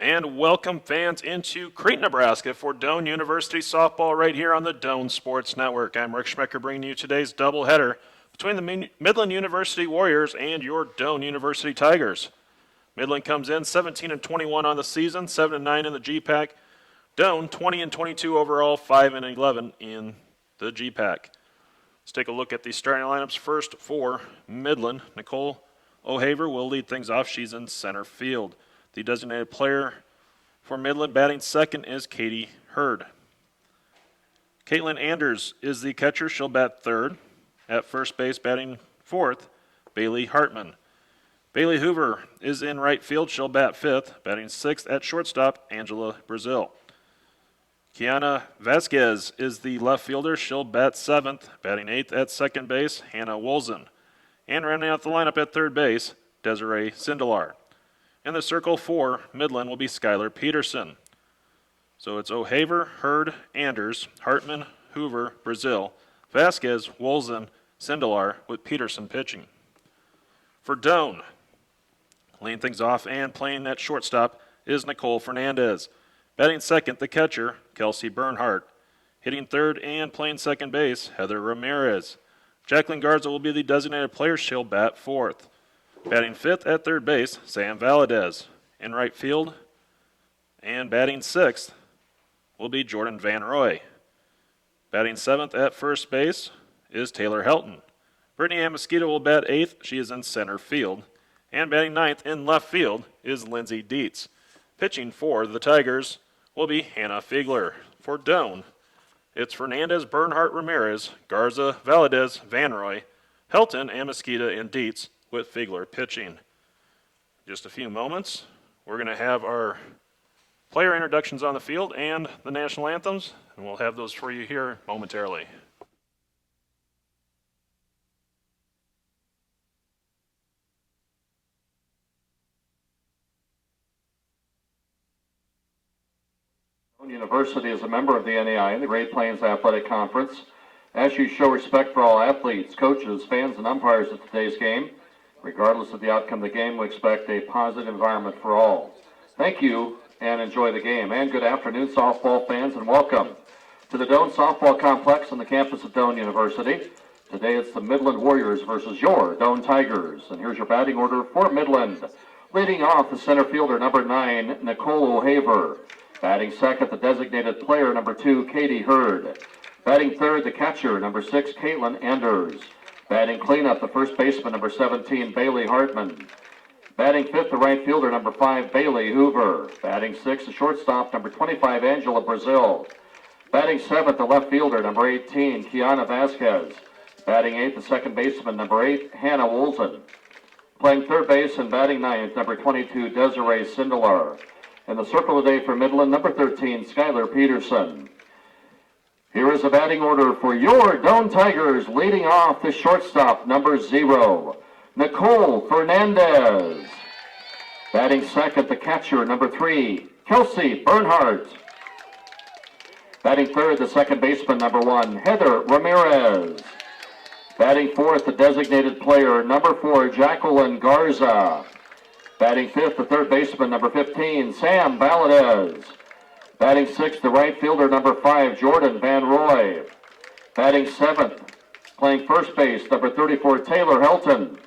And welcome fans into Crete, Nebraska for Doane University softball right here on the Doane Sports Network. I'm Rick Schmecker bringing you today's doubleheader between the Midland University Warriors and your Doane University Tigers. Midland comes in 17-21 on the season, 7-9 in the GPAC. Doane 20-22 overall, 5-11 in the GPAC. Let's take a look at the starting lineups first for Midland. Nicole O'Haver will lead things off. She's in center field. The designated player for Midland batting second is Katie Hurd. Caitlin Anders is the catcher. She'll bat third. At first base batting fourth, Bailey Hartman. Bailey Hoover is in right field. She'll bat fifth. Batting sixth at shortstop, Angela Brazil. Kiana Vasquez is the left fielder. She'll bat seventh. Batting eighth at second base, Hannah Wolzen. And rounding out the lineup at third base, Desiree Sindelar. In the circle for Midland will be Skylar Peterson. So it's O'Haver, Hurd, Anders, Hartman, Hoover, Brazil, Vasquez, Wolzen, Sindelar with Peterson pitching. For Doane, leading things off and playing at shortstop is Nicole Fernandez. Batting second, the catcher, Kelsey Bernhardt. Hitting third and playing second base, Heather Ramirez. Jacqueline Garza will be the designated player. She'll bat fourth. Batting fifth at third base, Sam Valadez. In right field and batting sixth will be Jordan Van Roy. Batting seventh at first base is Taylor Helton. Brittany Amasquita will bat eighth. She is in center field. And batting ninth in left field is Lindsay Dietz. Pitching for the Tigers will be Hannah Fiegler. For Doane, it's Fernandez, Bernhardt, Ramirez, Garza, Valadez, Van Roy, Helton, Amasquita, and Dietz with Fiegler pitching. Just a few moments, we're going to have our player introductions on the field and the national anthems, and we'll have those for you here momentarily. University is a member of the NAI, the Great Plains Athletic Conference. As you show respect for all athletes, coaches, fans, and umpires at today's game, regardless of the outcome of the game, we expect a positive environment for all. Thank you, and enjoy the game. And good afternoon, softball fans, and welcome to the Doane Softball Complex on the campus of Doane University. Today it's the Midland Warriors versus your Doane Tigers. And here's your batting order for Midland. Leading off, the center fielder, number 9, Nicole O'Haver. Batting second, the designated player, number 2, Katie Hurd. Batting third, the catcher, number 6, Caitlin Anders. Batting cleanup, the first baseman, number 17, Bailey Hartman. Batting fifth, the right fielder, number 5, Bailey Hoover. Batting sixth, the shortstop, number 25, Angela Brazil. Batting seventh, the left fielder, number 18, Kiana Vasquez. Batting eighth, the second baseman, number 8, Hannah Wolzen. Playing third base and batting ninth, number 22, Desiree Sindelar. In the circle today for Midland, number 13, Skylar Peterson. Here is the batting order for your Doane Tigers. Leading off the shortstop, number 0, Nicole Fernandez. Batting second, the catcher, number 3, Kelsey Bernhardt. Batting third, the second baseman, number 1, Heather Ramirez. Batting fourth, the designated player, number 4, Jacqueline Garza. Batting fifth, the third baseman, number 15, Sam Valadez. Batting sixth, the right fielder, number 5, Jordan Van Roy. Batting seventh, playing first base, number 34, Taylor Helton.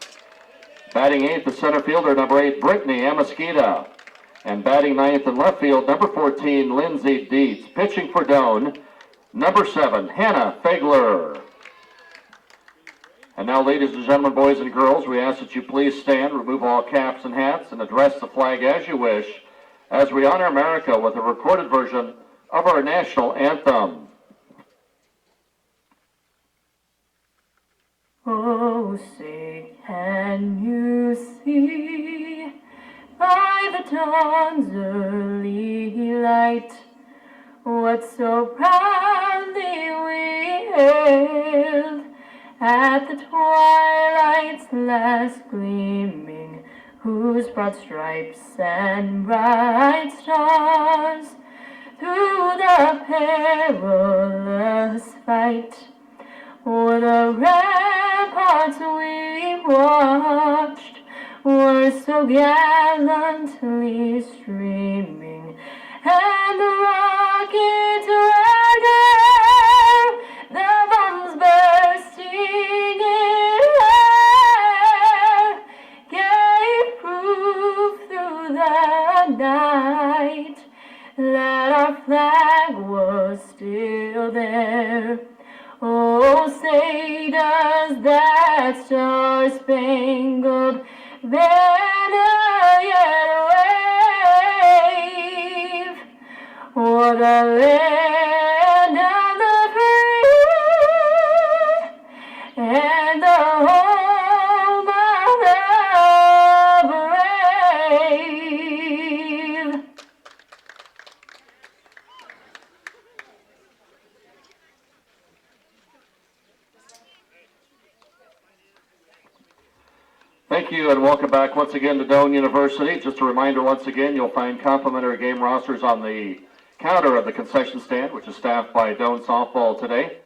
Batting eighth, the center fielder, number 8, Brittany Amasquita. And batting ninth in left field, number 14, Lindsay Dietz. Pitching for Doane, number 7, Hannah Fiegler. And now, ladies and gentlemen, boys and girls, we ask that you please stand, remove all caps and hats, and address the flag as you wish, as we honor America with a recorded version of our national anthem. Oh, say, can you see by the dawn's early light what so proudly we hailed at the twilight's last gleaming, whose broad stripes and bright stars through the perilous fight o'er the ramparts we watched were so gallantly streaming, and the rockets were there, the bombs bursting in air, gave proof through the night that our flag was still there. Oh, say does that star-spangled banner yet wave? What a land of the free and the home of the brave. Thank you and welcome back once again to Doane University. Just a reminder once again, you'll find complimentary game rosters on the counter of the concession stand, which is staffed by Doane softball today.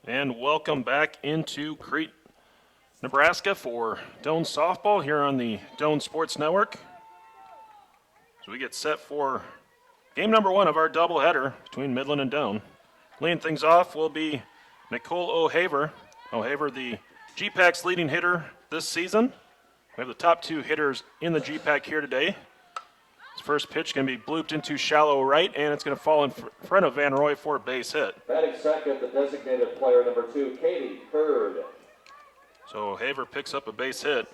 And welcome back into Crete, Nebraska for Doane softball here on the Doane Sports Network. So we get set for game number 1 of our doubleheader between Midland and Doane. Leading things off will be Nicole O'Haver. O'Haver, the GPAC's leading hitter this season. We have the top 2 hitters in the GPAC here today. His first pitch going to be blooped into shallow right, and it's going to fall in front of Van Roy for a base hit. Batting second, the designated player number 2, Katie Hurd. So Haver picks up a base hit.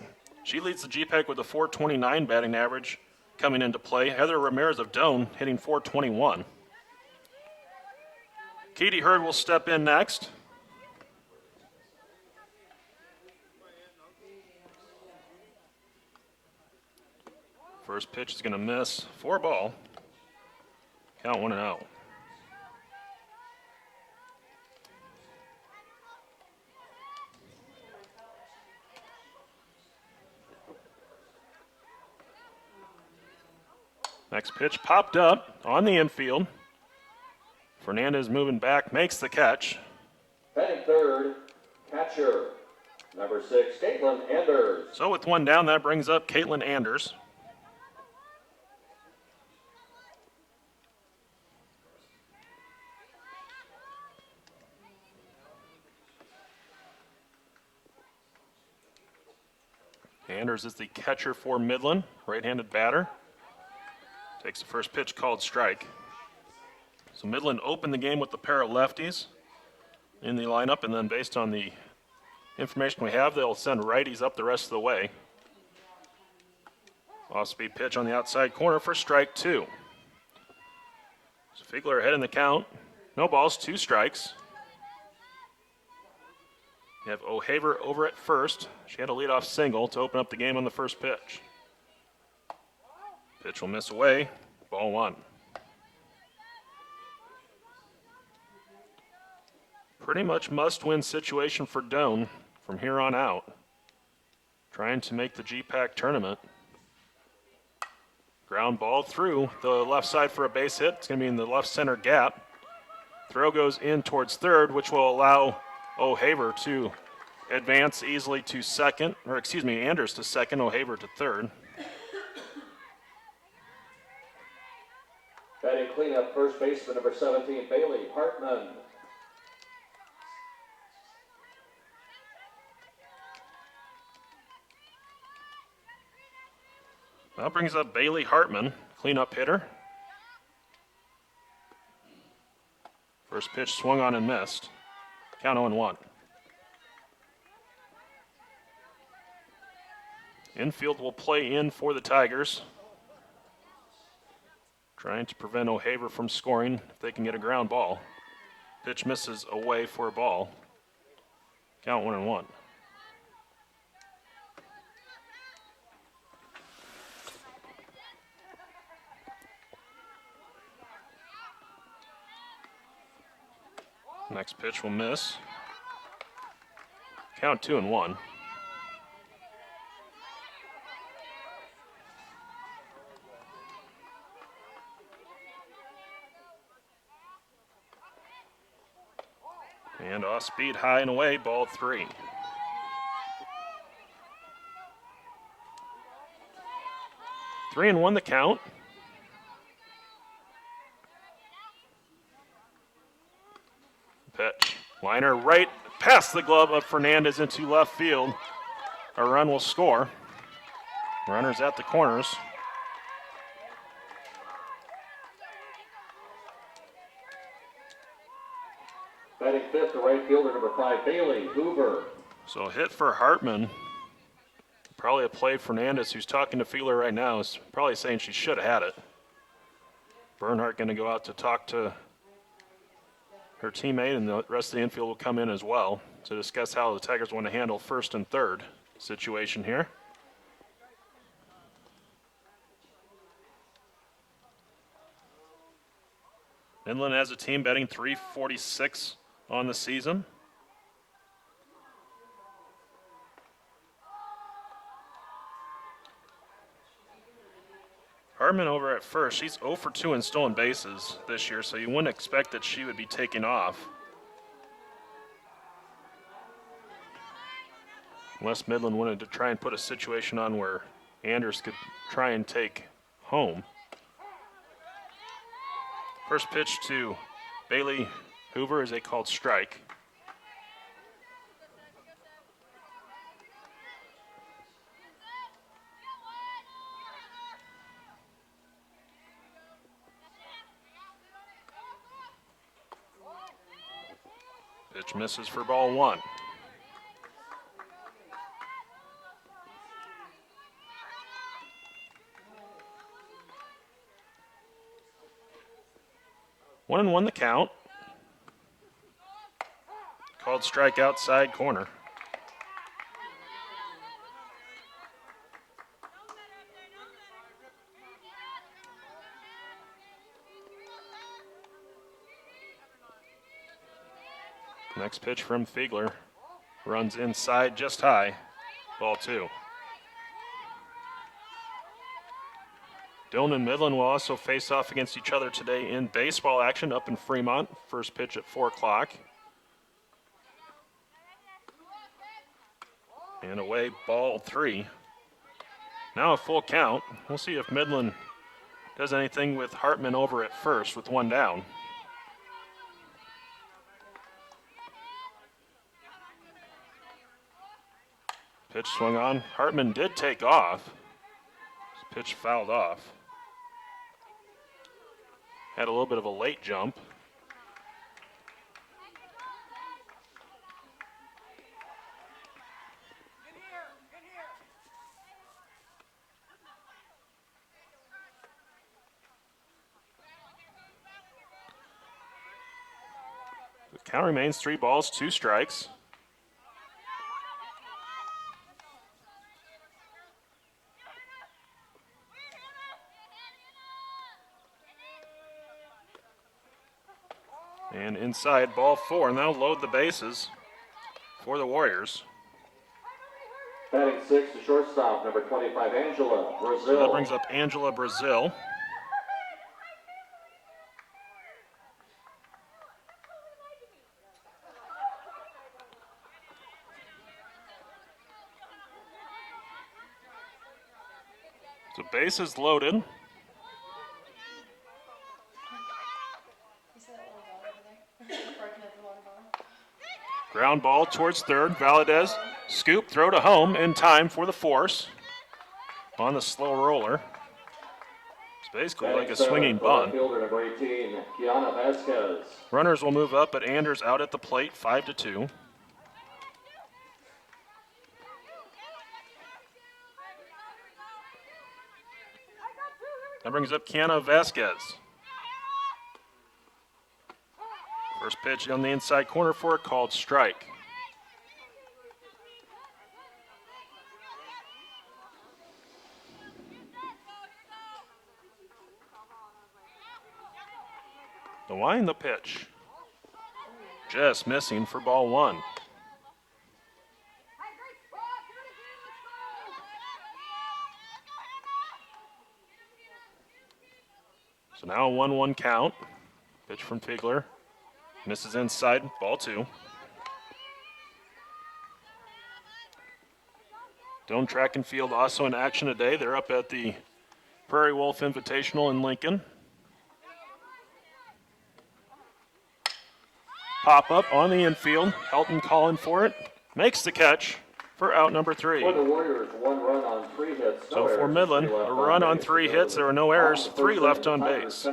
She leads the GPAC with a .429 batting average coming into play. Heather Ramirez of Doane hitting .421. Katie Hurd will step in next. First pitch is going to miss. 4 ball. Count 1-0. Next pitch popped up on the infield. Fernandez moving back, makes the catch. Batting third, catcher, number 6, Caitlin Anders. So with 1 down, that brings up Caitlin Anders. Anders is the catcher for Midland, right-handed batter. Takes the first pitch called strike. So Midland opened the game with the pair of lefties in the lineup, and then based on the information we have, they'll send righties up the rest of the way. Off-speed pitch on the outside corner for strike 2. So Fiegler ahead in the count. No balls, 2 strikes. You have O'Haver over at first. She had a leadoff single to open up the game on the first pitch. Pitch will miss away. Ball 1. Pretty much must-win situation for Doane from here on out. trying to make the GPAC tournament. Ground ball through the left side for a base hit. It's going to be in the left center gap. Throw goes in towards third, which will allow O'Haver to advance easily to second, or excuse me, Anders to second, O'Haver to third. Batting cleanup, first baseman number 17, Bailey Hartman. That brings up Bailey Hartman, cleanup hitter. First pitch swung on and missed. Count 0-1. Infield will play in for the Tigers. Trying to prevent O'Haver from scoring if they can get a ground ball. Pitch misses away for a ball. Count 1-1. Next pitch will miss. Count 2-1. And off speed, high and away, ball 3. Three and 1 the count. Pitch. Liner right past the glove of Fernandez into left field. A run will score. Runners at the corners. Batting fifth, the right fielder number 5, Bailey Hoover. So hit for Hartman. Probably a play. Fernandez, who's talking to Feeler right now, is probably saying she should have had it. Bernhardt going to go out to talk to her teammate, and the rest of the infield will come in as well to discuss how the Tigers want to handle first and third situation here. Midland as a team betting .346 on the season. Hartman over at first. She's 0 for 2 in stolen bases this year, so you wouldn't expect that she would be taking off. Unless Midland wanted to try and put a situation on where Anders could try and take home. First pitch to Bailey Hoover is a called strike. Pitch misses for ball 1. One and 1 the count. Called strike outside corner. Next pitch from Fiegler. Runs inside just high. Ball 2. Doane and Midland will also face off against each other today in baseball action up in Fremont. First pitch at 4 o'clock. And away, ball 3. Now a full count. We'll see if Midland does anything with Hartman over at first with 1 down. Pitch swung on. Hartman did take off. Pitch fouled off. Had a little bit of a late jump. The count remains 3 balls, 2 strikes. And inside, ball 4. Now load the bases for the Warriors. Batting 6, the shortstop, number 25, Angela Brazil. So that brings up Angela Brazil. So base is loaded. Ground ball towards third. Valadez scoop, throw to home in time for the force on the slow roller. It's basically like a swinging bunt. Fielder number 18, Kiana Vasquez. Runners will move up, but Anders out at the plate, 5-2. That brings up Kiana Vasquez. First pitch on the inside corner for a called strike. Doane the pitch. Just missing for ball one. So now a 1-1 count. Pitch from Figler. Misses inside, ball two. Doane Track and Field also in action today. They're up at the Prairie Wolf Invitational in Lincoln. Pop up on the infield. Helton calling for it. Makes the catch for out number 3. For the Warriors, 1 run on 3 hits. So for Midland, a run on 3 hits. There were no errors. 3 left on base.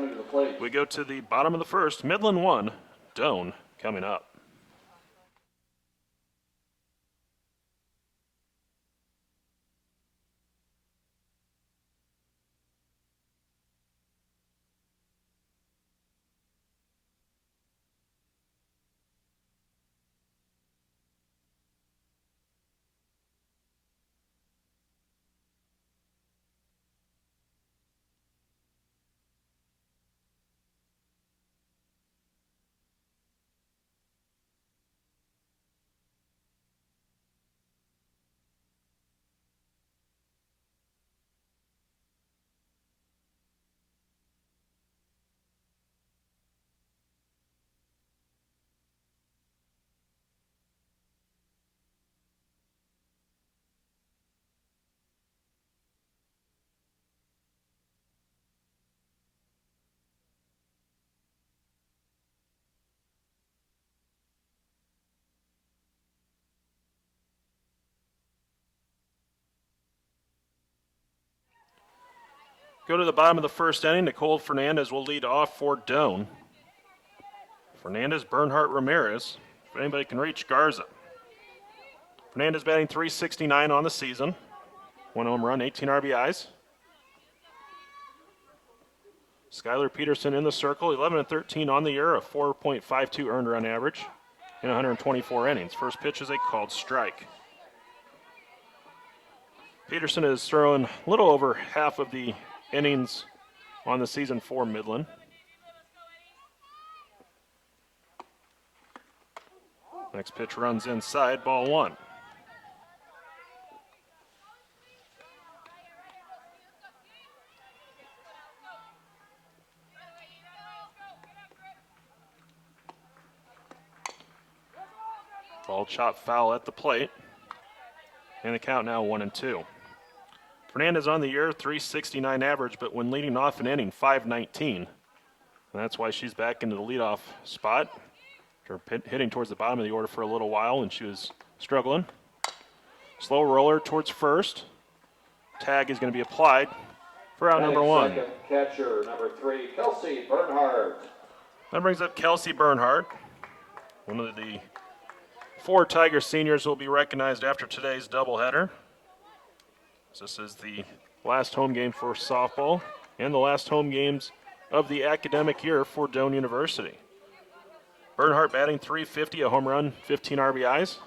We go to the bottom of the first. Midland 1, Doane coming up. Go to the bottom of the first inning. Nicole Fernandez will lead off for Doane. Fernandez, Bernhardt, Ramirez. If anybody can reach Garza. Fernandez batting .369 on the season. 1 home run, 18 RBIs. Skylar Peterson in the circle, 11-13 on the year, a 4.52 earned run average in 124 innings. First pitch is a called strike. Peterson is throwing a little over half of the innings on the season for Midland. Next pitch runs inside, ball one. Ball chopped foul at the plate. And the count now 1-2. Fernandez on the year, .369 average, but when leading off an inning, .519. And that's why she's back into the leadoff spot. After hitting towards the bottom of the order for a little while, and she was struggling. Slow roller towards first. Tag is going to be applied for out number one. Second catcher, number 3, Kelsey Bernhardt. That brings up Kelsey Bernhardt. One of the 4 Tiger seniors will be recognized after today's doubleheader. This is the last home game for softball and the last home games of the academic year for Doane University. Bernhardt batting .350, a home run, 15 RBIs.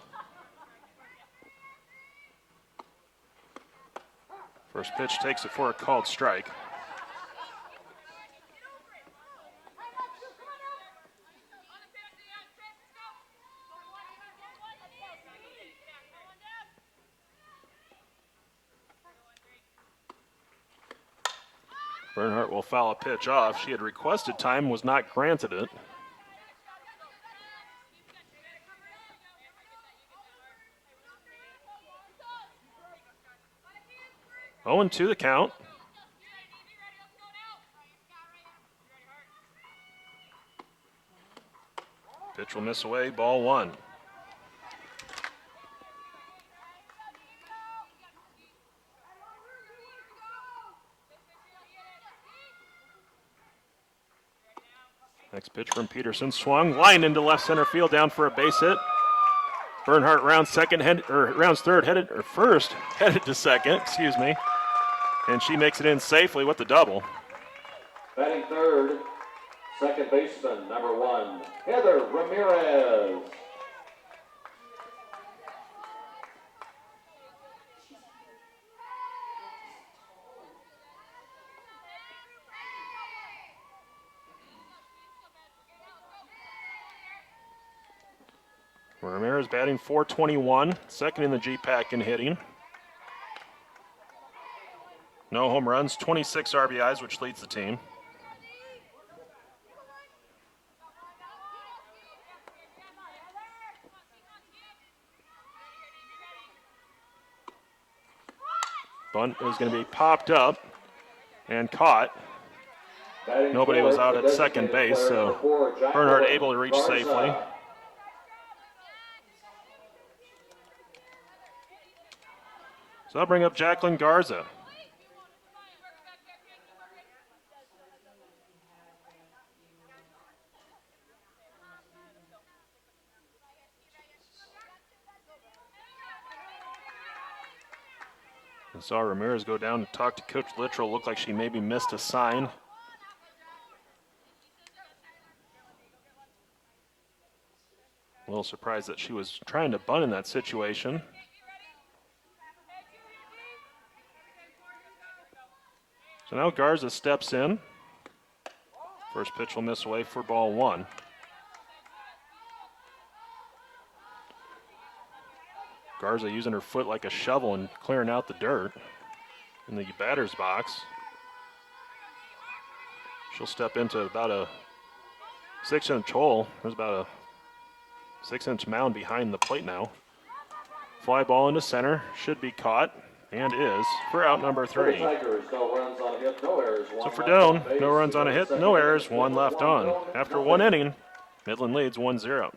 First pitch takes it for a called strike. Bernhardt will foul a pitch off. She had requested time, was not granted it. 0-2 the count. Pitch will miss away, ball one. Next pitch from Peterson, swung, lined into left center field, down for a base hit. Bernhardt rounds first, headed to second, and she makes it in safely with the double. Batting third, second baseman, number 1, Heather Ramirez. Ramirez batting .421, second in the GPAC in hitting. No home runs, 26 RBIs, which leads the team. Bunt is going to be popped up and caught. Nobody was out at second base, so Bernhardt able to reach safely. So I'll bring up Jacqueline Garza. I saw Ramirez go down and talk to Coach Littrell. Looked like she maybe missed a sign. A little surprised that she was trying to bunt in that situation. So now Garza steps in. First pitch will miss away for ball one. Garza using her foot like a shovel and clearing out the dirt in the batter's box. She'll step into about a 6-inch hole. There's about a 6-inch mound behind the plate now. Fly ball into center, should be caught, and is for out number 3. So for Doane, no runs on a hit, no errors, 1 left on. After 1 inning, Midland leads 1-0.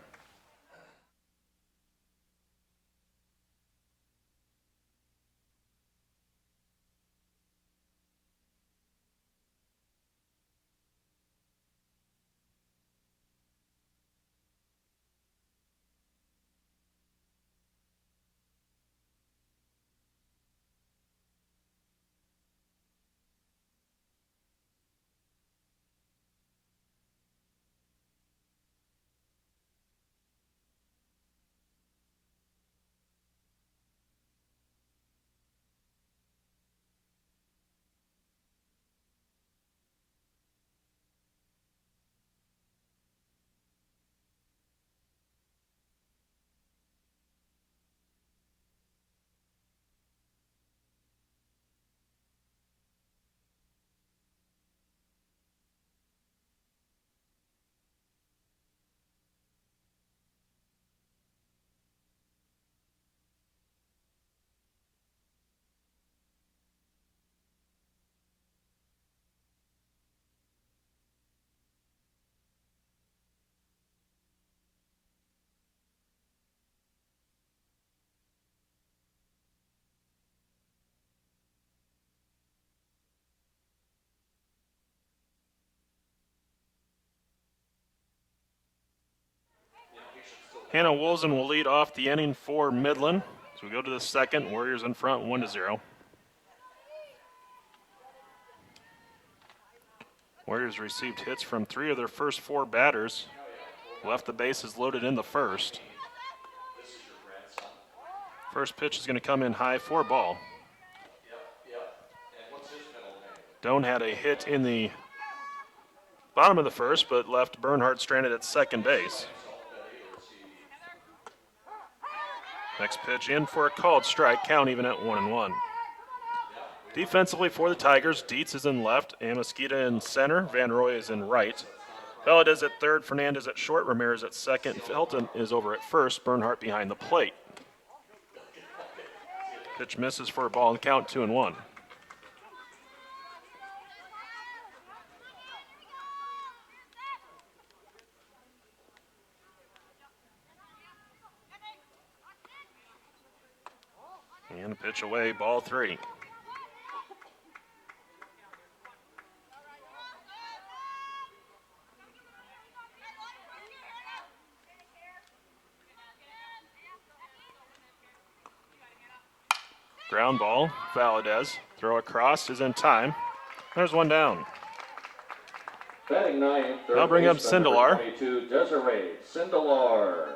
Hannah Woolsen will lead off the inning for Midland. So we go to the second. Warriors in front, 1-0. Warriors received hits from 3 of their first 4 batters. Left the bases loaded in the first. First pitch is going to come in high for ball. Doane had a hit in the bottom of the first, but left Bernhardt stranded at second base. Next pitch in for a called strike, count even at 1-1. Defensively for the Tigers, Dietz is in left, Amasquita in center, Van Roy is in right. Valadez at third, Fernandez at short, Ramirez at second, and Felton is over at first, Bernhardt behind the plate. Pitch misses for a ball and count 2-1. And a pitch away, ball 3. Ground ball, Valadez. Throw across is in time. There's one down. Batting ninth, I'll bring up Sindelar. 22, Desiree Sindelar.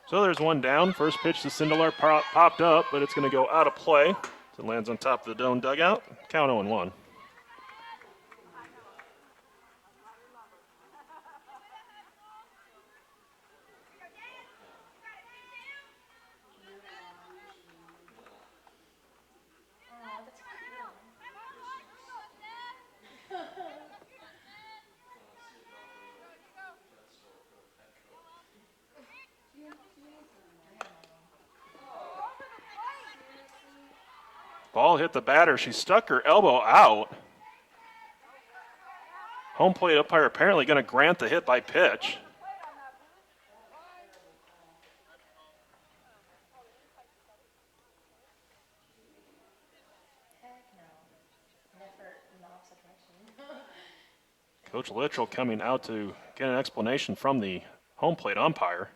So there's one down. First pitch to Sindelar popped up, but it's going to go out of play. It lands on top of the Doane dugout. Count 0-1. Ball hit the batter. She stuck her elbow out. Home plate umpire apparently going to grant the hit by pitch. Coach Littrell coming out to get an explanation from the home plate umpire.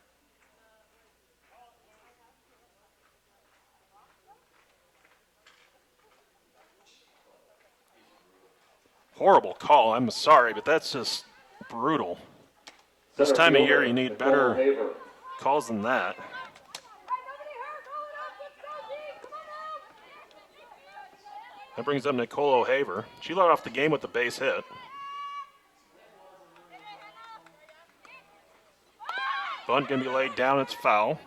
Horrible call. I'm sorry, but that's just brutal. This time of year, you need better calls than that. That brings up Nicole O'Haver. She led off the game with the base hit. Bunt going to be laid down. It's foul.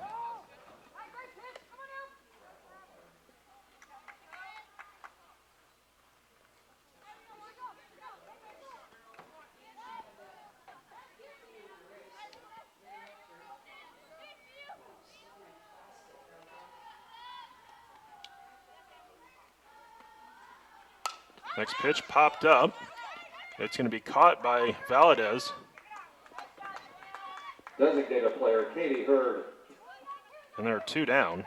Next pitch popped up. It's going to be caught by Valadez. Designated player Katie Hurd. And there are 2 down.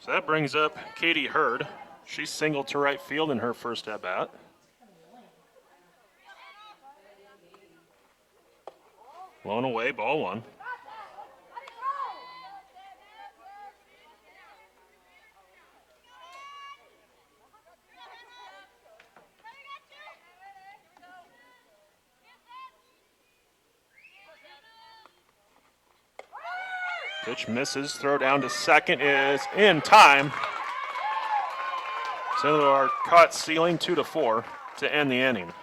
So that brings up Katie Hurd. She singled to right field in her first at-bat. Blown away, ball 1. Pitch misses, throw down to second is in time. Sindelar caught stealing 2-4 to end the inning.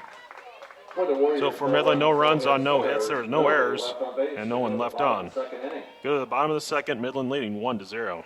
So for Midland, no runs on no hits, there were no errors, and no one left on. Go to the bottom of the second, Midland leading 1-0.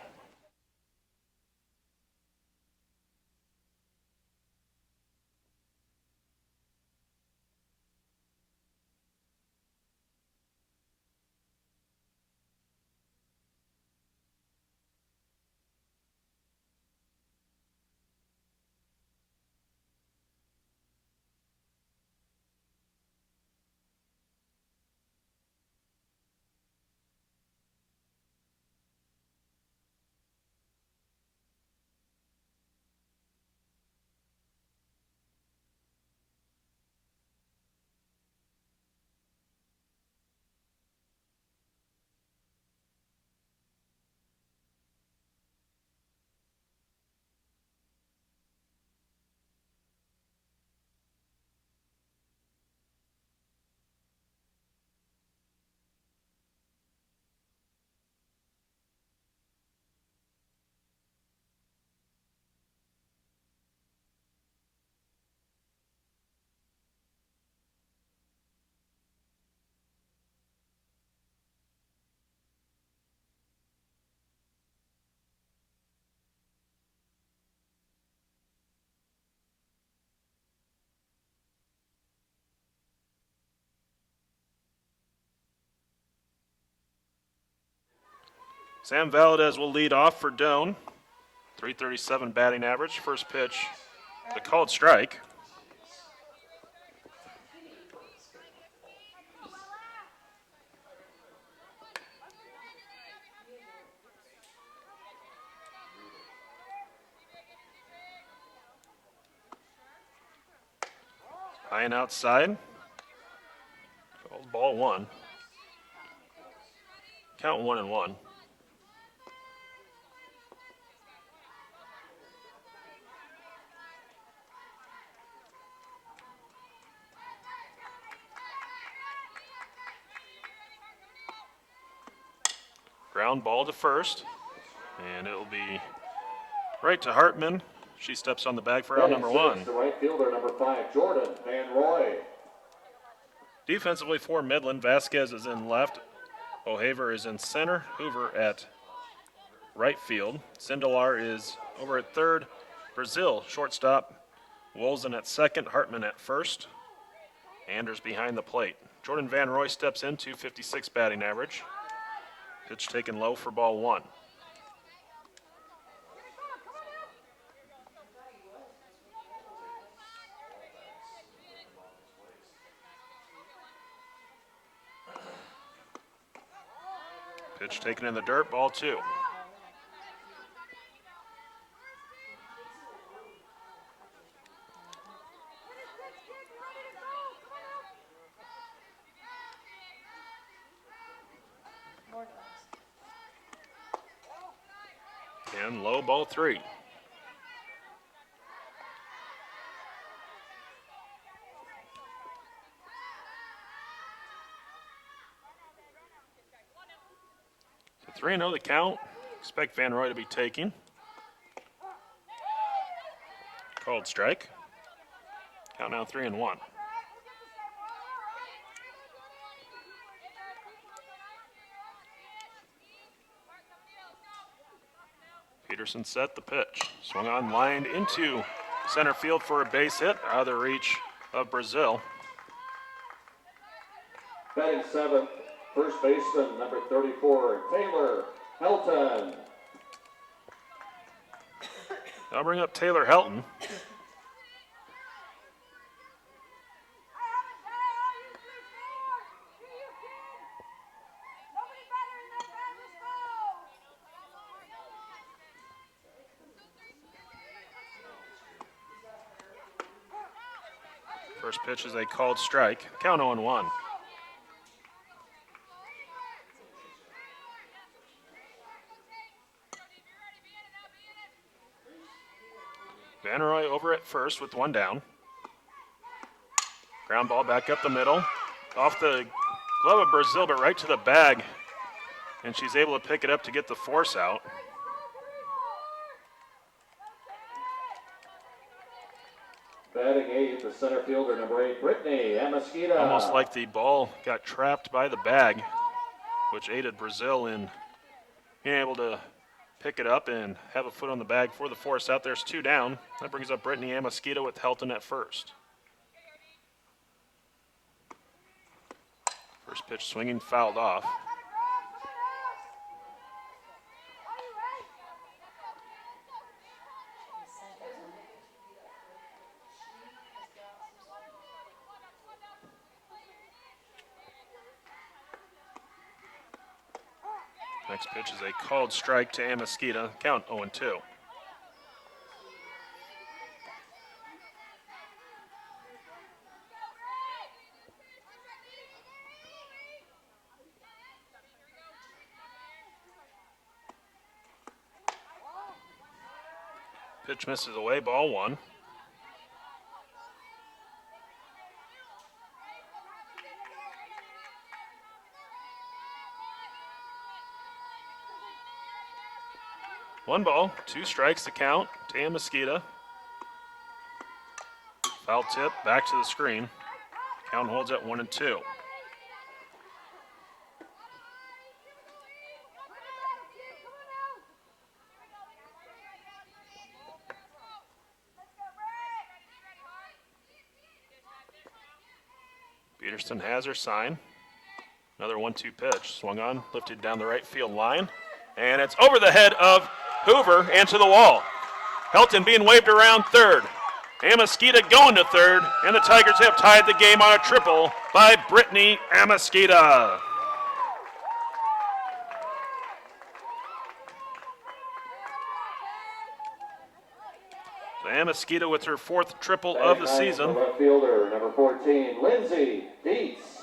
Sam Valadez will lead off for Doane. 337 batting average. First pitch, the called strike. High and outside. Called ball one. Count 1-1. Ground ball to first, and it'll be right to Hartman. She steps on the bag for out number one. The right fielder, number 5, Jordan Van Roy. Defensively for Midland, Vasquez is in left. O'Haver is in center. Hoover at right field. Sindelar is over at third. Brazil, shortstop. Wolzen at second. Hartman at first. Anders behind the plate. Jordan Van Roy steps in, 256 batting average. Pitch taken low for ball one. Pitch taken in the dirt, ball two. And low, ball three. So 3-0 the count. Expect Van Roy to be taking. Called strike. Count now 3-1. Peterson set the pitch. Swung on, lined into center field for a base hit out of the reach of Brazil. Batting 7th, first baseman, number 34, Taylor Helton. I'll bring up Taylor Helton. First pitch is a called strike. Count 0-1. Van Roy over at first with one down. Ground ball back up the middle. Off the glove of Brazil, but right to the bag. And she's able to pick it up to get the force out. Batting 8th, the center fielder, number 8, Brittany Amasquita. Almost like the ball got trapped by the bag, which aided Brazil in being able to pick it up and have a foot on the bag for the force out. There's two down. That brings up Brittany Amasquita with Helton at first. First pitch swinging, fouled off. Next pitch is a called strike to Amasquita. Count 0-2. Pitch misses away, ball one. One ball, two strikes to count to Amasquita. Foul tip, back to the screen. Count holds at 1-2. Peterson has her sign. Another 1-2 pitch. Swung on, lifted down the right field line. And it's over the head of Hoover and to the wall. Helton being waved around third. Amasquita going to third, and the Tigers have tied the game on a triple by Brittany Amasquita. So Amasquita with her 4th triple of the season. Left fielder, number 14, Lindsay Dietz.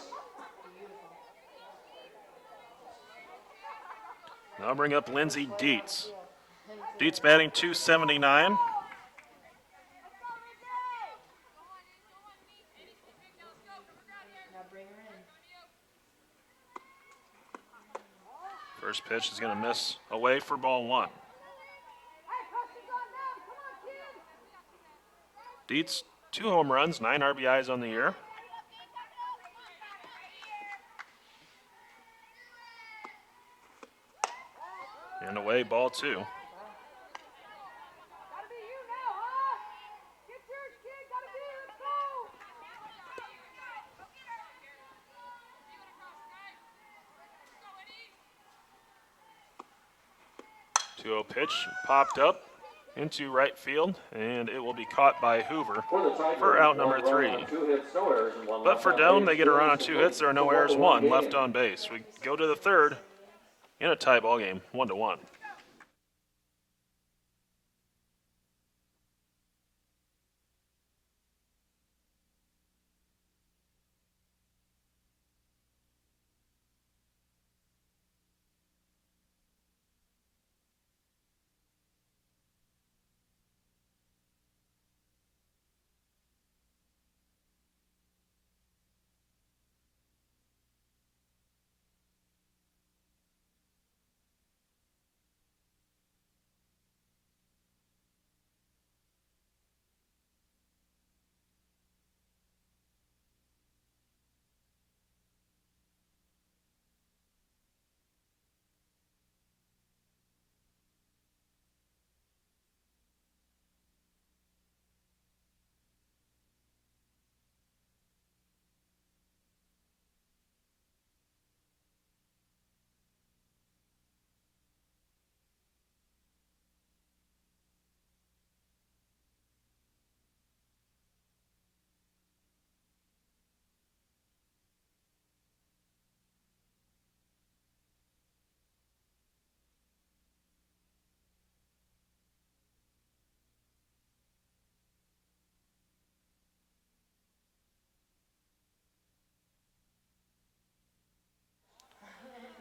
I'll bring up Lindsay Dietz. Dietz batting .279. First pitch is going to miss away for ball 1. Dietz, 2 home runs, 9 RBIs on the year. And away, ball 2. Pitch popped up into right field, and it will be caught by Hoover for out number 3. But for Doane, they get a run on 2 hits. There are no errors, 1 left on base. We go to the 3rd in a tie ball game, 1-1.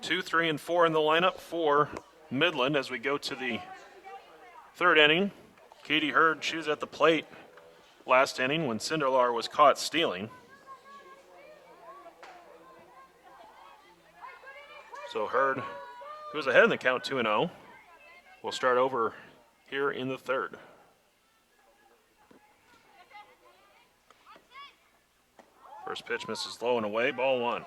Two, 3, and 4 in the lineup for Midland as we go to the 3rd inning. Katie Hurd, she was at the plate last inning when Cinderlar was caught stealing. So Hurd, who was ahead in the count 2-0, will start over here in the 3rd. First pitch misses low and away, ball 1.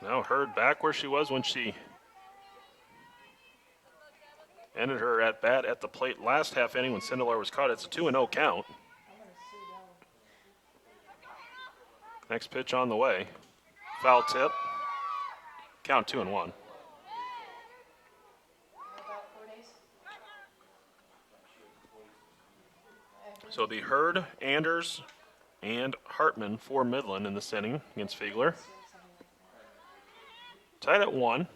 Now Hurd back where she was when she ended her at bat at the plate last half inning when Cinderlar was caught. It's a 2-0 count. Next pitch on the way. Foul tip. Count 2-1. So it'll be Hurd, Anders, and Hartman for Midland in this inning against Fiegler. Tied at 1.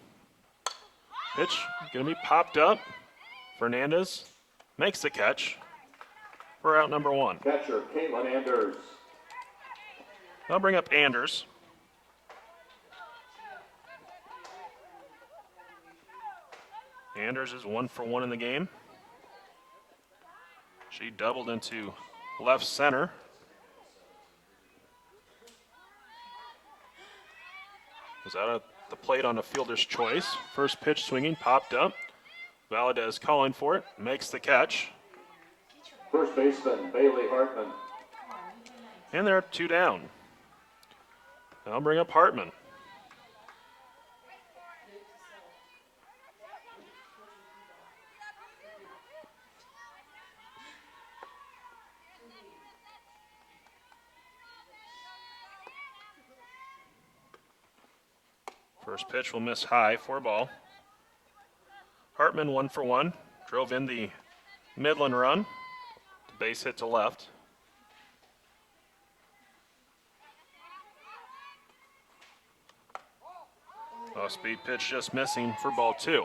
Pitch going to be popped up. Fernandez makes the catch for out number 1. Catcher, Caitlin Anders. I'll bring up Anders. Anders is 1 for 1 in the game. She doubled into left center. Was out at the plate on a fielder's choice. First pitch swinging, popped up. Valadez calling for it, makes the catch. First baseman, Bailey Hartman. And they're 2 down. I'll bring up Hartman. First pitch will miss high for a ball. Hartman 1 for 1. Drove in the Midland run. The base hit to left. Off-speed pitch just missing for ball 2.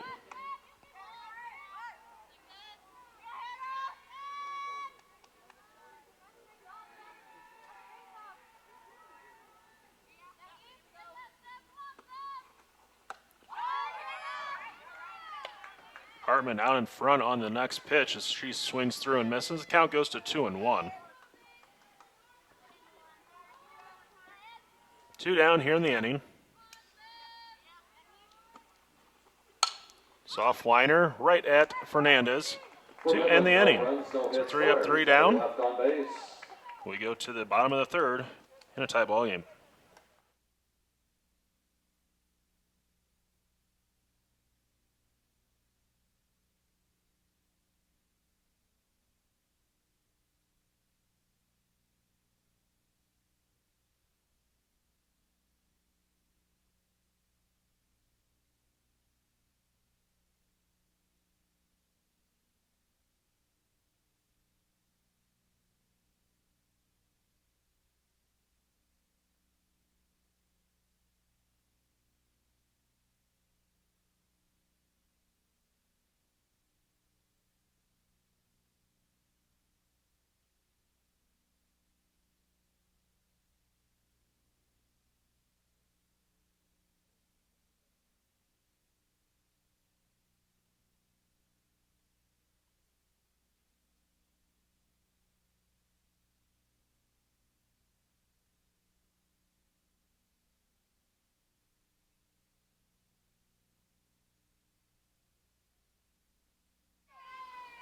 Hartman out in front on the next pitch as she swings through and misses. The count goes to 2-1. 2 down here in the inning. Soft liner right at Fernandez to end the inning. So 3 up, 3 down. We go to the bottom of the third in a tie ball game.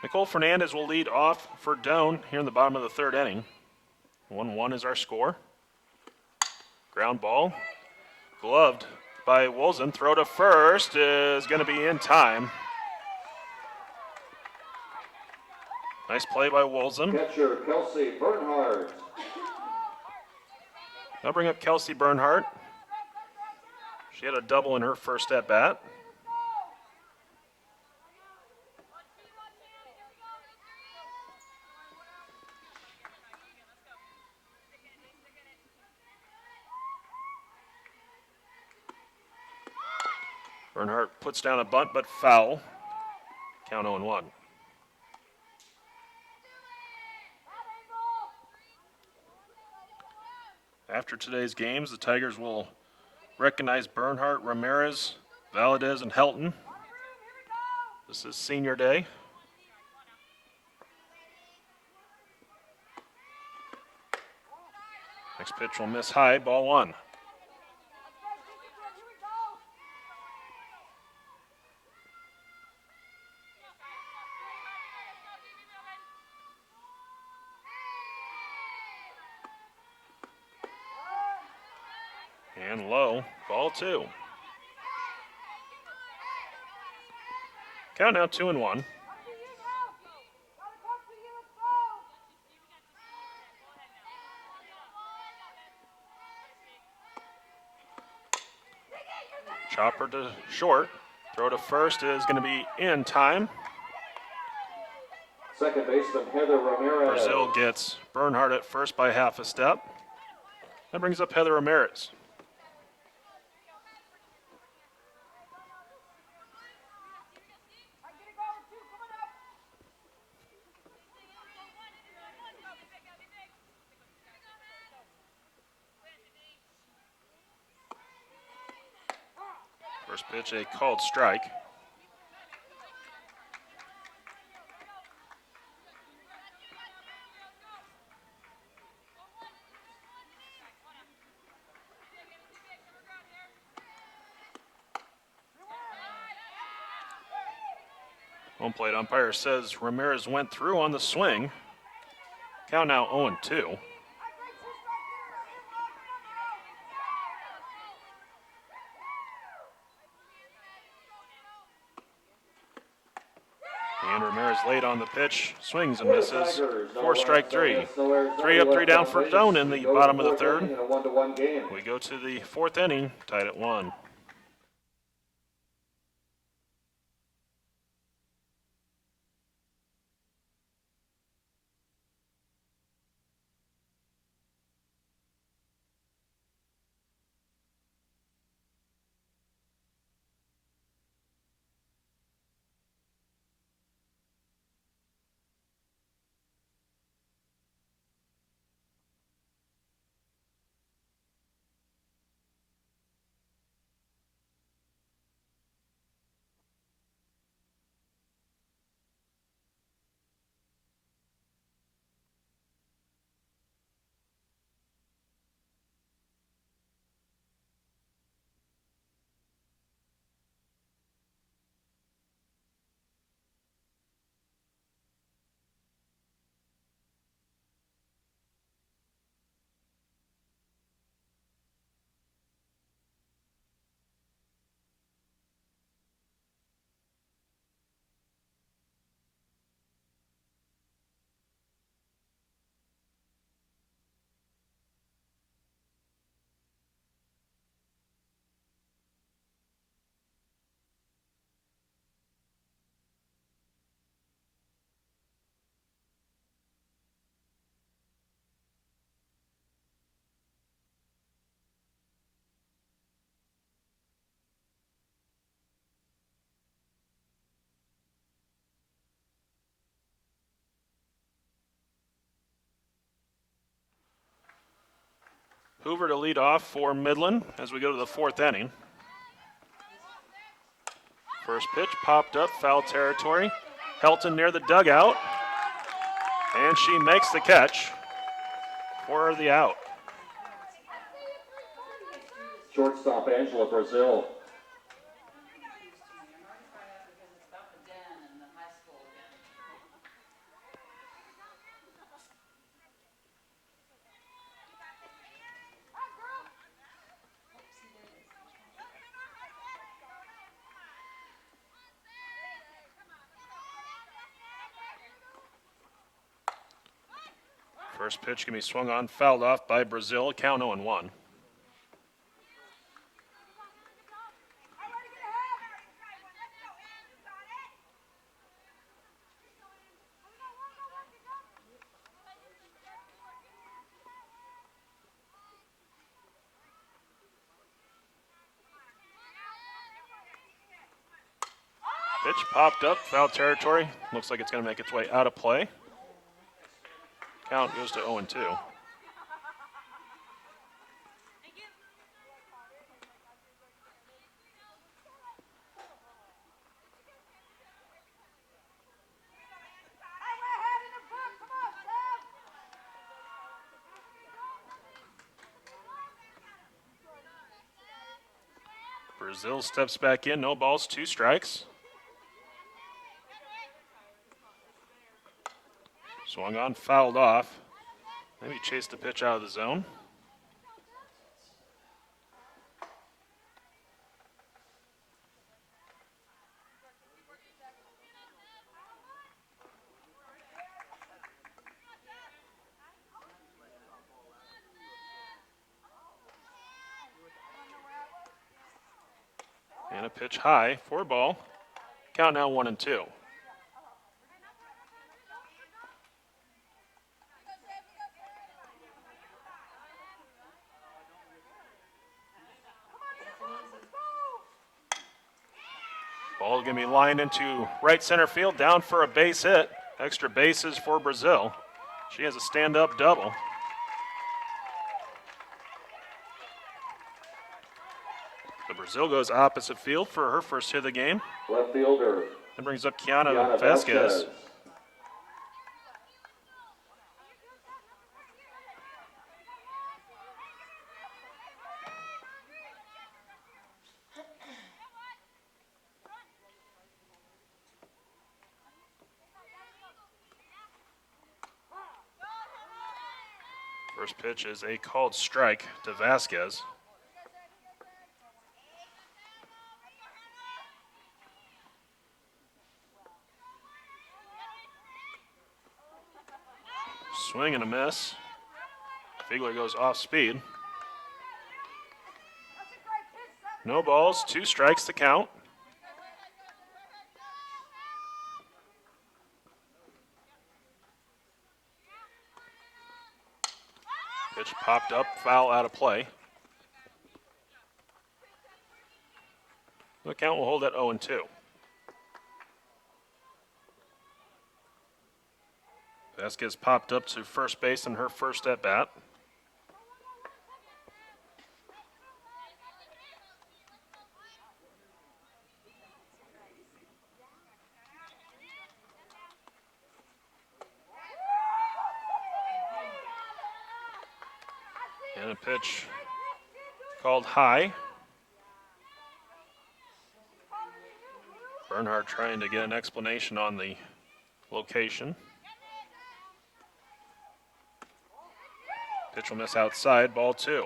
Nicole Fernandez will lead off for Doane here in the bottom of the third inning. 1-1 is our score. Ground ball. Gloved by Wolzen. Throw to first is going to be in time. Nice play by Wolzen. Catcher Kelsey Bernhardt. I'll bring up Kelsey Bernhardt. She had a double in her first at bat. Bernhardt puts down a bunt, but foul. Count 0-1. After today's games, the Tigers will recognize Bernhardt, Ramirez, Valadez, and Helton. This is senior day. Next pitch will miss high, ball 1. And low, ball 2. Count now 2-1. Chopper to short. Throw to first is going to be in time. Second baseman Heather Ramirez. Brazil gets Bernhardt at first by half a step. That brings up Heather Ramirez. First pitch, a called strike. Home plate umpire says Ramirez went through on the swing. Count now 0-2. And Ramirez late on the pitch, swings and misses. 4 strike 3. 3 up, 3 down for Doane in the bottom of the third. We go to the 4th inning, tied at 1. Hoover to lead off for Midland as we go to the fourth inning. First pitch popped up, foul territory. Helton near the dugout, and she makes the catch for the out. Shortstop Angela Brazil. First pitch can be swung on, fouled off by Brazil. Count 0-1. Pitch popped up, foul territory. Looks like it's going to make its way out of play. Count goes to 0-2. Brazil steps back in, no balls, 2 strikes. Swung on, fouled off. Maybe chased the pitch out of the zone. And a pitch high for a ball. Count now 1-2. Ball going to be lined into right center field, down for a base hit. Extra bases for Brazil. She has a stand-up double. So Brazil goes opposite field for her first hit of the game. Left fielder. That brings up Kiana Vasquez. First pitch is a called strike to Vasquez. Swing and a miss. Fiegler goes off speed. No balls, 2 strikes to count. Pitch popped up, foul out of play. The count will hold at 0-2. Vasquez popped up to first base in her first at bat. And a pitch called high. Bernhardt trying to get an explanation on the location. Pitch will miss outside, ball 2.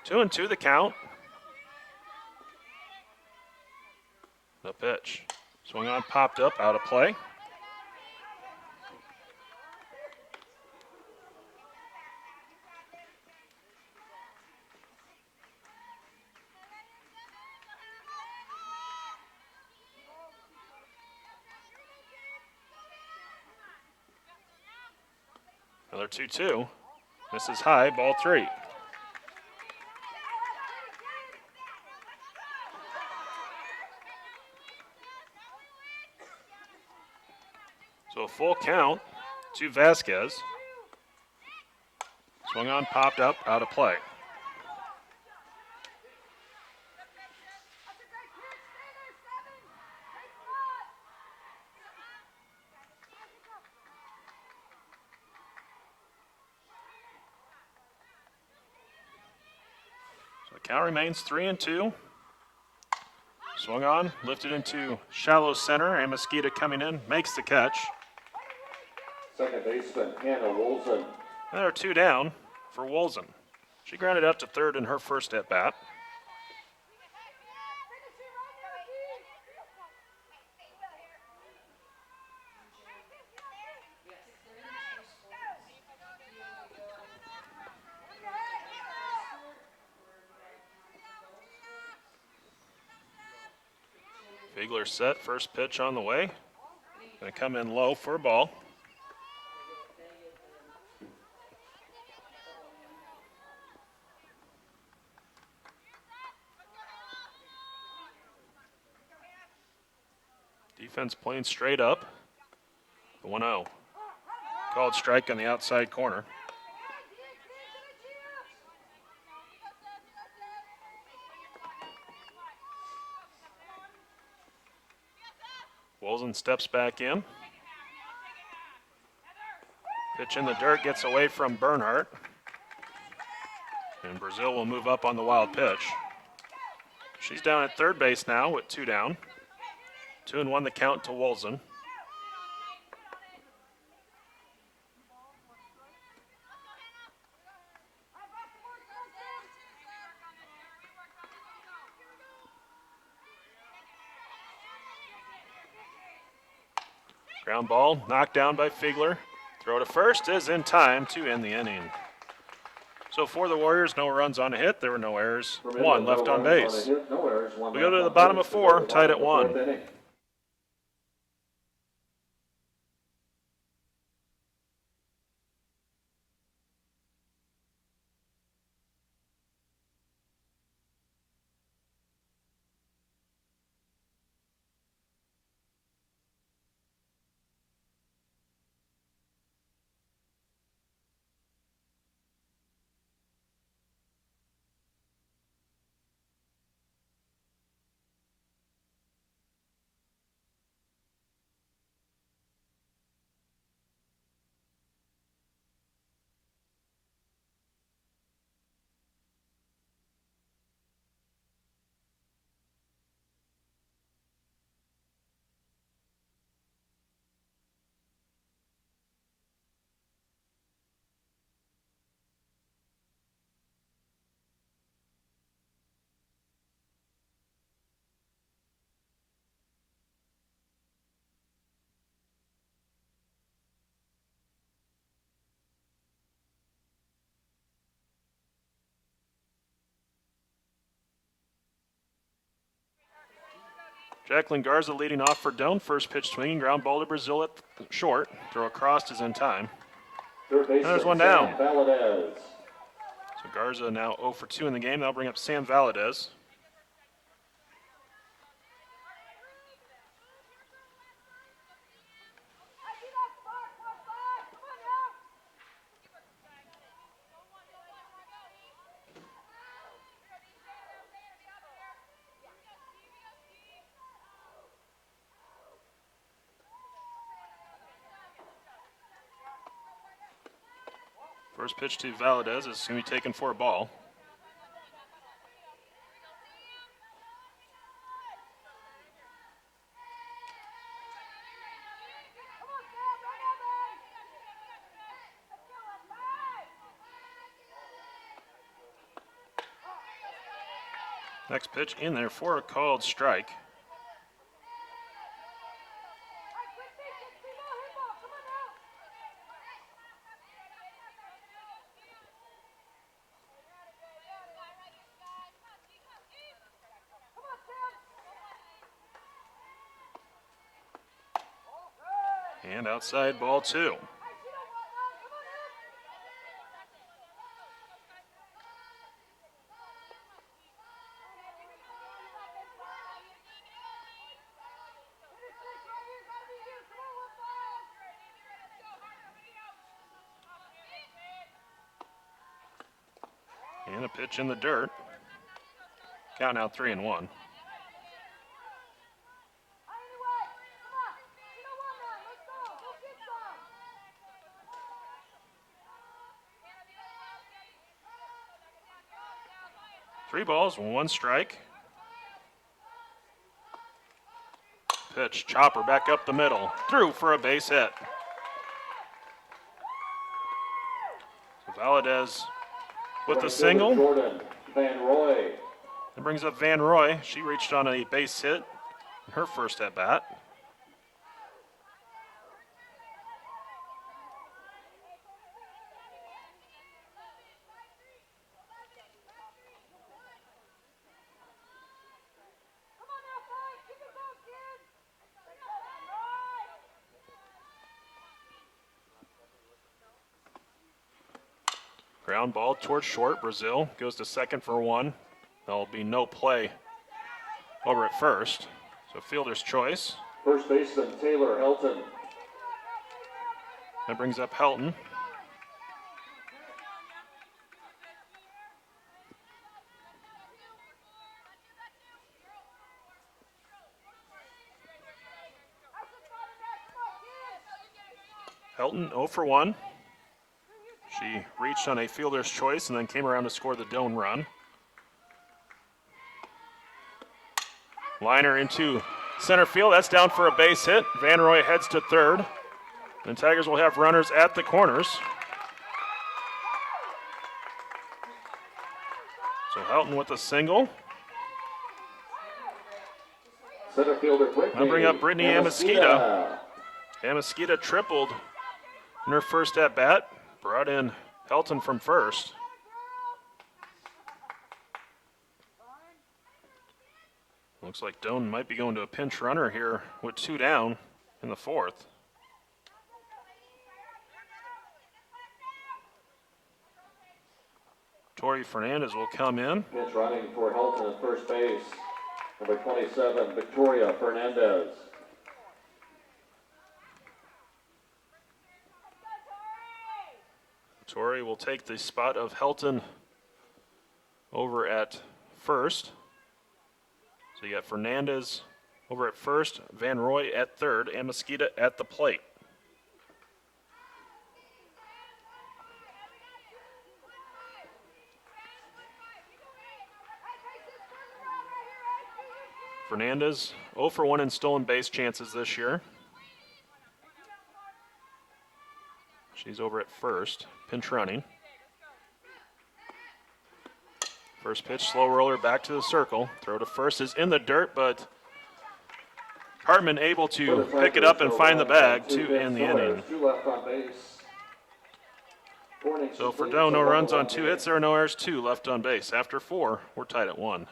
Two and 2 the count. The pitch. Swung on, popped up, out of play. Another 2-2. Misses high, ball 3. full count to Vasquez. Swung on, popped up, out of play. So the count remains 3-2. Swung on, lifted into shallow center, and Mosqueda coming in, makes the catch. Second baseman Hannah Wolzen. There are 2 down for Wolzen. She grounded out to third in her first at bat. Fiegler set, first pitch on the way. Gonna come in low for a ball. Defense playing straight up. The 1-0. Called strike on the outside corner. Wolzen steps back in. Pitch in the dirt, gets away from Bernhardt. And Brazil will move up on the wild pitch. She's down at third base now with 2 down. 2-1 the count to Wolzen. Ground ball knocked down by Fiegler. Throw to first is in time to end the inning. So for the Warriors, no runs on a hit. There were no errors. 1 left on base. We go to the bottom of 4, tied at 1. Jacqueline Garza leading off for Doane. First pitch swinging, ground ball to Brazil at short. Throw across is in time. Third baseman, And there's one down. Valadez. So Garza now 0 for 2 in the game. That'll bring up Sam Valadez. First pitch to Valadez is going to be taken for a ball. Next pitch in there for a called strike. And outside ball 2. And a pitch in the dirt. Count now 3-1. Three balls, one strike. Pitch, chopper back up the middle. Through for a base hit. So Valadez with the single. Jordan Van Roy. That brings up Van Roy. She reached on a base hit in her first at bat. Ground ball towards short. Brazil goes to second for one. There'll be no play over at first. So fielder's choice. First baseman Taylor Helton. That brings up Helton. Helton 0 for 1. She reached on a fielder's choice and then came around to score the Doane run. Liner into center field. That's down for a base hit. Van Roy heads to third. And Tigers will have runners at the corners. So Helton with a single. Center fielder Brittany. I'll bring up Brittany Amasquita. Amasquita tripled in her first at bat. Brought in Helton from first. Looks like Doane might be going to a pinch runner here with two down in the fourth. Tori Fernandez will come in. Pitch running for Helton at first base. Number 27, Victoria Fernandez. Tori will take the spot of Helton over at first. So you got Fernandez over at first, Van Roy at third, and Mosquita at the plate. Fernandez 0 for 1 in stolen base chances this year. She's over at first, pinch running. First pitch, slow roller back to the circle. Throw to first is in the dirt, but Hartman able to pick it up and find the bag to end the inning. So for Doane, no runs on 2 hits, there are no errors, 2 left on base. After 4, we're tied at 1.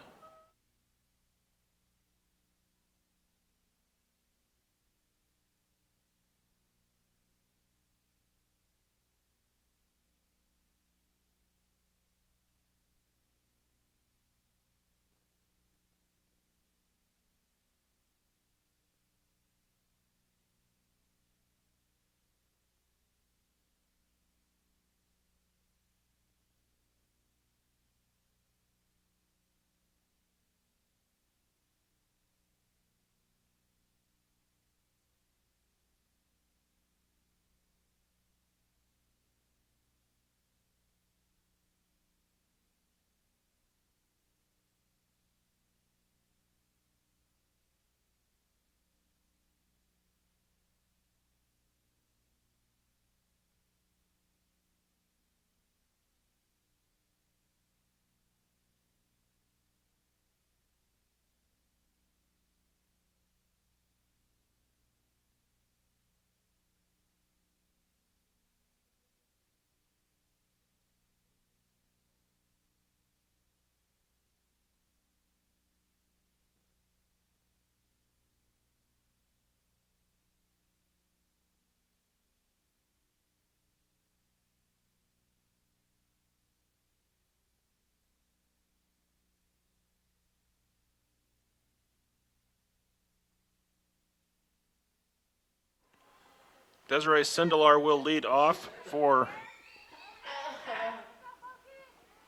Desiree Sindelar will lead off for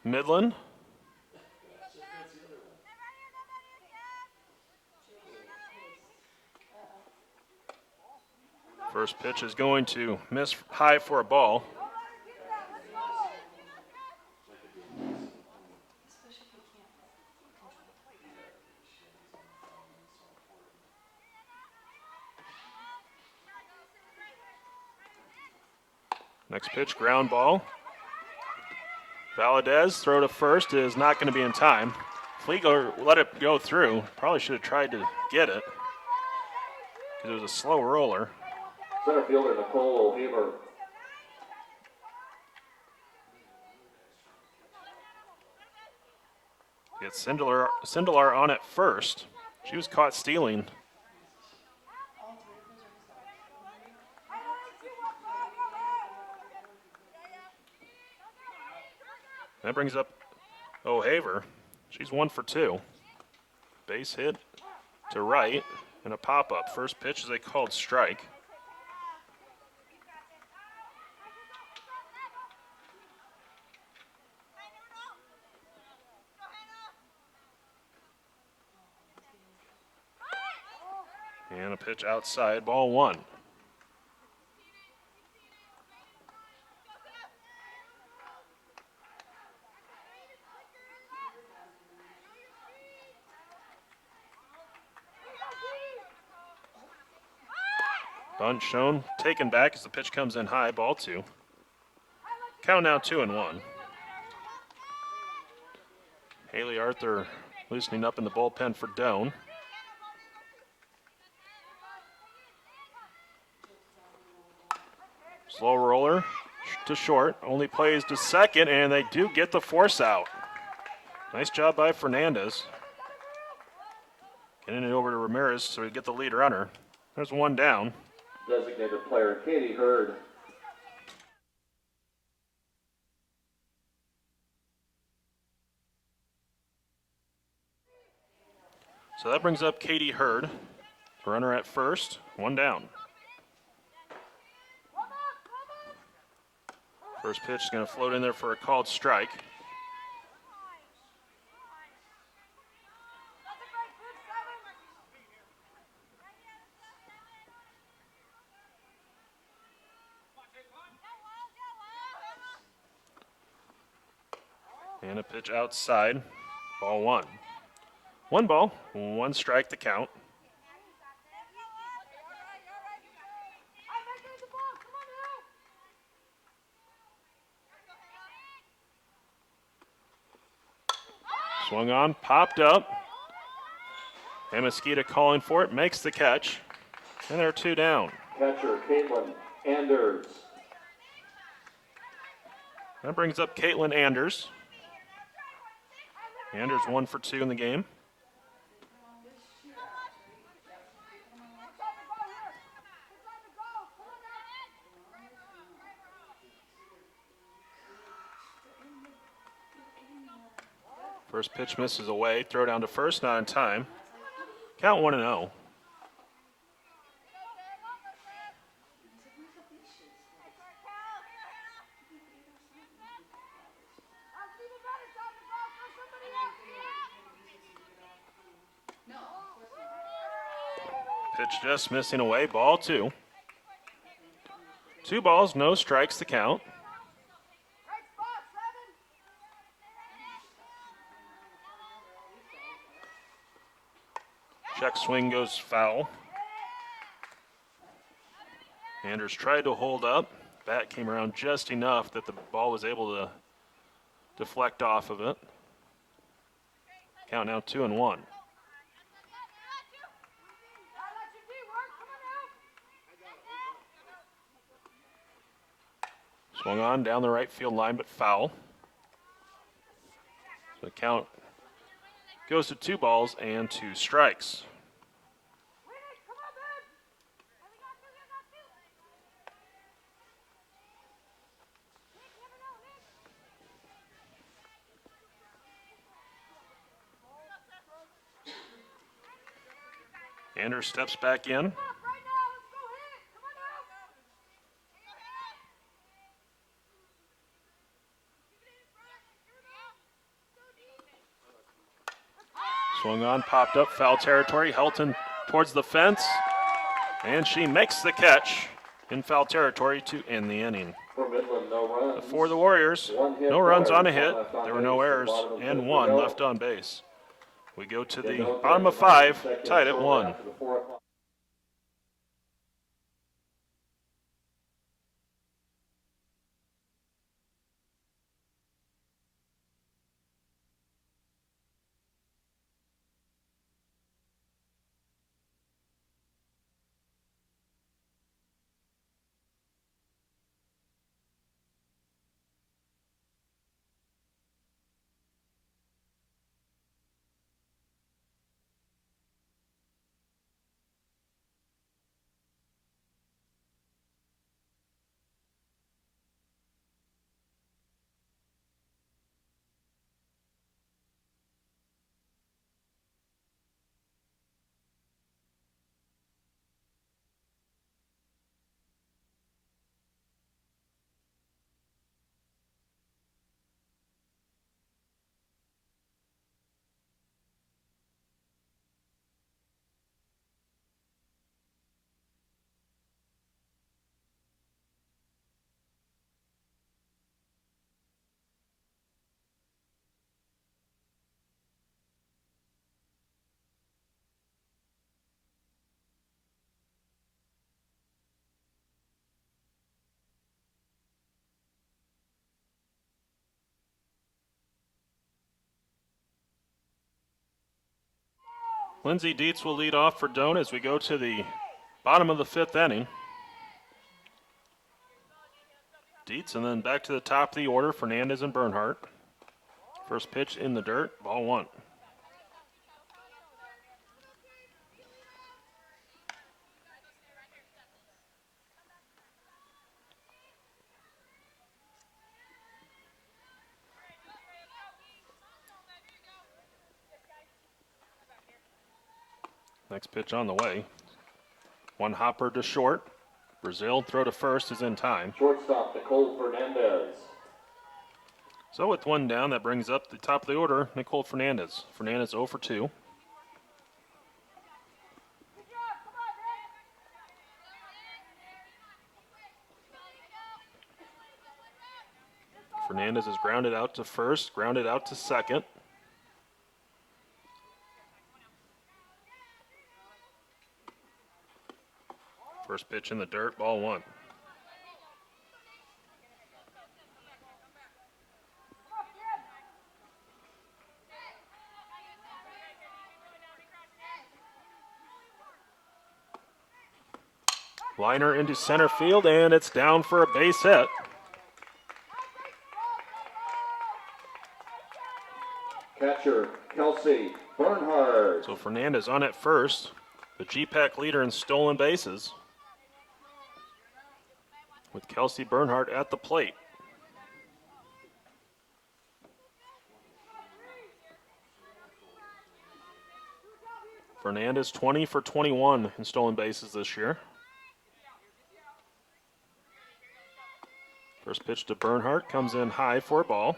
Midland. First pitch is going to miss high for a ball. Next pitch, ground ball. Valadez, throw to first, is not going to be in time. Flieger let it go through. Probably should have tried to get it because it was a slow roller. Center fielder Nicole Haber. Gets Sindelar on at first. She was caught stealing. That brings up O'Haver. She's 1 for 2. Base hit to right and a pop-up. First pitch is a called strike. And a pitch outside, ball 1. Bunt shown, taken back as the pitch comes in high, ball 2. Count now 2-1. Haley Arthur loosening up in the bullpen for Doane. Slow roller to short, only plays to second, and they do get the force out. Nice job by Fernandez. Getting it over to Ramirez so we get the lead runner. There's 1 down. Designated player Katie Hurd. So that brings up Katie Hurd. Runner at first, 1 down. First pitch is going to float in there for a called strike. And a pitch outside, ball 1. 1 ball, 1 strike to count. Swung on, popped up. And Mosquito calling for it, makes the catch. And they're 2 down. Catcher Caitlin Anders. That brings up Caitlin Anders. Anders 1 for 2 in the game. First pitch misses away. Throw down to first, not in time. Count 1-0. Pitch just missing away. Ball 2. 2 balls, no strikes to count. Check swing goes foul. Anders tried to hold up. Bat came around just enough that the ball was able to deflect off of it. Count now 2-1. Swung on down the right field line, but foul. So the count goes to 2 balls and 2 strikes. Anders steps back in. Swung on, popped up, foul territory. Helton towards the fence, and she makes the catch in foul territory to end the inning. For Midland, no runs. For the Warriors, no runs on a hit. There were no errors, and one left on base. We go to the bottom of 5, tied at 1. Lindsey Dietz will lead off for Doane as we go to the bottom of the 5th inning. Dietz, and then back to the top of the order, Fernandez and Bernhardt. First pitch in the dirt, ball 1. Next pitch on the way. One hopper to short. Brazil throw to first is in time. Shortstop, Nicole Fernandez. So with one down, that brings up the top of the order, Nicole Fernandez. Fernandez 0 for 2. Fernandez is grounded out to first, grounded out to second. First pitch in the dirt, ball 1. Liner into center field, and it's down for a base hit. Catcher, Kelsey Bernhardt. So Fernandez on at first, the GPAC leader in stolen bases, with Kelsey Bernhardt at the plate. Fernandez 20 for 21 in stolen bases this year. First pitch to Bernhardt comes in high for a ball.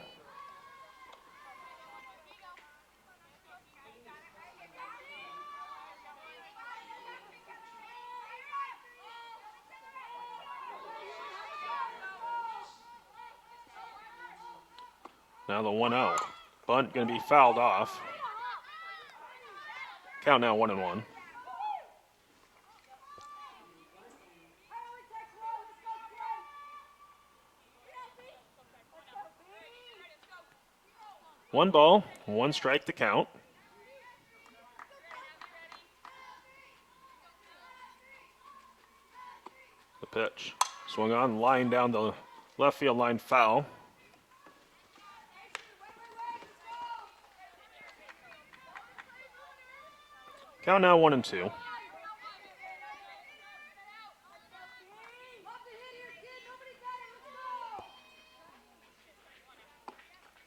Now the 1-0. Bunt going to be fouled off. Count now 1-1. One ball, 1 strike to count. The pitch. Swung on, line down the left field line, foul. Count now 1-2.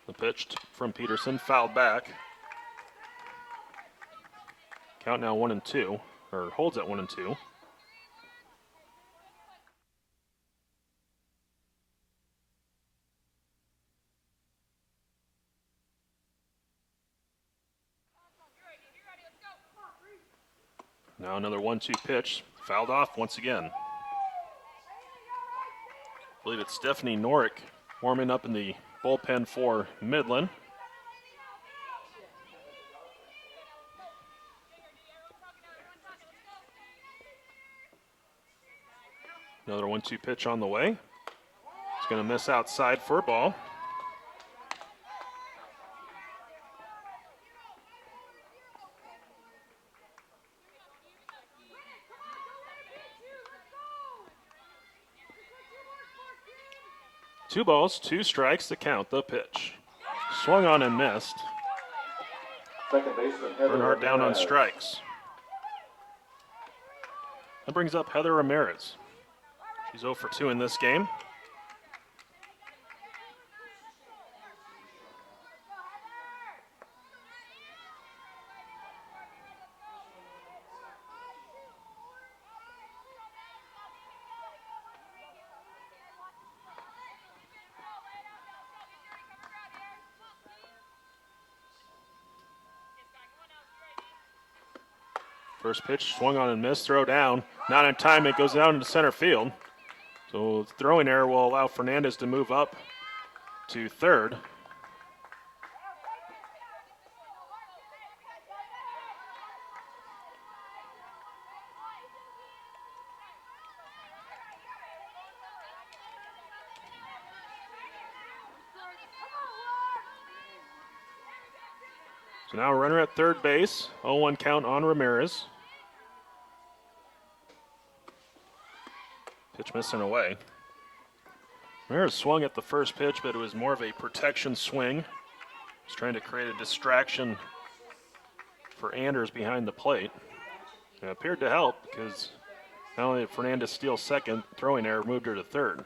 The pitch from Peterson, fouled back. Count now 1-2, or holds at 1-2. Now another 1-2 pitch. Fouled off once again. I believe it's Stephanie Norick warming up in the bullpen for Midland. Another 1-2 pitch on the way. It's going to miss outside for a ball. Two balls, 2 strikes to count the pitch. Swung on and missed. Second baseman Heather Bernhardt down on Ramirez. strikes. That brings up Heather Ramirez. She's 0 for 2 in this game. First pitch swung on and missed, throw down. Not in time, it goes down into center field. So throwing error will allow Fernandez to move up to third. So now a runner at third base, 0-1 count on Ramirez. Pitch missing away. Ramirez swung at the first pitch, but it was more of a protection swing. He's trying to create a distraction for Anders behind the plate. It appeared to help because not only did Fernandez steal second, throwing error moved her to third.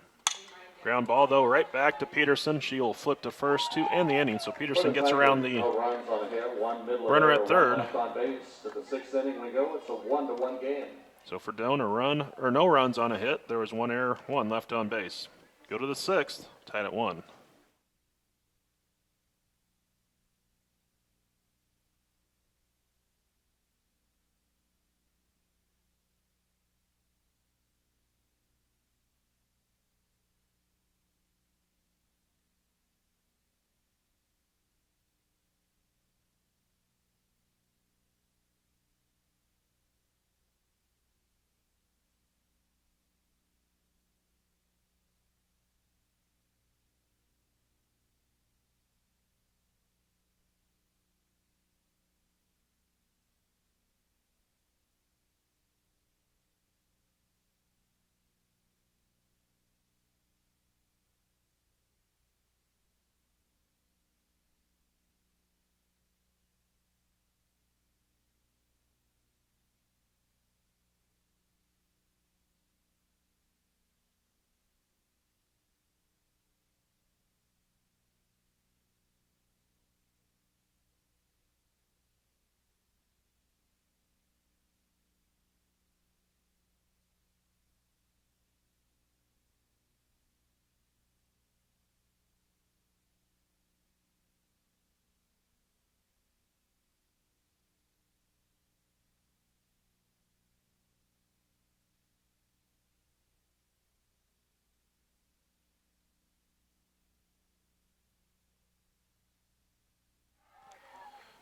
Ground ball, though, right back to Peterson. She will flip to first to end the inning. So Peterson gets around the No runs on a hit, one Midland runner error, at third. one left on base. To the 6th inning we go. It's a 1-1 game. So for Doane, a run or no runs on a hit. There was 1 error, 1 left on base. Go to the 6th, tied at 1.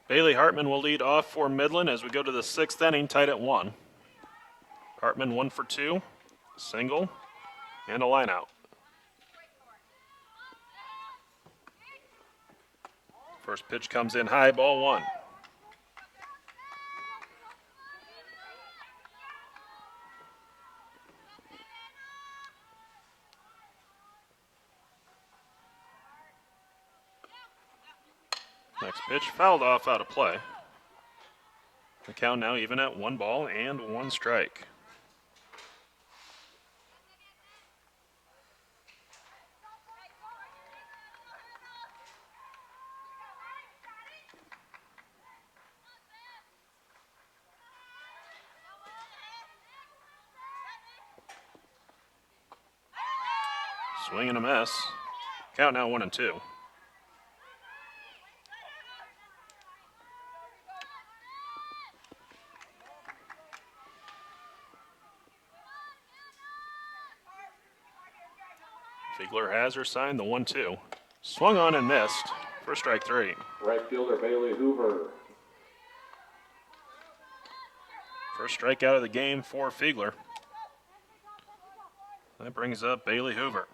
Bailey Hartman will lead off for Midland as we go to the 6th inning, tied at 1. Hartman 1 for 2, single, and a line out. First pitch comes in high, ball 1. Next pitch fouled off out of play. The count now even at 1 ball and 1 strike. Swing and a miss. Count now 1-2. Fiegler has her sign, the 1-2. Swung on and missed for strike 3. Right fielder Bailey Hoover. First strikeout of the game for Fiegler. That brings up Bailey Hoover.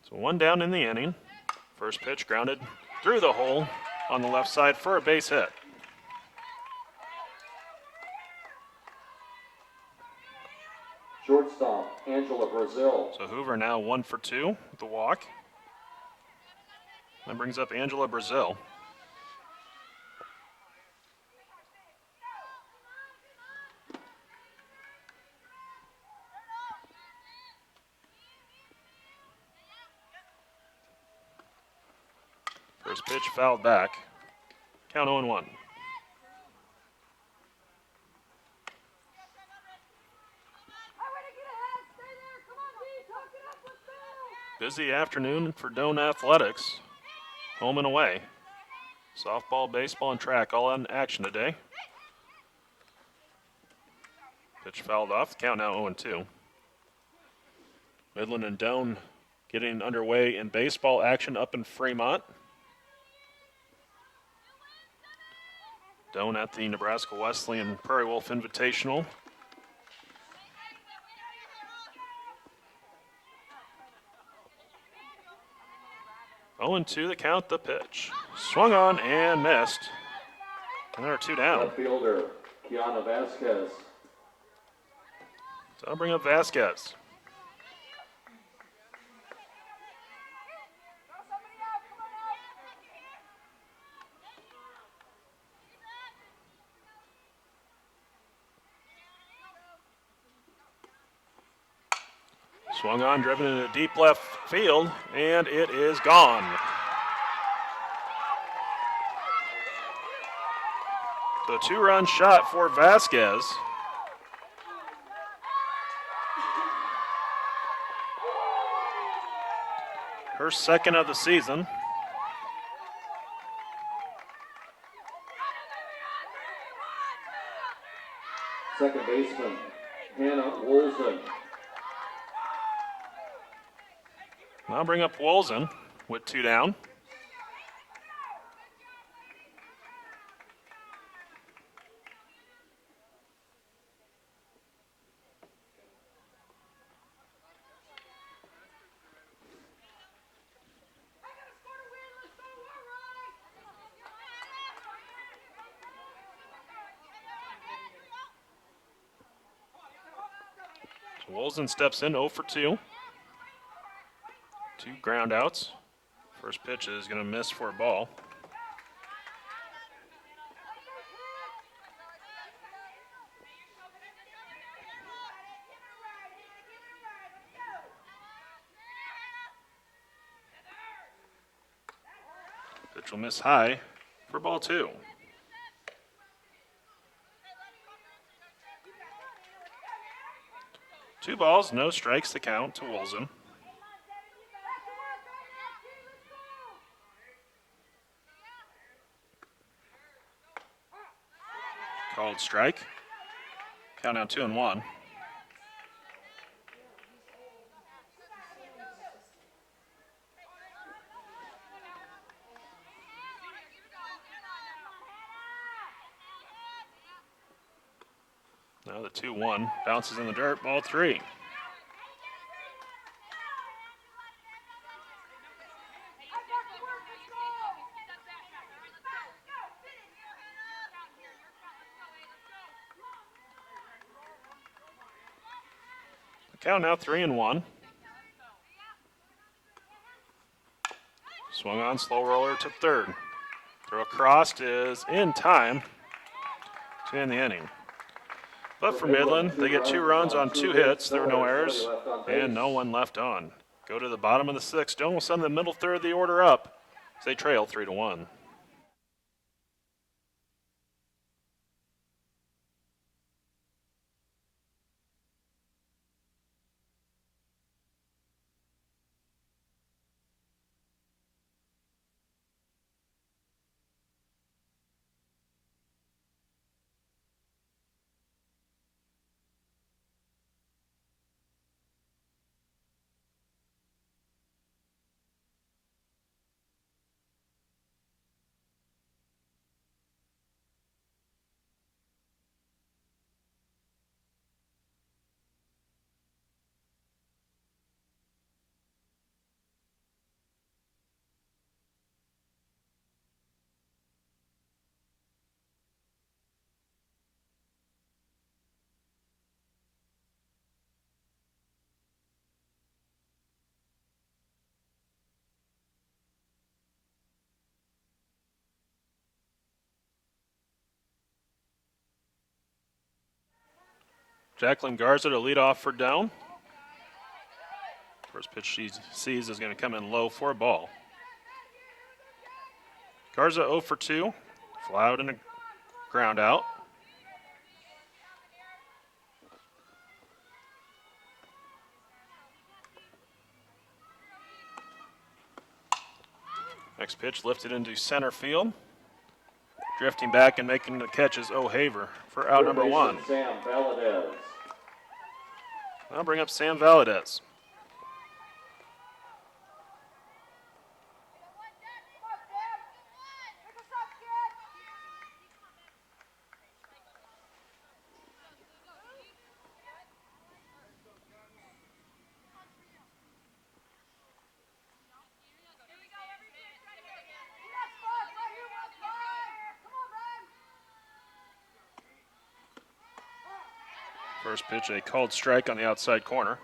So one down in the inning. First pitch grounded through the hole on the left side for a base hit. Shortstop Angela Brazil. So Hoover now 1 for 2 with the walk. That brings up Angela Brazil. First pitch fouled back. Count 0-1. Busy afternoon for Doane Athletics. Home and away. Softball, baseball, and track all in action today. Pitch fouled off. Count now 0-2. Midland and Doane getting underway in baseball action up in Fremont. Doane at the Nebraska Wesleyan Prairie Wolf Invitational. Oh, 0-2 the count, the pitch. Swung on and missed. And there are 2 down. Left fielder Kiana Vasquez. So I'll bring up Vasquez. Swung on, driven into deep left field, and it is gone. So 2-run shot for Vasquez. Her second of the season. Second baseman Hannah Wolzen. I'll bring up Wolzen with 2 down. So Wolzen steps in 0 for 2. 2 ground outs. First pitch is going to miss for a ball. Pitch will miss high for ball 2. Two balls, no strikes to count to Wolzen. Called strike. Count now 2-1. Now the 2-1 bounces in the dirt, ball 3. Count now 3-1. Swung on, slow roller to third. Throw across is in time to end the inning. But for Midland, they get 2 runs on 2 hits. There were no errors and no one left on. Go to the bottom of the 6th. Doane will send the middle third of the order up as they trail 3-1. Jacqueline Garza to lead off for Doane. First pitch she sees is going to come in low for a ball. Garza 0 for 2. Fly out and a ground out. Next pitch lifted into center field. Drifting back and making the catch is O'Haver for out number 1. Sam Valadez. I'll bring up Sam Valadez. First pitch, a called strike on the outside corner.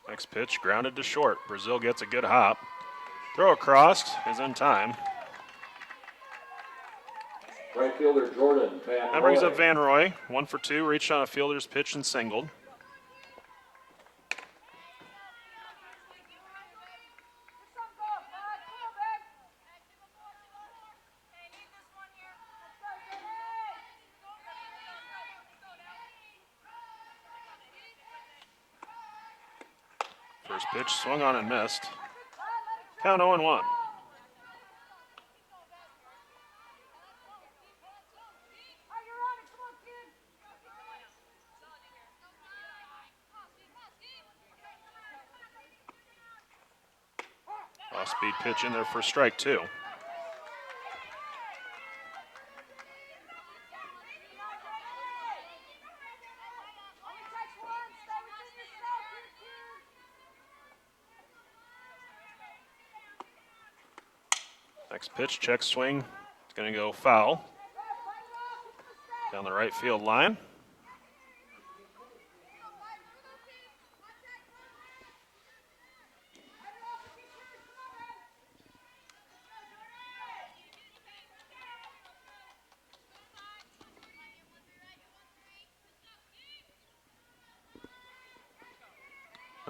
Next pitch, grounded to short. Brazil gets a good hop. Throw across is in time. Right fielder Jordan Van That brings up Van Roy. 1 for 2, reached on a fielder's pitch and singled. First pitch swung on and missed. Count 0-1. Off-speed pitch in there for strike 2. Next pitch, check swing. It's going to go foul. Down the right field line.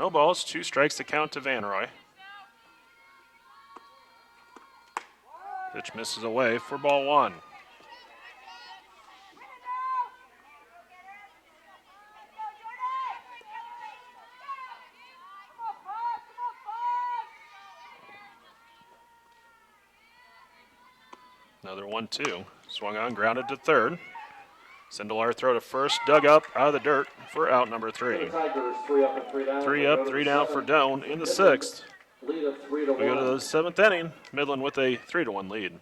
No balls, 2 strikes to count to Van Roy. Pitch misses away for ball 1. Another 1-2. Swung on, grounded to third. Sindelar throw to first, dug up out of the dirt for out number 3. Tigers 3 up and 3 down. 3 up, 3 down for Doane in the 6th. Lead of 3-1. We go to the 7th inning. Midland with a 3-1 lead.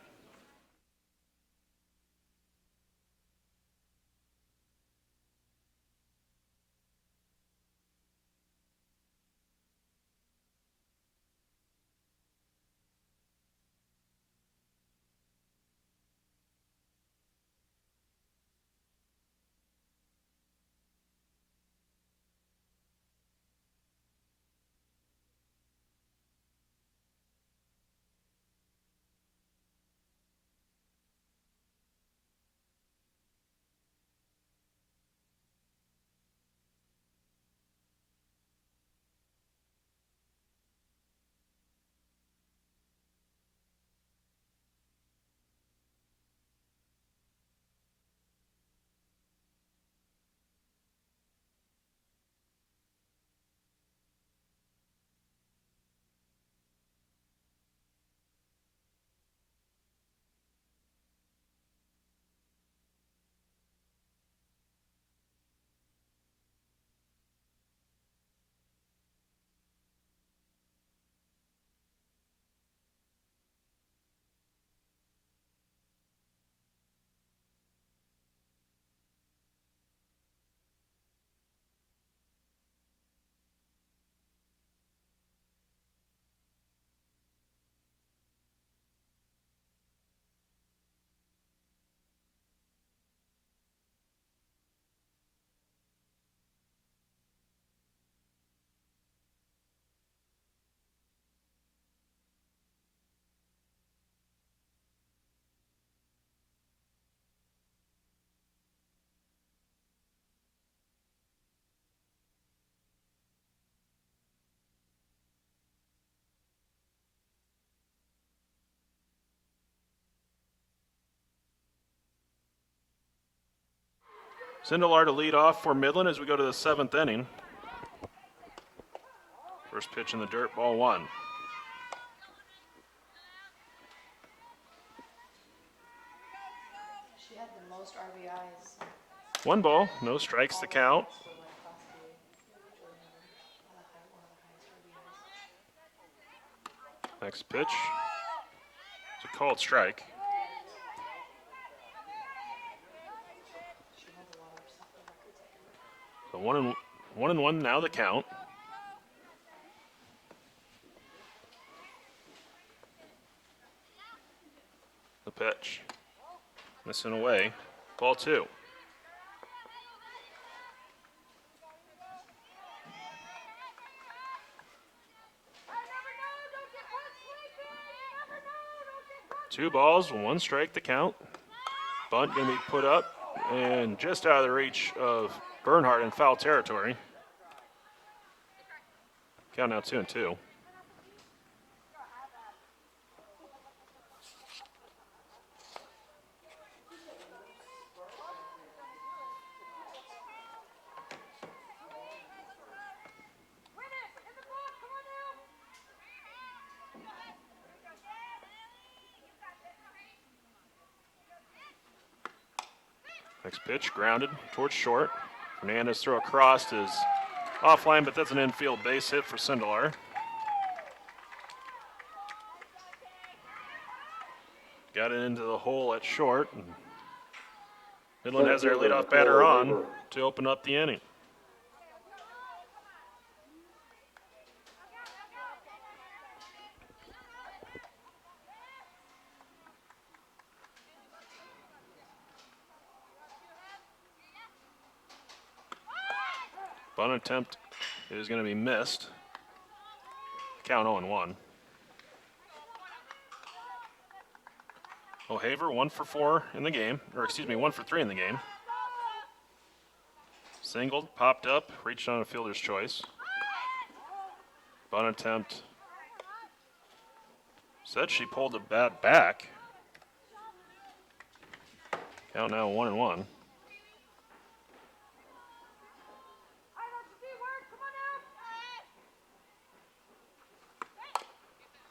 Sindelar to lead off for Midland as we go to the 7th inning. First pitch in the dirt, ball 1. She had the most RBIs. 1 ball, no strikes to count. Next pitch. It's a called strike. So 1-1 now the count. The pitch. Missing away. Ball 2. Two balls, 1 strike to count. Bunt going to be put up and just out of the reach of Bernhardt in foul territory. Count now 2-2. Next pitch, grounded towards short. Fernandez throw across is offline, but that's an infield base hit for Sindelar. Got it into the hole at short. And Midland has their leadoff batter on to open up the inning. Bunt attempt is going to be missed. Count 0-1. O'Haver 1 for 4 in the game, or excuse me, 1 for 3 in the game. Singled, popped up, reached on a fielder's choice. Bunt attempt. Said she pulled the bat back. Count now 1-1.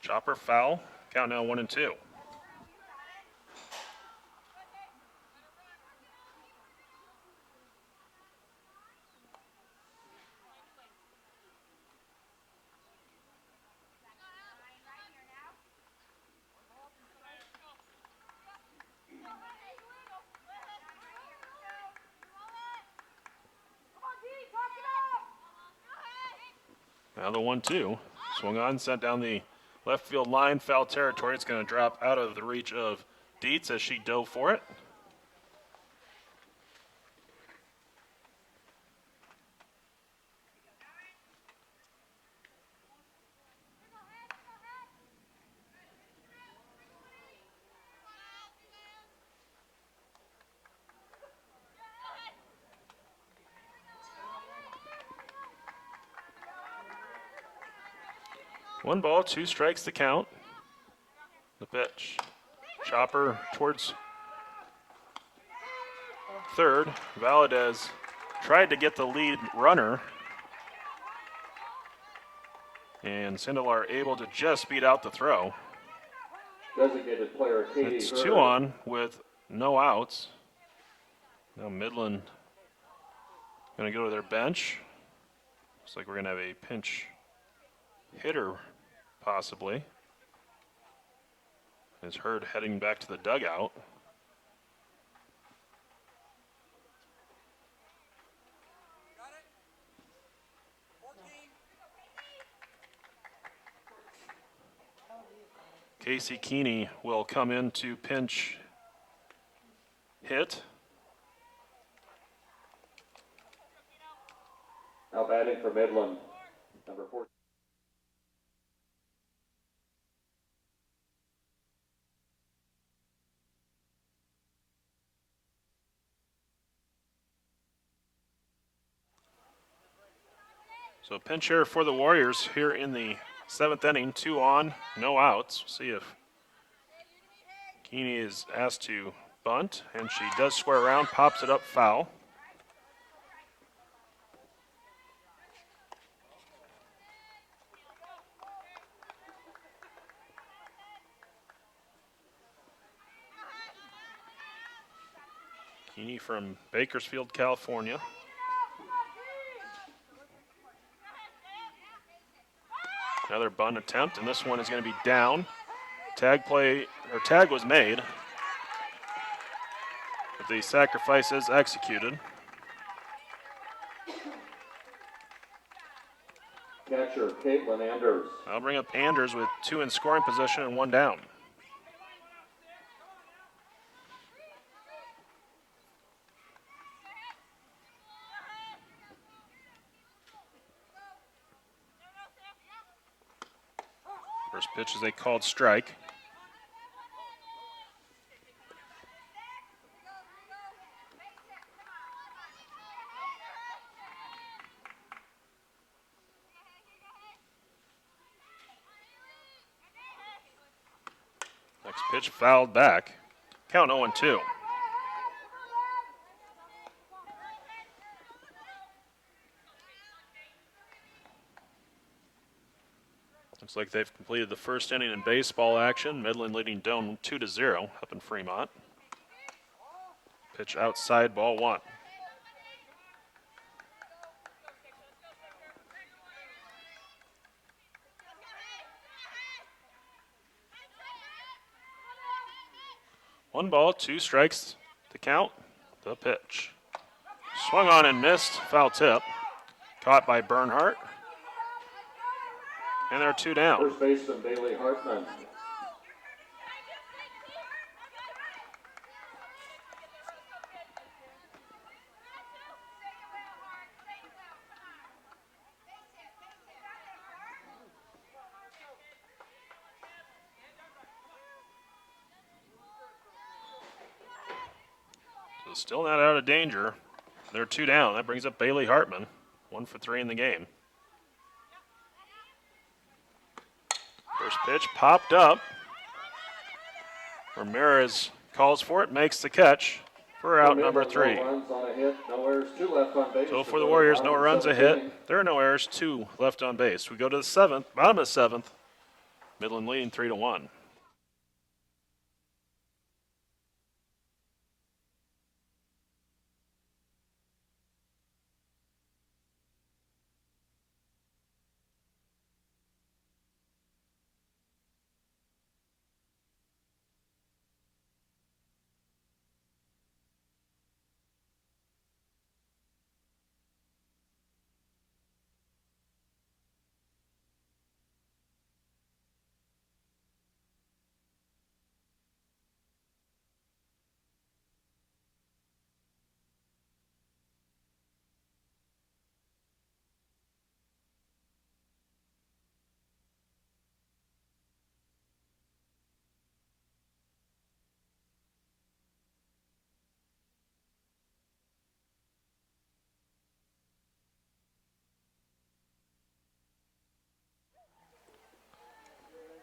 Chopper foul. Count now 1-2. Now the 1-2. Swung on, sent down the left field line, foul territory. It's going to drop out of the reach of Dietz as she dove for it. One ball, 2 strikes to count. The pitch. Chopper towards third. Valadez tried to get the lead runner. And Sindelar able to just beat out the throw. Designated player Katie It's Hurd. 2 on with no outs. Now Midland going to go to their bench. Looks like we're going to have a pinch hitter, possibly. Is Hurd heading back to the dugout. Casey Keeney will come in to pinch hit. Now batting for Midland, number 14. So pinch hitter for the Warriors here in the 7th inning, 2 on, no outs. See if Keeney is asked to bunt, and she does square around, pops it up foul. Heaney from Bakersfield, California. Another bunt attempt, and this one is going to be down. Tag was made. But the sacrifice is executed. Catcher, Caitlin Anders. I'll bring up Anders with 2 in scoring position and 1 down. First pitch is a called strike. Next pitch fouled back. Count 0-2. Looks like they've completed the first inning in baseball action. Midland leading Doane 2-0 up in Fremont. Pitch outside, ball 1. One ball, 2 strikes to count. The pitch. Swung on and missed. Foul tip. Caught by Bernhardt. And there are 2 down. First baseman Bailey Hartman. So still not out of danger. There are 2 down. That brings up Bailey Hartman. 1 for 3 in the game. First pitch popped up. Ramirez calls for it, makes the catch for out number 3. No runs on a hit, no errors, 2 left on base. So for the Warriors, no runs a hit. There are no errors, 2 left on base. We go to the 7th, bottom of the 7th. Midland leading 3-1.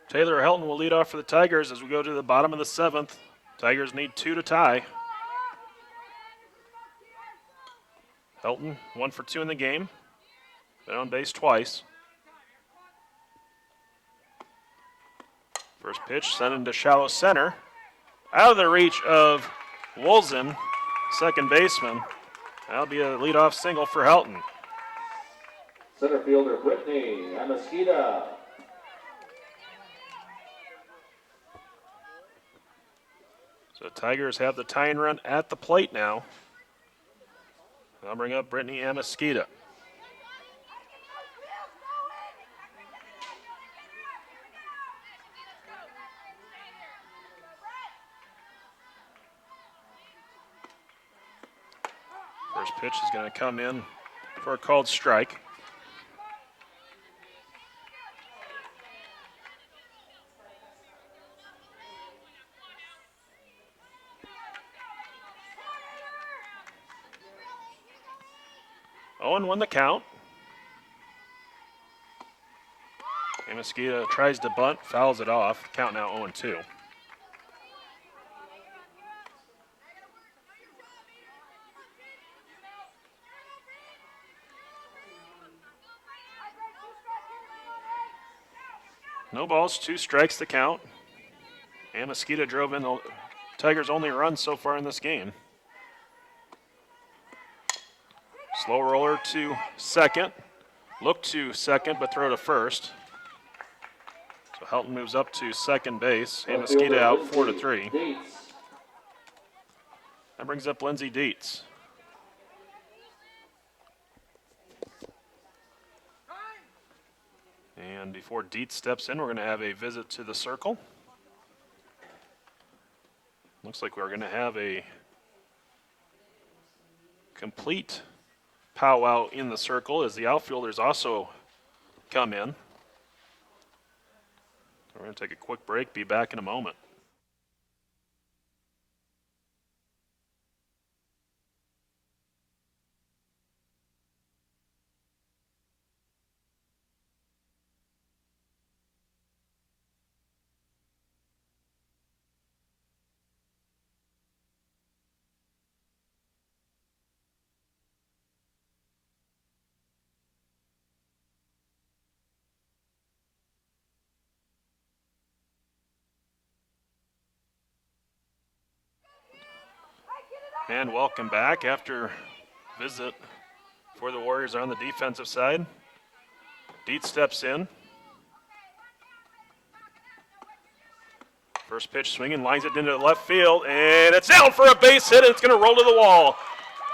Taylor Helton will lead off for the Tigers as we go to the bottom of the 7th. Tigers need 2 to tie. Helton, 1 for 2 in the game. Been on base twice. First pitch sent into shallow center. Out of the reach of Wolzen, second baseman. That'll be a leadoff single for Helton. Center fielder Brittany Amasquita. So Tigers have the tying run at the plate now. I'll bring up Brittany Amasquita. First pitch is going to come in for a called strike. Owen won the count. Amasquita tries to bunt, fouls it off. Count now 0-2. No balls, 2 strikes to count. Amasquita drove in the Tigers' only run so far in this game. Slow roller to second. Look to second, but throw to first. So Helton moves up to second base. And Mosqueda out 4-3. That brings up Lindsay Dietz. And before Dietz steps in, we're going to have a visit to the circle. Looks like we're going to have a complete powwow in the circle as the outfielders also come in. We're going to take a quick break, be back in a moment. And welcome back after visit for the Warriors on the defensive side. Dietz steps in. First pitch swinging, lines it into the left field, and it's down for a base hit, and it's going to roll to the wall.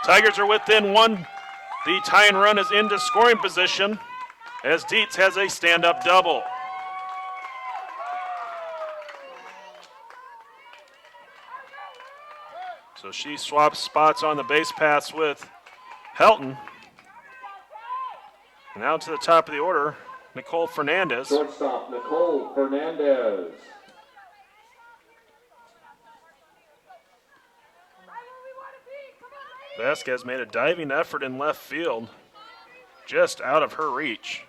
Tigers are within one. The tying run is into scoring position as Dietz has a stand-up double. So she swaps spots on the base paths with Helton. And now to the top of the order, Nicole Fernandez. Shortstop, Nicole Fernandez. Vasquez made a diving effort in left field, just out of her reach.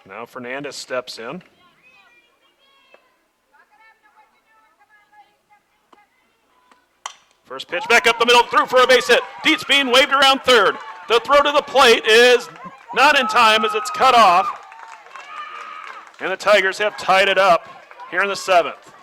Now Fernandez steps in. First pitch back up the middle, through for a base hit. Dietz being waved around third. The throw to the plate is not in time as it's cut off. And the Tigers have tied it up here in the seventh.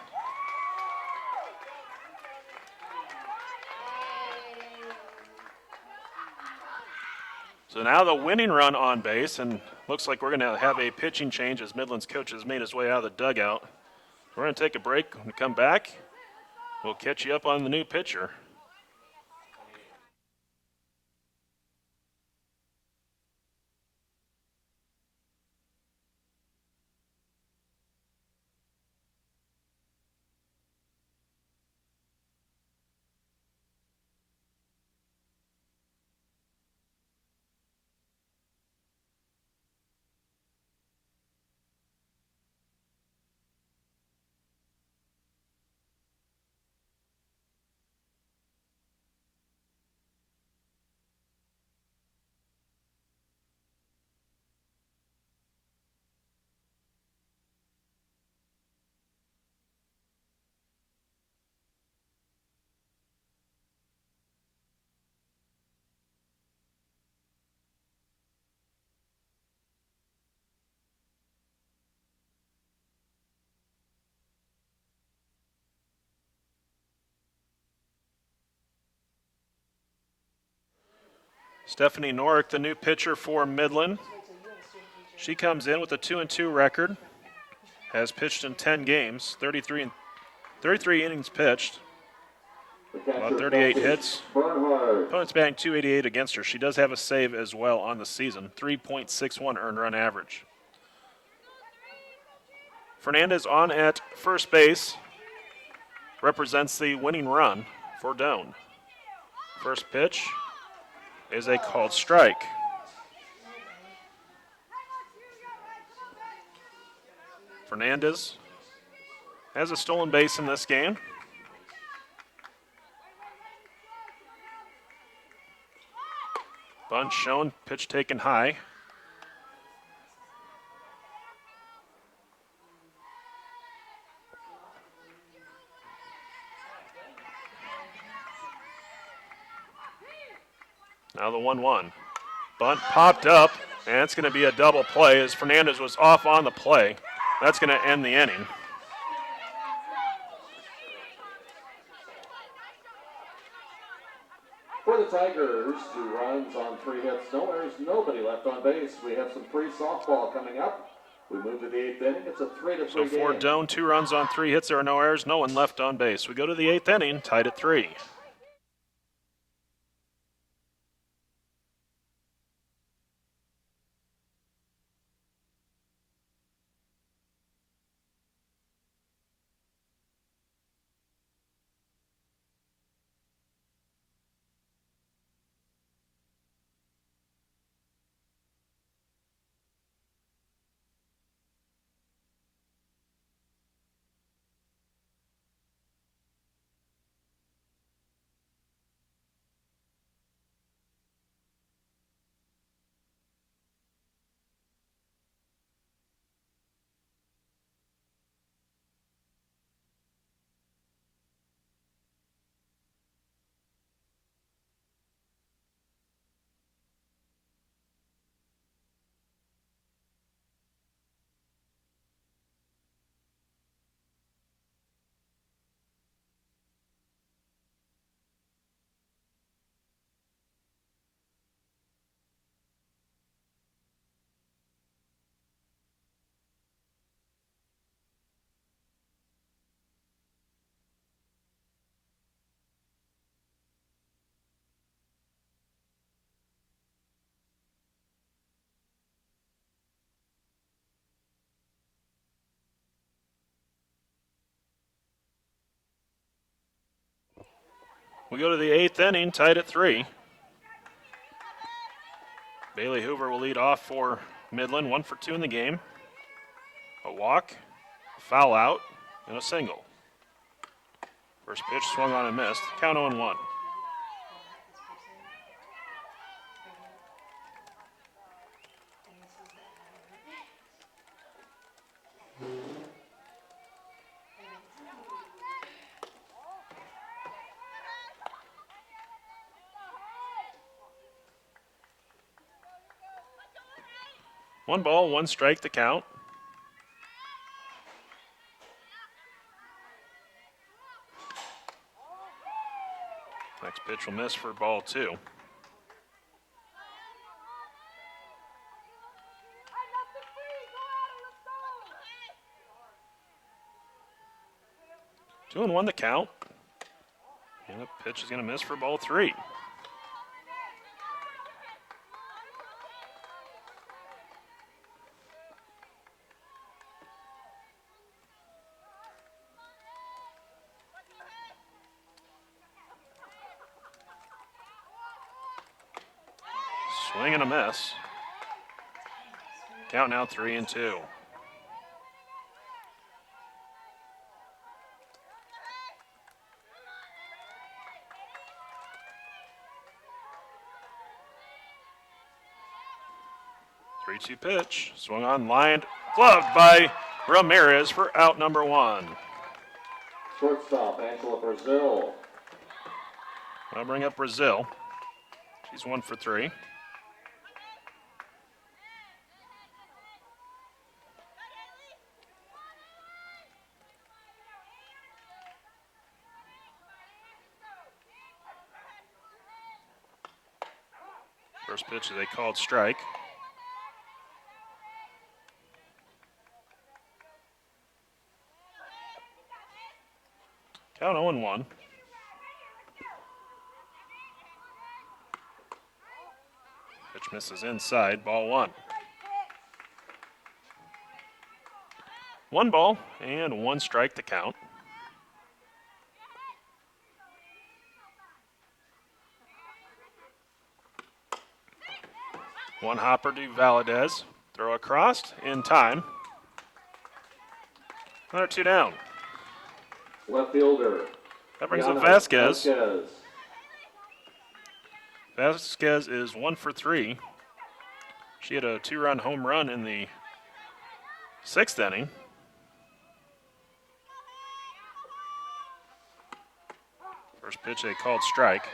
So now the winning run on base, and looks like we're going to have a pitching change as Midland's coach has made his way out of the dugout. We're going to take a break and come back. We'll catch you up on the new pitcher. Stephanie Norick, the new pitcher for Midland. She comes in with a 2-2 record, has pitched in 10 games, 33 innings pitched, about 38 hits. Opponent's batting .288 against her. She does have a save as well on the season, 3.61 earned run average. Fernandez on at first base represents the winning run for Doane. First pitch is a called strike. Fernandez has a stolen base in this game. Bunt shown, pitch taken high. Now the 1-1. Bunt popped up, and it's going to be a double play as Fernandez was off on the play. That's going to end the inning. Sagers, 2 runs on 3 hits, no errors, nobody left on base. We have some free softball coming up. We move to the 8th inning. It's a 3-3 So for game. Doane, 2 runs on 3 hits. There are no errors, no one left on base. We go to the 8th inning, tied at 3. We go to the 8th inning, tied at 3. Bailey Hoover will lead off for Midland, 1 for 2 in the game. A walk, a foul out, and a single. First pitch swung on and missed. Count 0-1. One ball, 1 strike to count. Next pitch will miss for ball 2. Two and 1 the count. And the pitch is going to miss for ball 3. Swing and a miss. Count now 3-2. Three-two pitch. Swung on, lined, gloved by Ramirez for out number 1. Shortstop, Angela Brazil. I'll bring up Brazil. She's 1 for 3. First pitch is a called strike. Count 0-1. Pitch misses inside, ball 1. 1 ball and 1 strike to count. One hopper to Valadez. Throw across in time. Another 2 down. Left fielder. That brings up Yana Vasquez. Vasquez. Vasquez is 1 for 3. She had a 2-run home run in the 6th inning. First pitch, a called strike.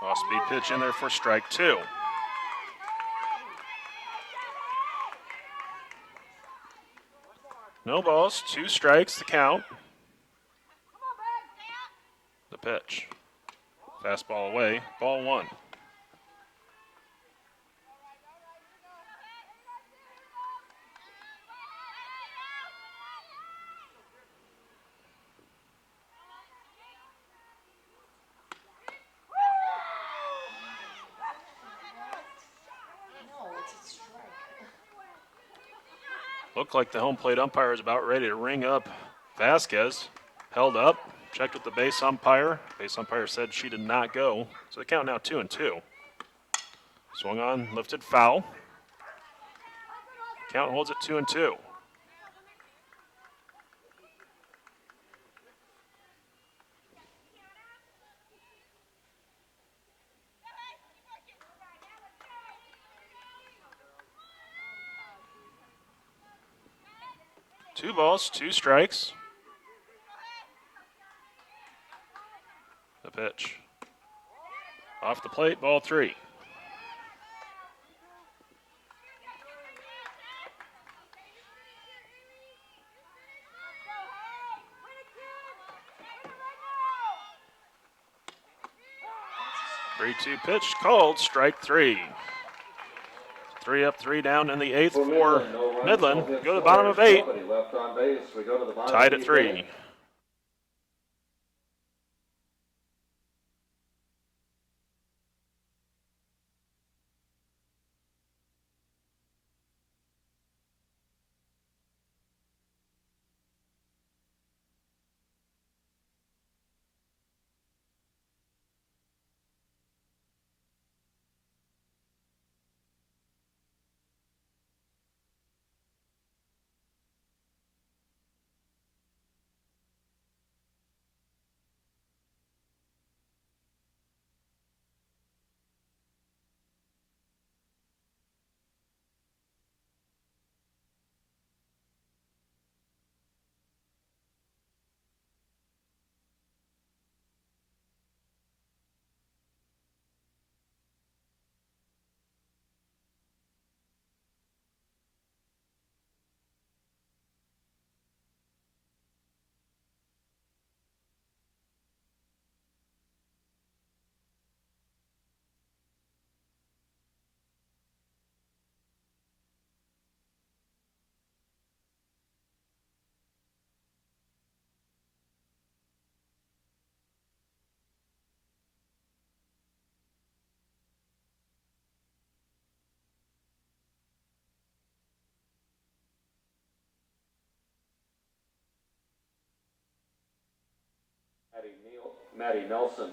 Off-speed pitch in there for strike 2. No balls, 2 strikes, the count. The pitch. Fastball away, ball 1. No, it's a strike. Looked like the home plate umpire is about ready to ring up Vasquez. Held up, checked with the base umpire. Base umpire said she did not go. So the count now 2-2. Swung on, lifted foul. Count holds at 2-2. Two balls, 2 strikes. The pitch. Off the plate, ball 3. Three-two pitch called, strike 3. 3 up, 3 down in the 8th for Midland. Go to the bottom of 8. Tied at 3. Maddie Nelson.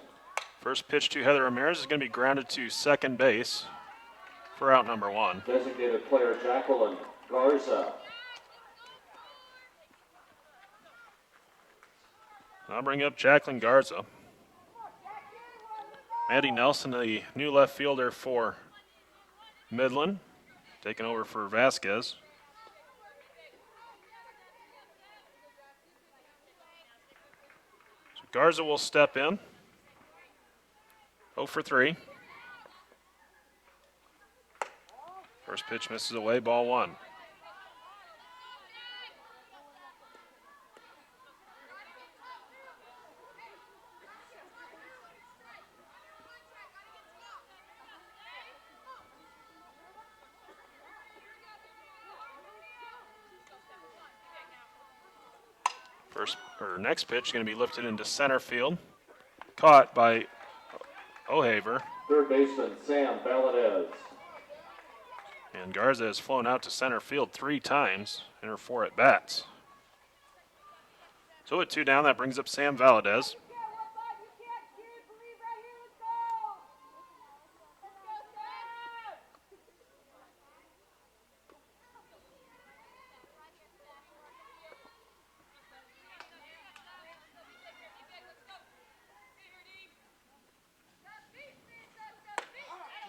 First pitch to Heather Ramirez is going to be grounded to second base for out number 1. Designated player Jacqueline Garza. I'll bring up Jacqueline Garza. Maddie Nelson, the new left fielder for Midland, taking over for Vasquez. So Garza will step in. 0 for 3. First pitch misses away, ball 1. Next pitch is going to be lifted into center field. Caught by O'Haver. Third baseman Sam Valadez. And Garza has flown out to center field 3 times in her 4 at-bats. So with 2 down, that brings up Sam Valadez.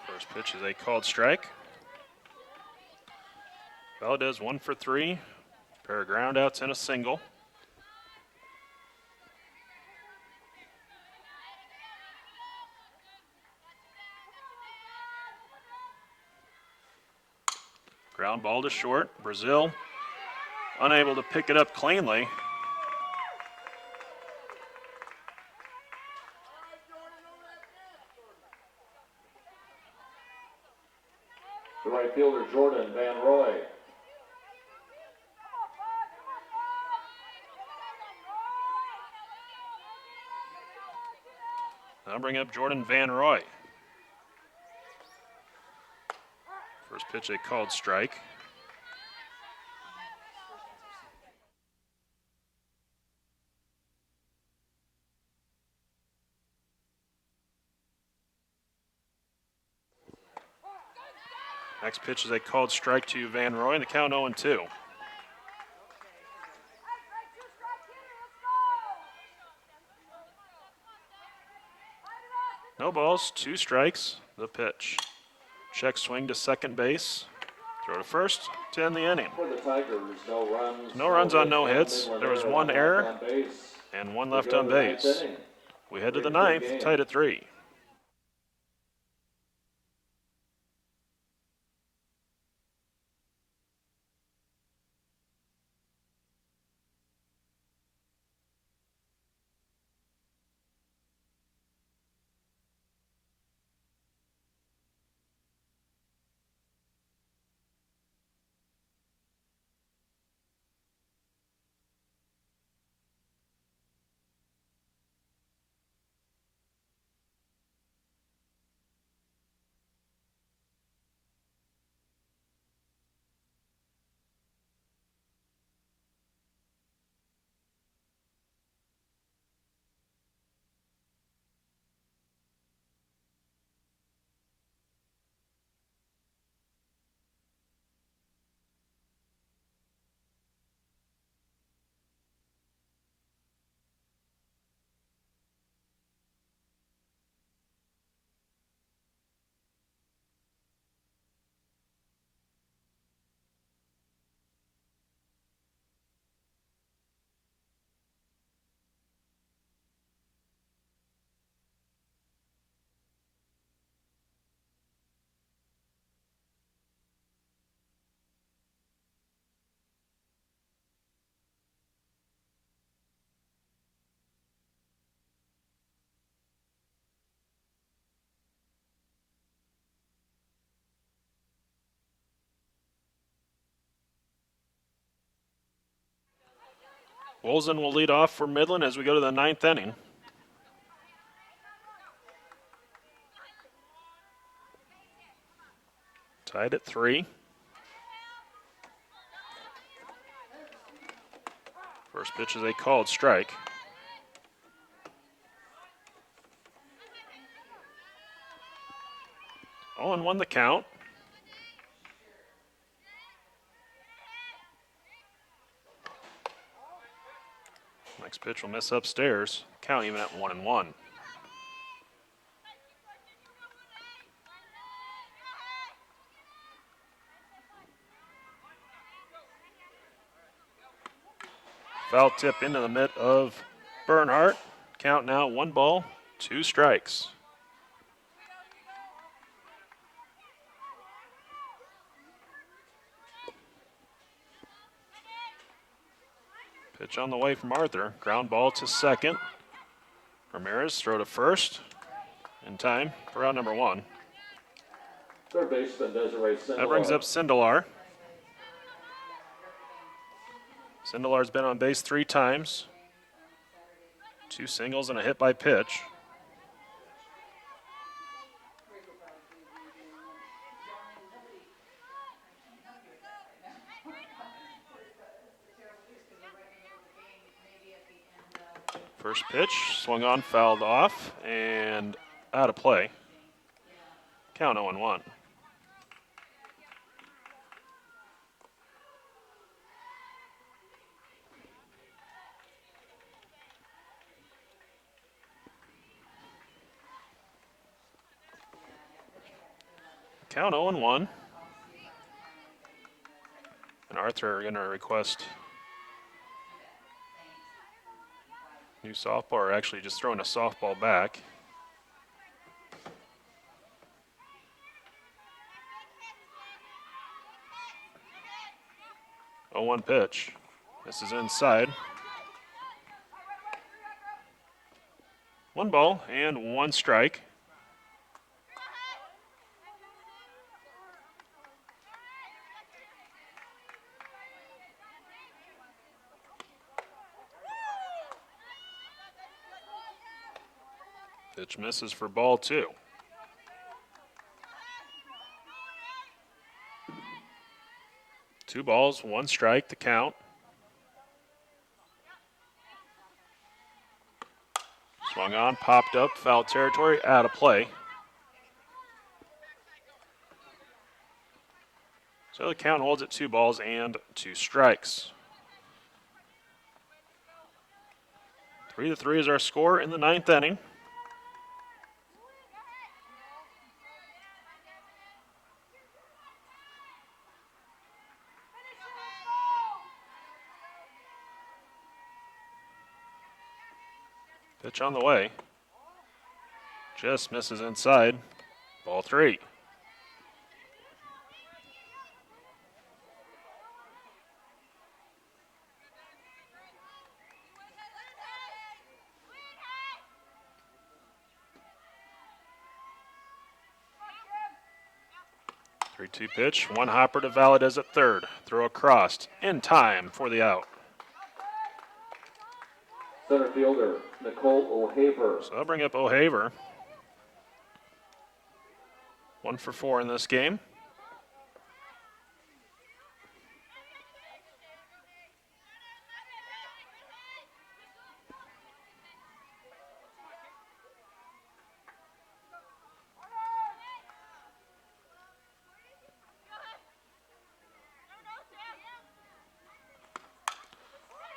First pitch is a called strike. Valadez 1 for 3. Pair of groundouts and a single. Ground ball to short. Brazil unable to pick it up cleanly. The right fielder, Jordan Van Roy. Now bring up Jordan Van Roy. First pitch, a called strike. Next pitch is a called strike to Van Roy, and the count 0-2. No balls, 2 strikes, the pitch. Check swing to second base. Throw to first to end the inning. For the Tigers, no runs. No runs on no hits. There was 1 error and 1 left on base. We head to the 9th, tied at 3. Wolzen will lead off for Midland as we go to the 9th inning. Tied at 3. First pitch is a called strike. Oh, and 1 the count. Next pitch will miss upstairs. Count even at 1-1. Foul tip into the mitt of Bernhardt. Count now 1 ball, 2 strikes. Pitch on the way from Arthur. Ground ball to second. Ramirez throw to first. In time for out number 1. Third baseman Desiree Sindelar. That brings up Sindelar. Sindelar's been on base 3 times. 2 singles and a hit by pitch. First pitch, swung on, fouled off, and out of play. Count 0-1. Count 0-1. And Arthur are going to request new softball, or actually just throwing a softball back. Oh, 1 pitch. This is inside. 1 ball and 1 strike. Pitch misses for ball 2. Two balls, 1 strike, the count. Swung on, popped up, foul territory, out of play. So the count holds at 2 balls and 2 strikes. 3-3 is our score in the 9th inning. Pitch on the way. Just misses inside. Ball 3. Three-two pitch. 1 hopper to Valadez at third. Throw across. In time for the out. Center fielder, Nicole O'Haver. So I'll bring up O'Haver. 1 for 4 in this game.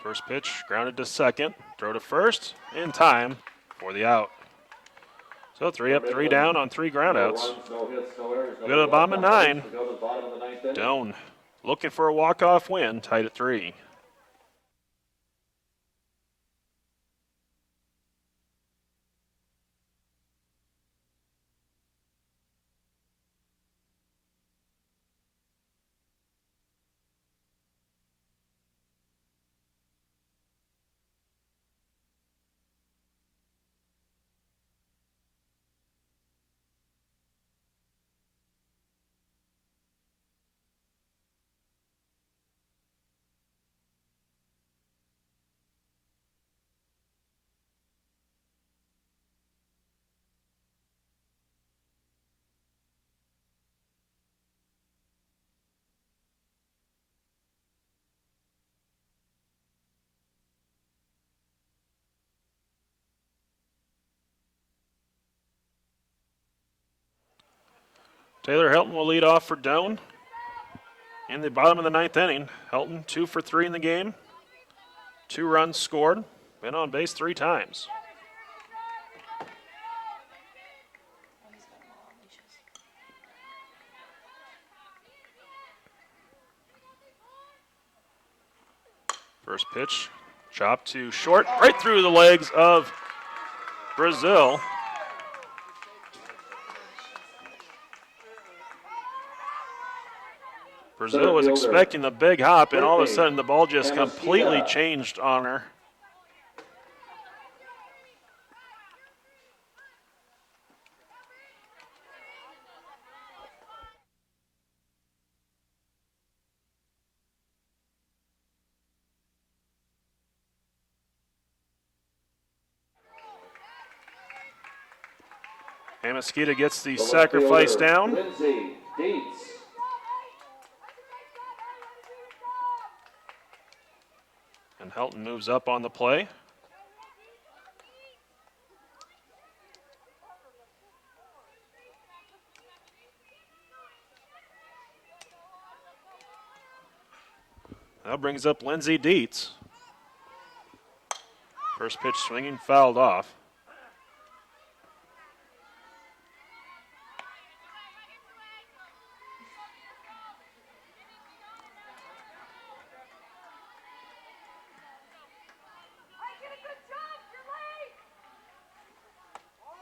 First pitch grounded to second. Throw to first. In time for the out. So 3 up, 3 down on 3 groundouts. No hits, no errors. Go to the bottom of 9. Go to the bottom of the 9th inning. Doane looking for a walk-off win, tied at 3. Taylor Helton will lead off for Doane. In the bottom of the 9th inning, Helton 2 for 3 in the game. 2 runs scored. Been on base 3 times. First pitch, chop to short, right through the legs of Brazil. Brazil was expecting the big hop, and all of a sudden the ball just completely changed on her. Mosquito gets the sacrifice down. Lindsay Dietz. And Helton moves up on the play. That brings up Lindsay Dietz. First pitch swinging, fouled off.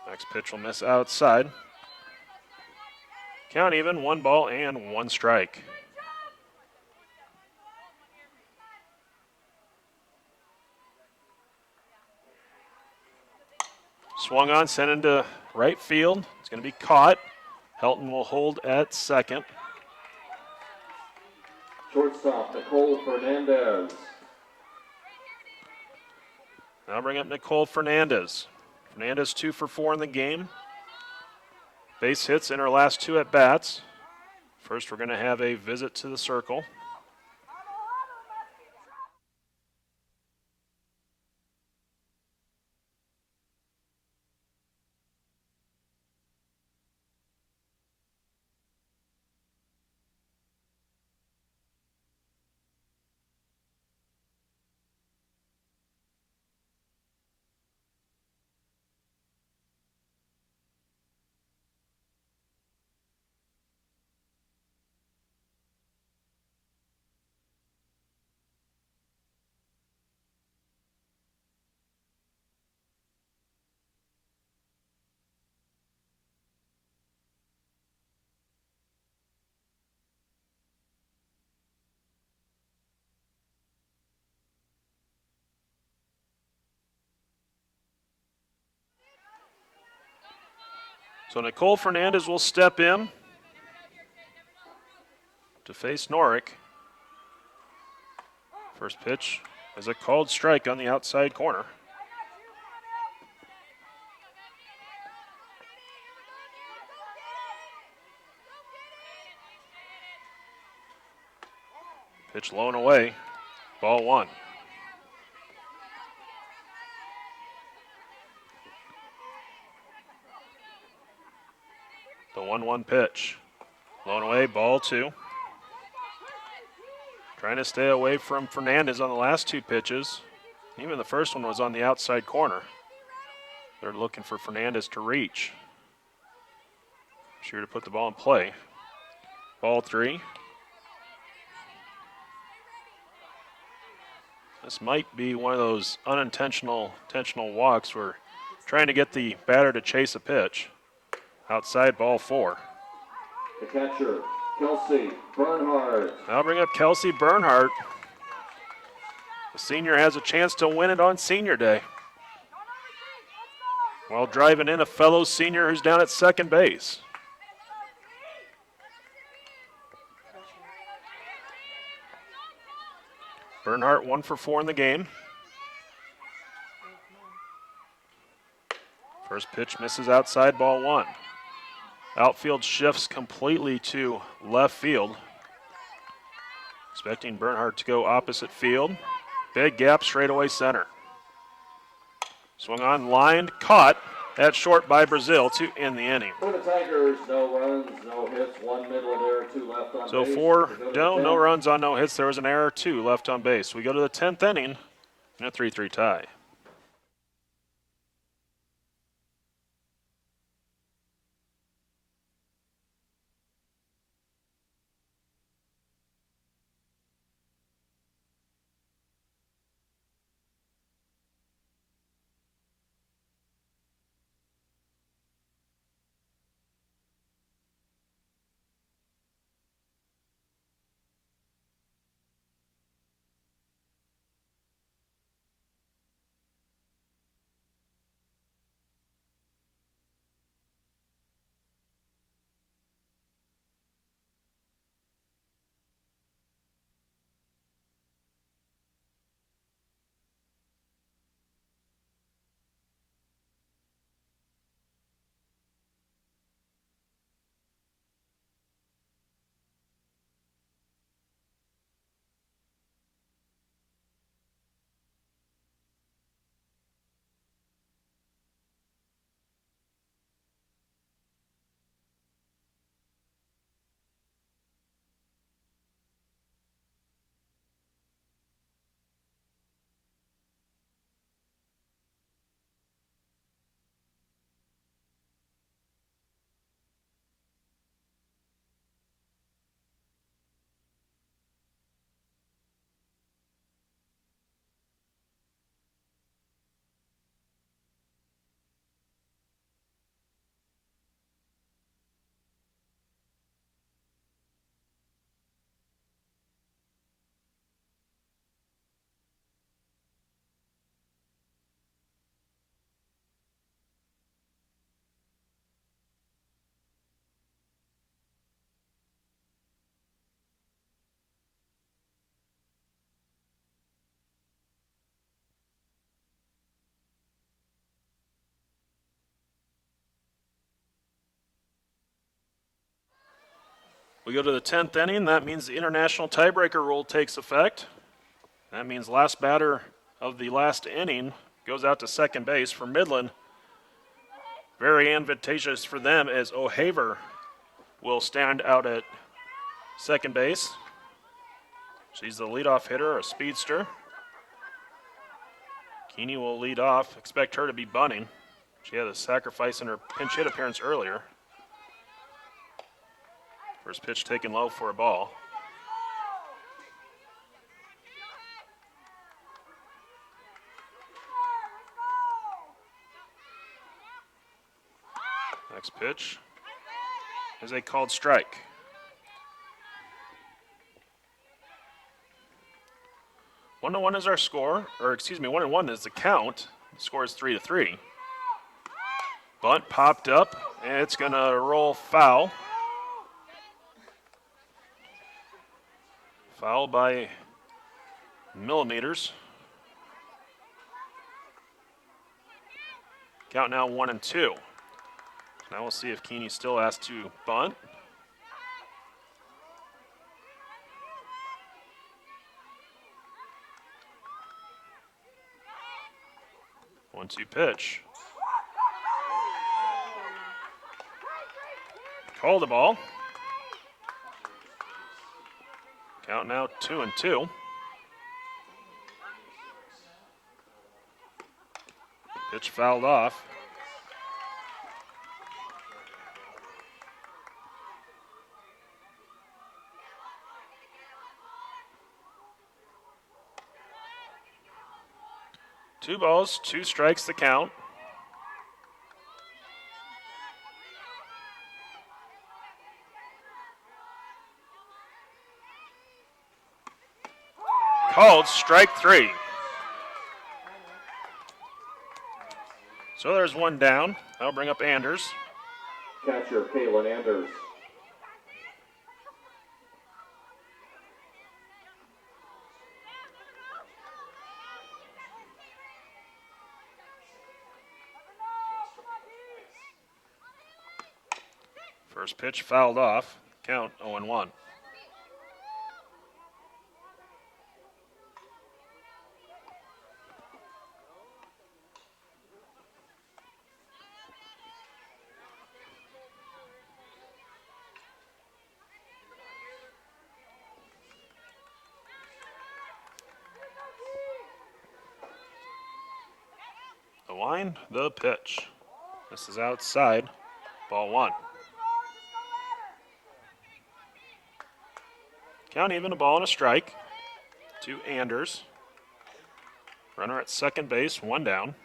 Next pitch will miss outside. Count even, 1 ball and 1 strike. Swung on, sent into right field. It's going to be caught. Helton will hold at second. Shortstop, Nicole Fernandez. Now bring up Nicole Fernandez. Fernandez 2 for 4 in the game. Base hits in her last 2 at bats. First, we're going to have a visit to the circle. So Nicole Fernandez will step in to face Norick. First pitch is a called strike on the outside corner. Pitch low and away. Ball 1. The 1-1 pitch. Low and away, ball 2. Trying to stay away from Fernandez on the last 2 pitches. Even the first one was on the outside corner. They're looking for Fernandez to reach. Sure to put the ball in play. Ball 3. This might be one of those intentional walks. We're trying to get the batter to chase a pitch. Outside, ball 4. The catcher, Kelsey Bernhardt. I'll bring up Kelsey Bernhardt. The senior has a chance to win it on senior day, while driving in a fellow senior who's down at second base. Bernhardt 1 for 4 in the game. First pitch misses outside, ball 1. Outfield shifts completely to left field. Expecting Bernhardt to go opposite field. Big gap straightaway center. Swung on, lined, caught at short by Brazil to end the inning. For the Tigers, no runs, no hits, 1 Midland error, 2 left on So base. for We go to Doane, the no 10th. runs on no hits. There was an error, 2 left on base. We go to the 10th inning in a 3-3 tie. We go to the 10th inning. That means the international tiebreaker rule takes effect. That means last batter of the last inning goes out to second base for Midland. Very advantageous for them as O'Haver will stand out at second base. She's the leadoff hitter, a speedster. Keeney will lead off. Expect her to be bunting. She had a sacrifice in her pinch hit appearance earlier. First pitch taken low for a ball. Next pitch is a called strike. 1-1 is our score, or excuse me, 1-1 is the count. The score is 3-3. Bunt popped up, and it's going to roll foul. Foul by millimeters. Count now 1-2. Now we'll see if Keeney still has to bunt. One-two pitch. Call the ball. Count now 2-2. Pitch fouled off. Two balls, two strikes the count. Called strike three. So there's one down. That'll bring up Anders. Catcher, Kaylin Anders. First pitch fouled off. Count 0-1. The line, the pitch. This is outside. Ball one. Count even, a ball and a strike to Anders. Runner at second base, one down.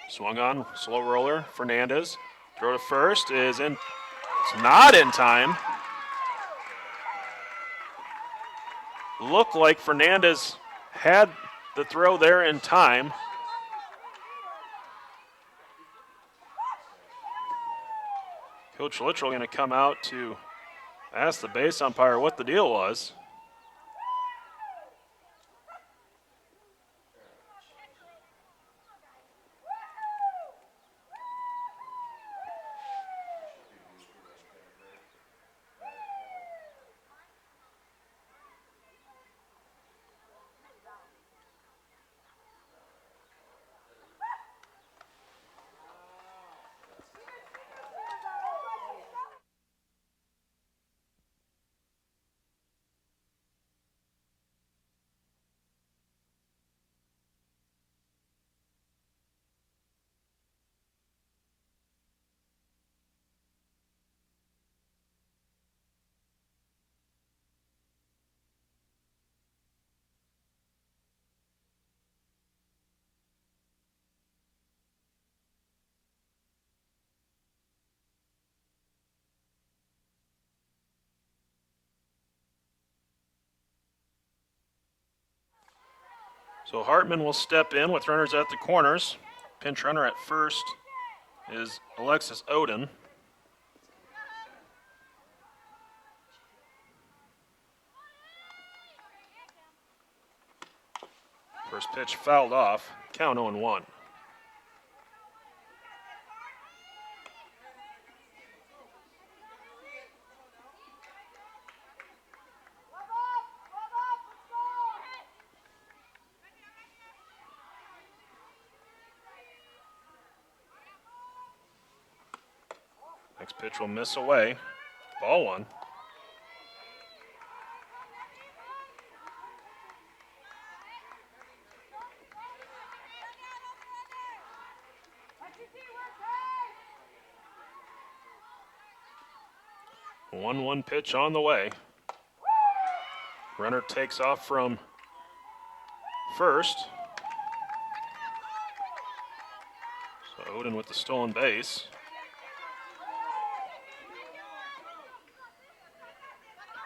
Swung on, slow roller, Fernandez. Throw to first is in. It's not in time. Looked like Fernandez had the throw there in time. Coach Littrell going to come out to ask the base umpire what the deal was. So Hartman will step in with runners at the corners. Pinch runner at first is Alexis Oden. First pitch fouled off. Count 0-1. Next pitch will miss away. Ball one. One pitch on the way. Runner takes off from first. So Odin with the stolen base.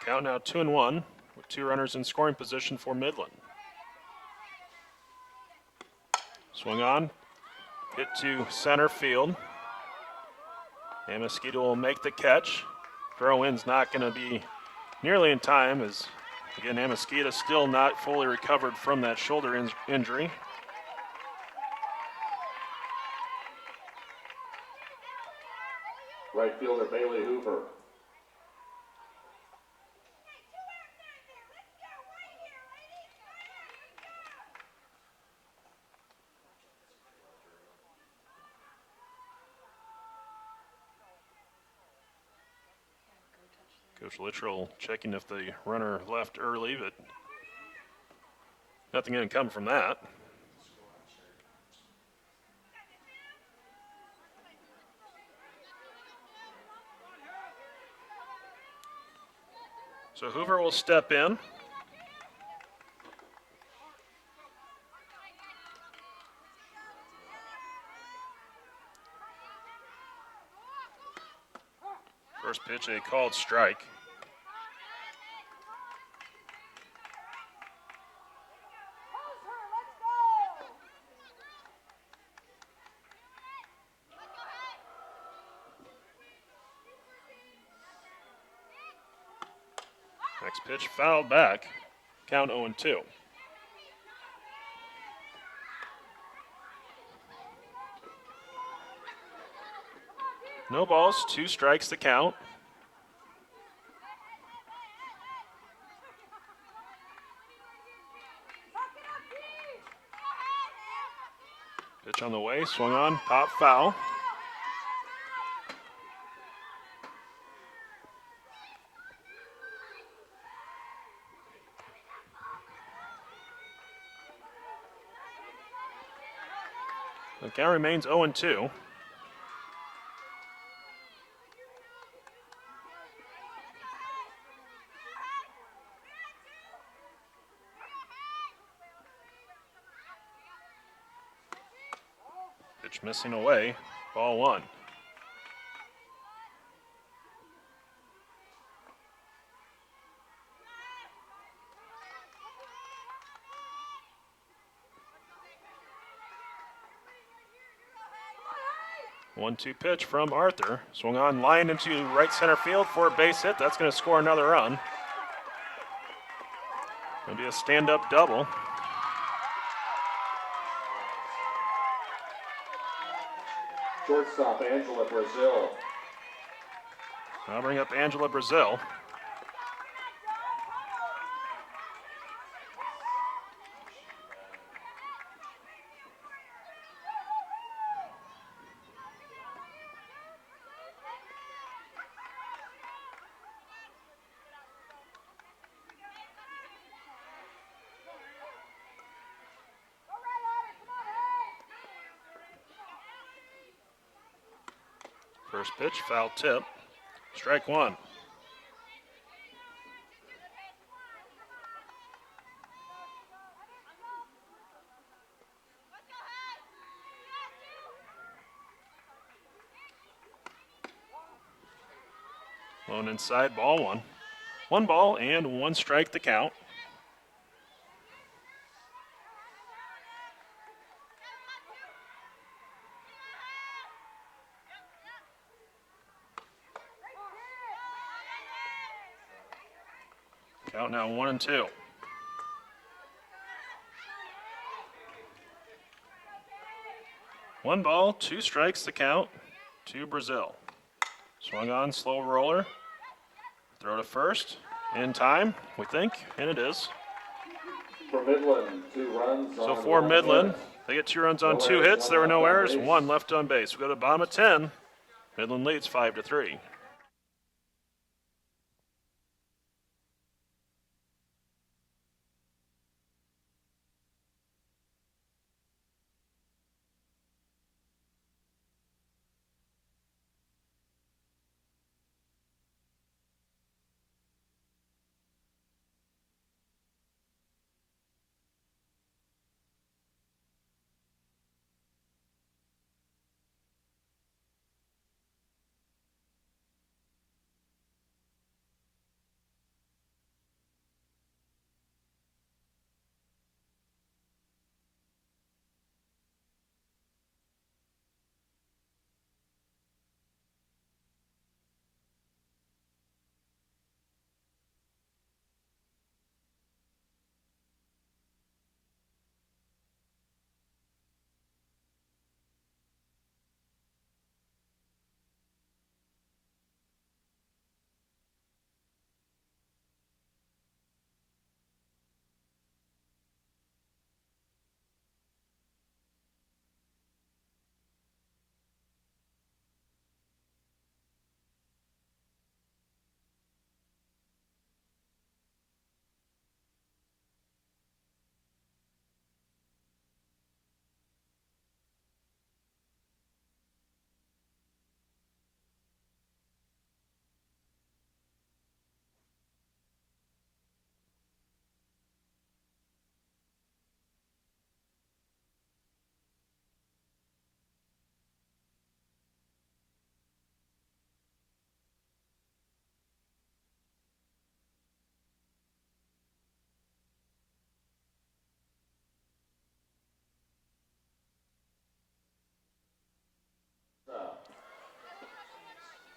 Count now 2-1 with 2 runners in scoring position for Midland. Swing on, hit to center field. And Mosquito will make the catch. Throw in's not going to be nearly in time as, again, Amosquita still not fully recovered from that shoulder injury. Right fielder Bailey Hoover. Coach Littrell checking if the runner left early, but nothing going to come from that. So Hoover will step in. First pitch, a called strike. Next pitch fouled back. Count 0-2. No balls, 2 strikes to count. Pitch on the way, swung on, pop foul. The count remains 0-2. Pitch missing away, ball one. One-two pitch from Arthur. Swung on, line into right center field for a base hit. That's going to score another run. Going to be a stand-up double. Shortstop Angela Brazil. I'll bring up Angela Brazil. First pitch, foul tip. Strike one. Lone inside, ball one. 1 ball and 1 strike to count. Count now 1-2. One ball, 2 strikes to count to Brazil. Swung on, slow roller. Throw to first. In time, we think, and it is. For Midland, 2 runs. So for Midland, they get 2 runs on 2 hits. There were no errors, 1 left on base. We go to the bottom of 10. Midland leads 5-3.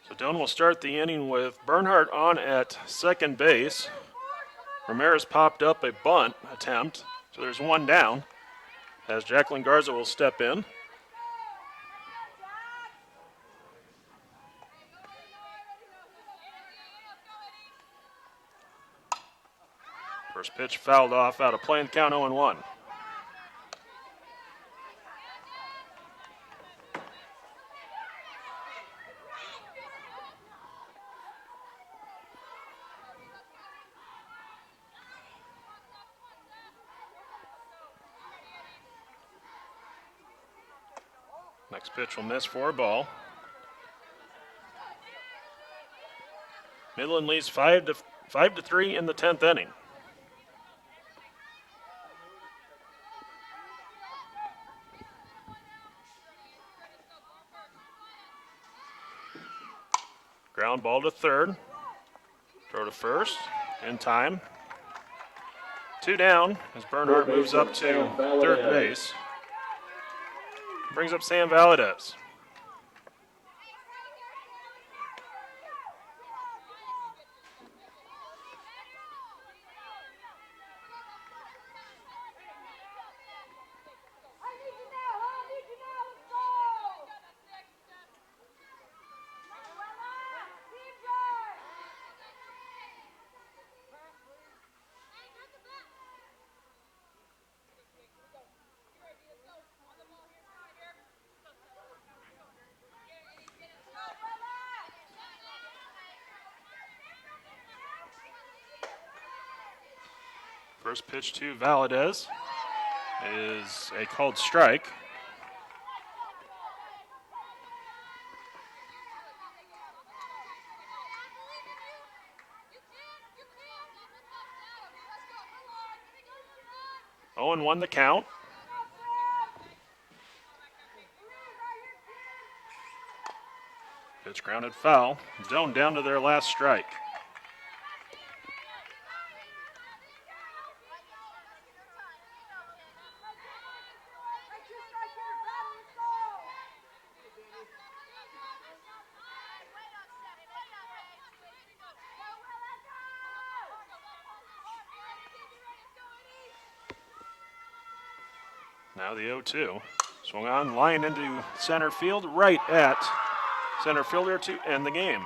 So Doane will start the inning with Bernhardt on at second base. Ramirez popped up a bunt attempt, so there's one down as Jacqueline Garza will step in. First pitch fouled off out of play and count 0-1. Next pitch will miss for a ball. Midland leads 5-3 in the 10th inning. Ground ball to third. Throw to first. In time. Two down as Bernhardt moves up to third base. Brings up Sam Valadez. First pitch to Valadez is a called strike. Oh, and 1 the count. Pitch grounded foul. Doane down to their last strike. Now the 0-2. Swung on, line into center field, right at center fielder to end the game.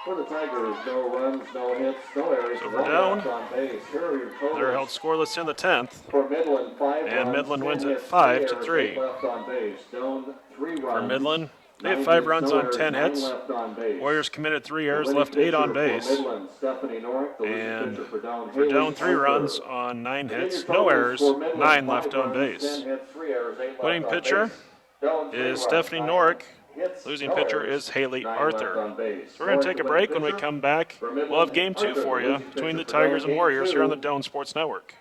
For the Tigers, no runs, no hits, no errors. So for Doane, on base. Here are your totals. they're held scoreless in the 10th. For Midland, 5 And runs, Midland 10 wins it hits, 5-3. 3 left on base. Doane, 3 runs. For Midland, They have 5 runs on 10 hits. Warriors committed 3 errors, left 8 on base. And for Doane, 3 runs on 9 hits, no errors, 9 left on base. Winning pitcher is Stephanie Norick. Losing pitcher is Haley Arthur. So we're going to take a break. When we come back, we'll have Game 2 for you between the Tigers and Warriors here on the Doane Sports Network.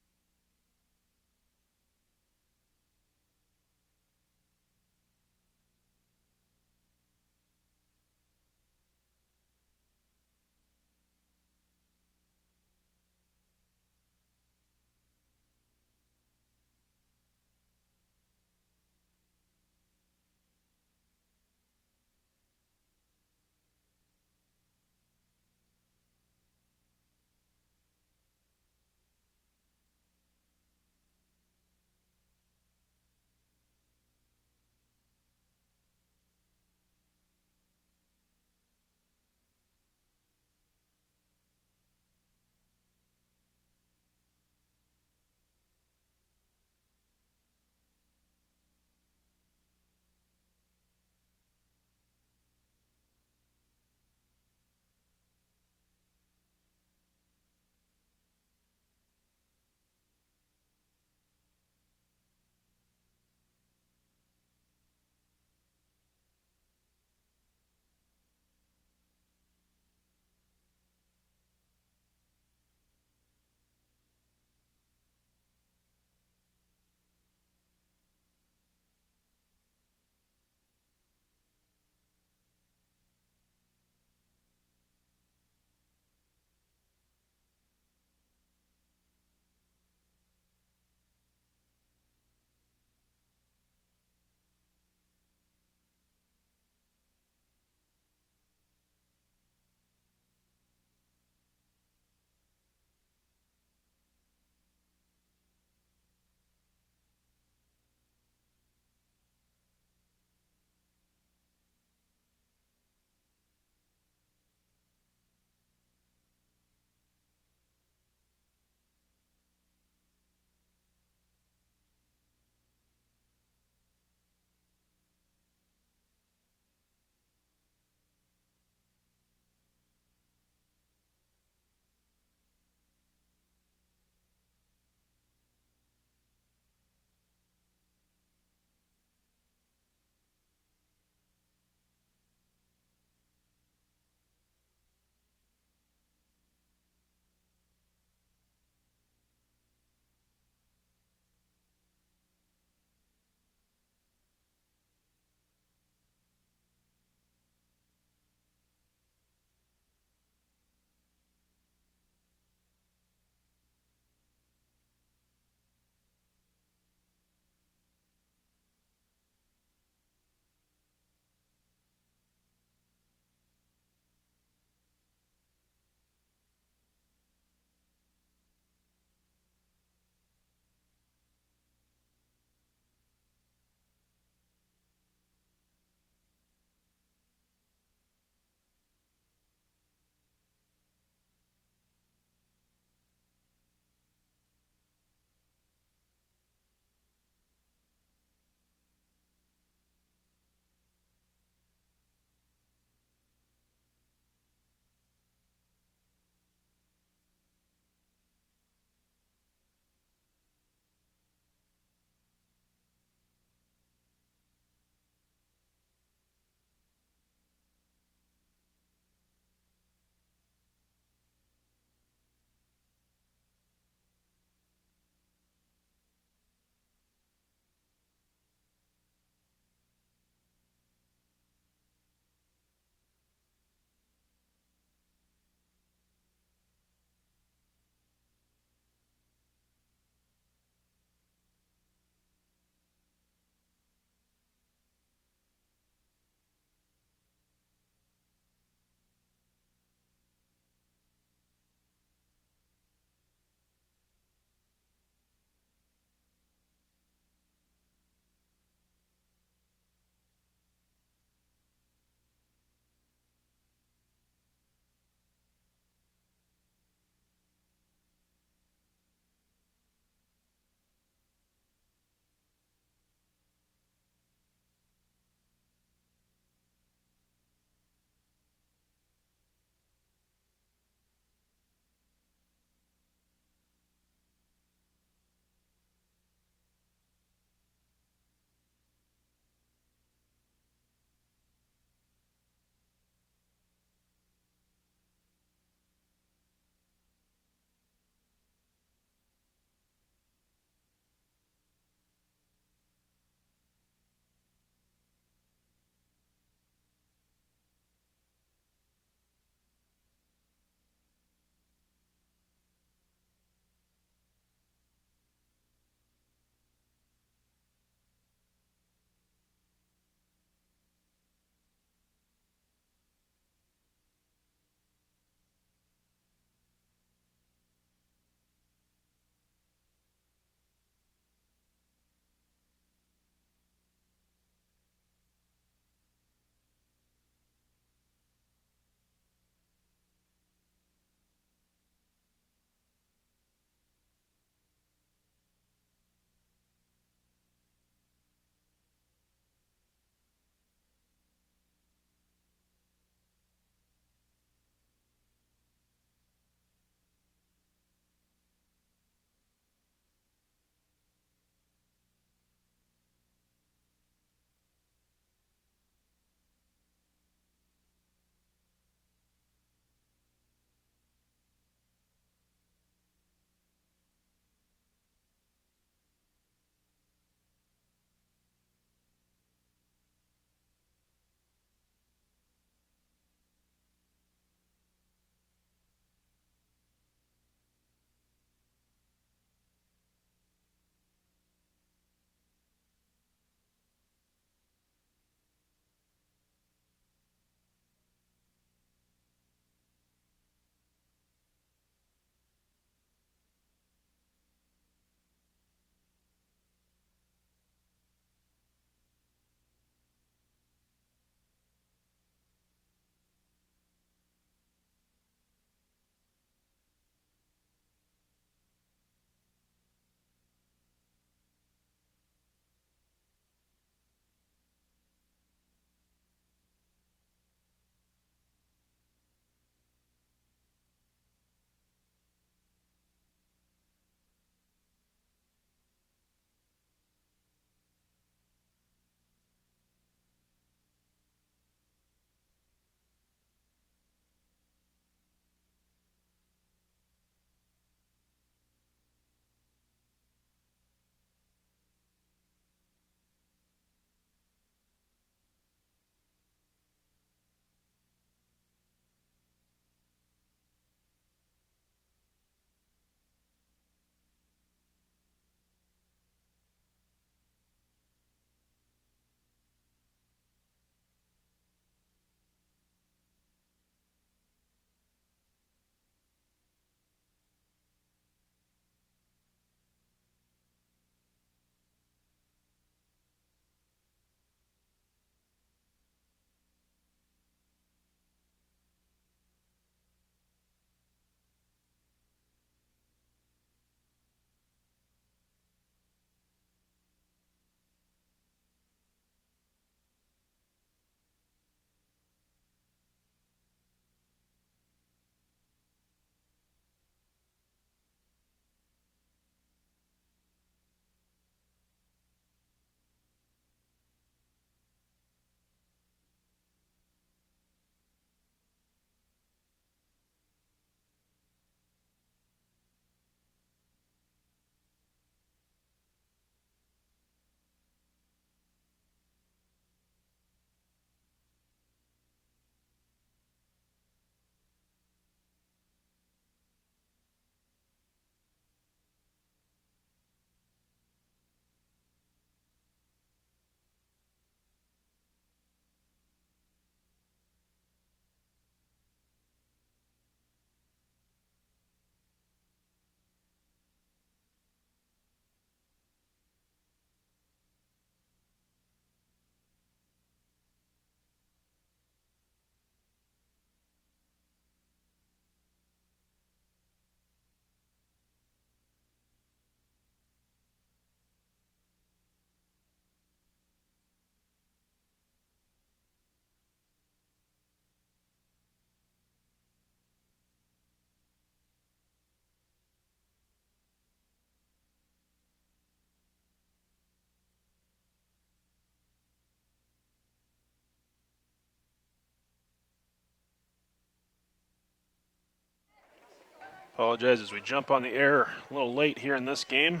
Apologize as we jump on the air a little late here in this game.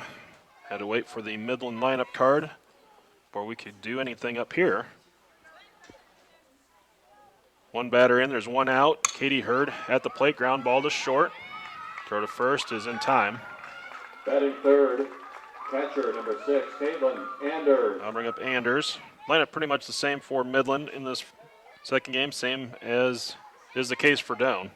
Had to wait for the Midland lineup card before we could do anything up here. One batter in, there's one out. Katie Hurd at the plate, ground ball to short. Throw to first is in time. Batting third, catcher number 6, Caitlin Anders. I'll bring up Anders. Lineup pretty much the same for Midland in this second game, same as is the case for Doane.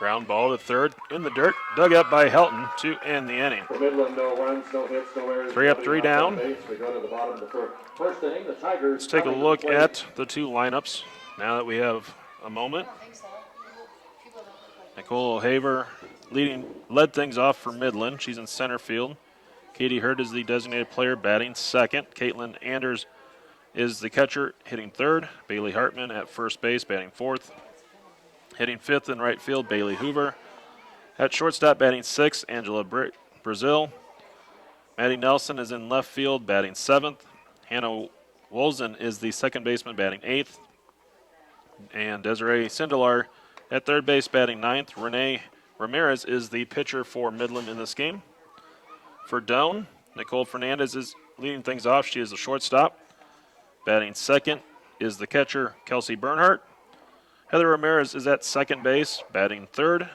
Ground ball to third in the dirt, dug up by Helton to end the inning. For Midland, no runs, no hits, no errors. 3 up, 3 down. We go to the bottom of the first inning. The Tigers. Let's take a look at the two lineups now that we have a moment. I don't think so. People don't look like Nicole O'Haver led things off for Midland. She's in center field. Katie Hurd is the designated player batting second. Caitlin Anders is the catcher hitting third. Bailey Hartman at first base batting fourth. Hitting fifth in right field, Bailey Hoover. At shortstop batting sixth, Angela Brazil. Maddie Nelson is in left field batting seventh. Hannah Wolzen is the second baseman batting eighth. And Desiree Sindelar at third base batting ninth. Renee Ramirez is the pitcher for Midland in this game. For Doane, Nicole Fernandez is leading things off. She is the shortstop. Batting second is the catcher, Kelsey Bernhardt. Heather Ramirez is at second base, batting third.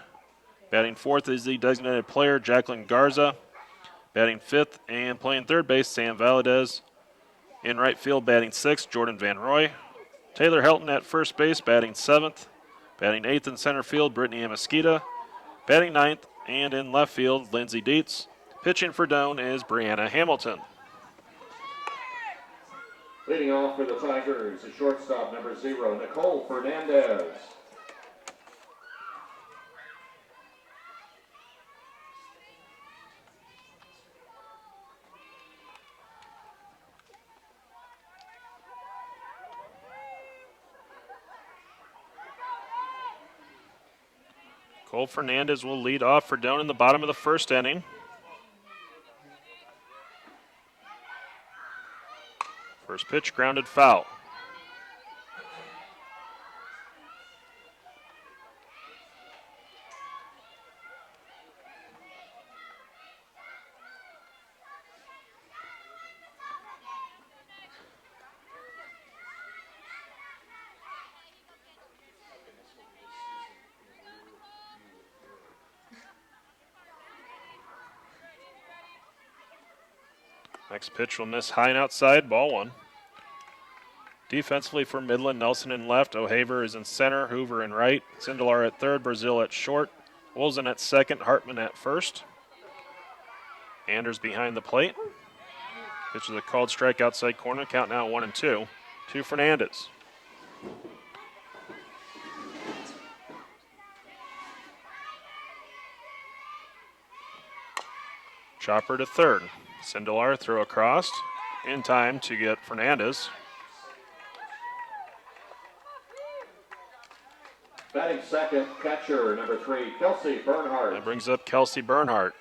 Batting fourth is the designated player, Jacqueline Garza. Batting fifth and playing third base, Sam Valadez. In right field, batting sixth, Jordan Van Roy. Taylor Helton at first base, batting seventh. Batting eighth in center field, Brittany Amasquita. Batting ninth, and in left field, Lindsay Dietz. Pitching for Doane is Brianna Hamilton. Leading off for the Tigers, the shortstop number 0, Nicole Fernandez. Cole Fernandez will lead off for Doane in the bottom of the first inning. First pitch grounded foul. Next pitch will miss high and outside, ball one. Defensively for Midland, Nelson in left, O'Haver is in center, Hoover in right, Sindelar at third, Brazil at short, Wolzen at second, Hartman at first. Anders behind the plate. Pitch is a called strike outside corner, count now 1-2 to Fernandez. Chopper to third. Sindelar throw across in time to get Fernandez. Batting second, catcher number 3, Kelsey Bernhardt. That brings up Kelsey Bernhardt.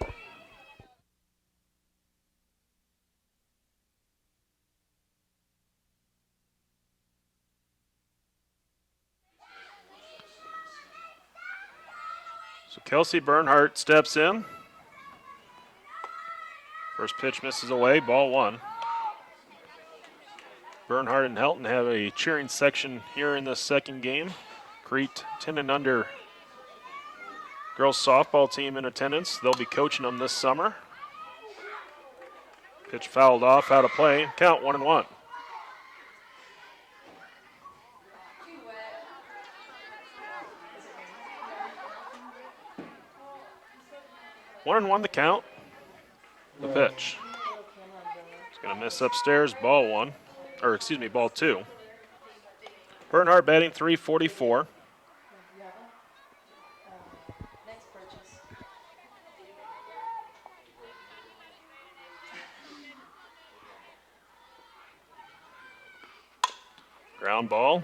So Kelsey Bernhardt steps in. First pitch misses away, ball one. Bernhardt and Helton have a cheering section here in this second game. Crete 10 and under girls softball team in attendance. They'll be coaching them this summer. Pitch fouled off, out of play. Count 1-1. One and one the count. The pitch. It's going to miss upstairs. Ball one. Or excuse me, ball two. Bernhardt batting .344. next purchase. Ground ball.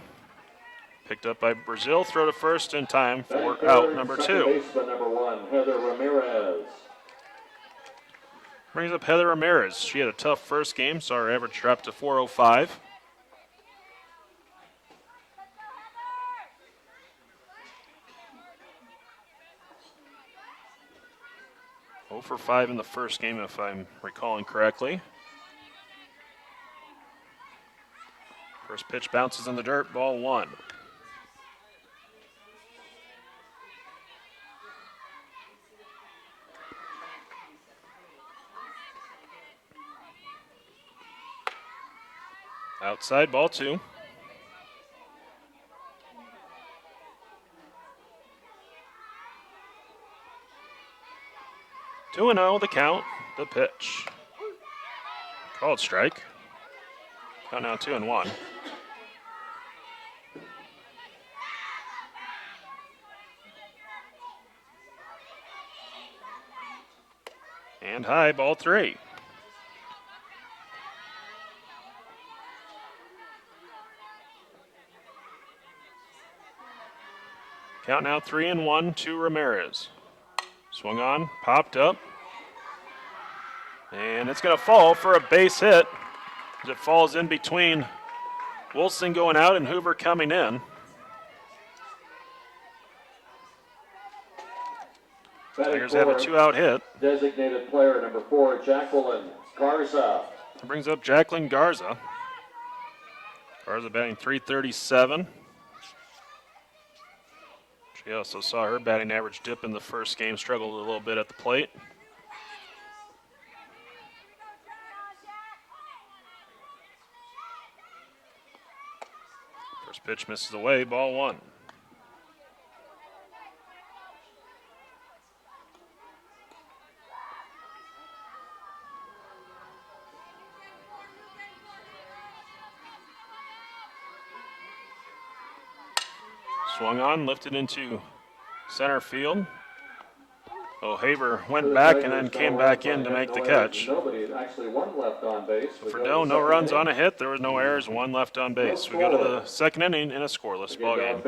Picked up by Brazil. Throw to first in time for out number 2. Baseman number 1, Heather Ramirez. Brings up Heather Ramirez. She had a tough first game, so our average dropped to 405. For 5 in the first game, if I'm recalling correctly. First pitch bounces in the dirt, ball 1. Outside, ball 2. Two and 0, the count, the pitch. Called strike. Count now 2-1. And high, ball 3. Count now 3-1 to Ramirez. Swung on, popped up. And it's going to fall for a base hit as it falls in between Wilson going out and Hoover coming in. Tigers have a 2-out hit. Designated player number 4, Jacqueline Garza. That brings up Jacqueline Garza. Garza batting .337. She also saw her batting average dip in the first game, struggled a little bit at the plate. First pitch misses away, ball 1. Swung on, lifted into center field. O'Haver went back and then came back in to make the catch. Actually, one left on base. For Doane, no runs on a hit. There was no errors, 1 left on base. We go to the second inning in a scoreless ball game.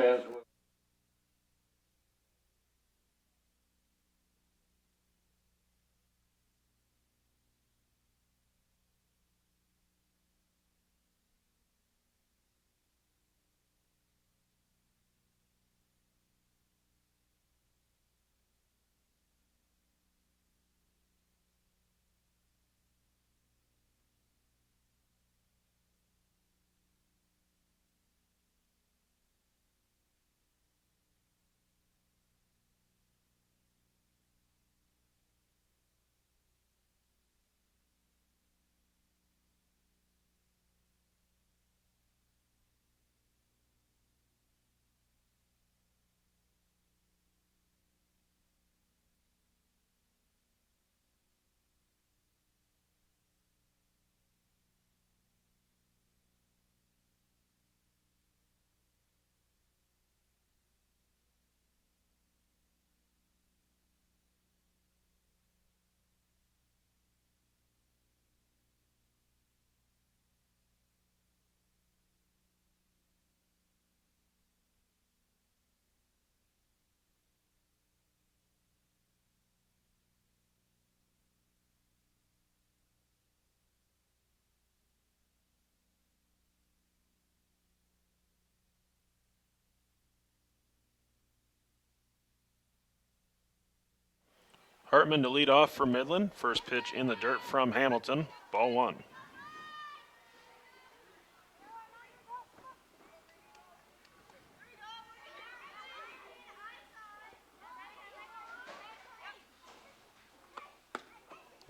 Hartman to lead off for Midland. First pitch in the dirt from Hamilton. Ball 1.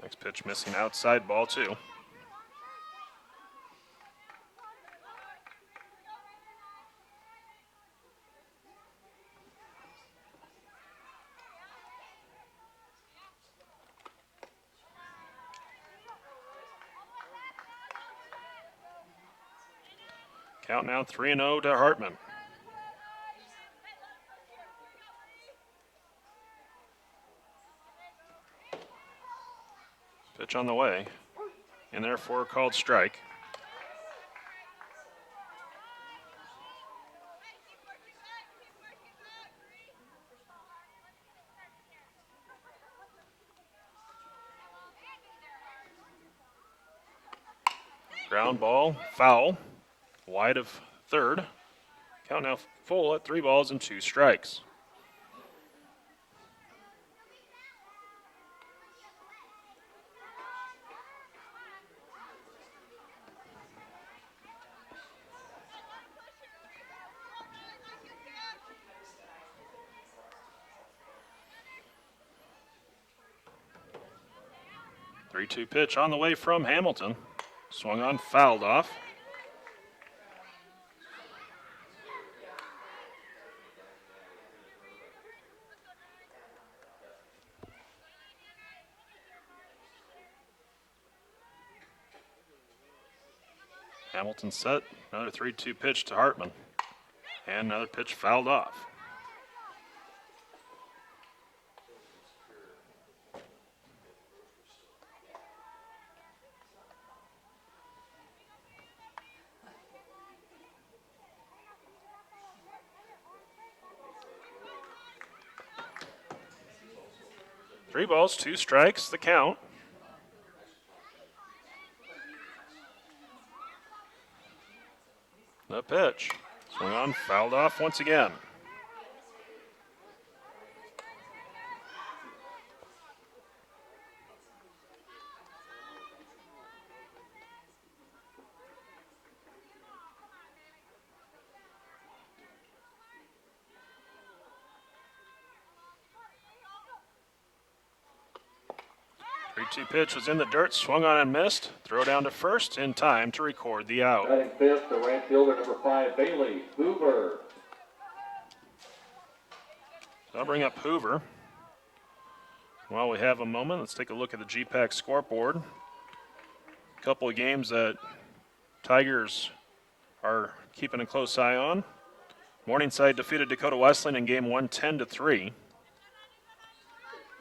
Next pitch missing outside, ball 2. Count now 3-0 to Hartman. Pitch on the way, and therefore called strike. Ground ball, foul, wide of third. Count now full at 3 balls and 2 strikes. Three-two pitch on the way from Hamilton. Swung on, fouled off. Hamilton set, another 3-2 pitch to Hartman. And another pitch fouled off. Three balls, 2 strikes, the count. The pitch. Swung on, fouled off once again. Three-two pitch was in the dirt, swung on and missed. Throw down to first in time to record the out. Batting fifth, the right fielder, number 5, Bailey Hoover. So I'll bring up Hoover. While we have a moment, let's take a look at the GPAC scoreboard. A couple of games that Tigers are keeping a close eye on. Morningside defeated Dakota Wesleyan in game 1, 10-3.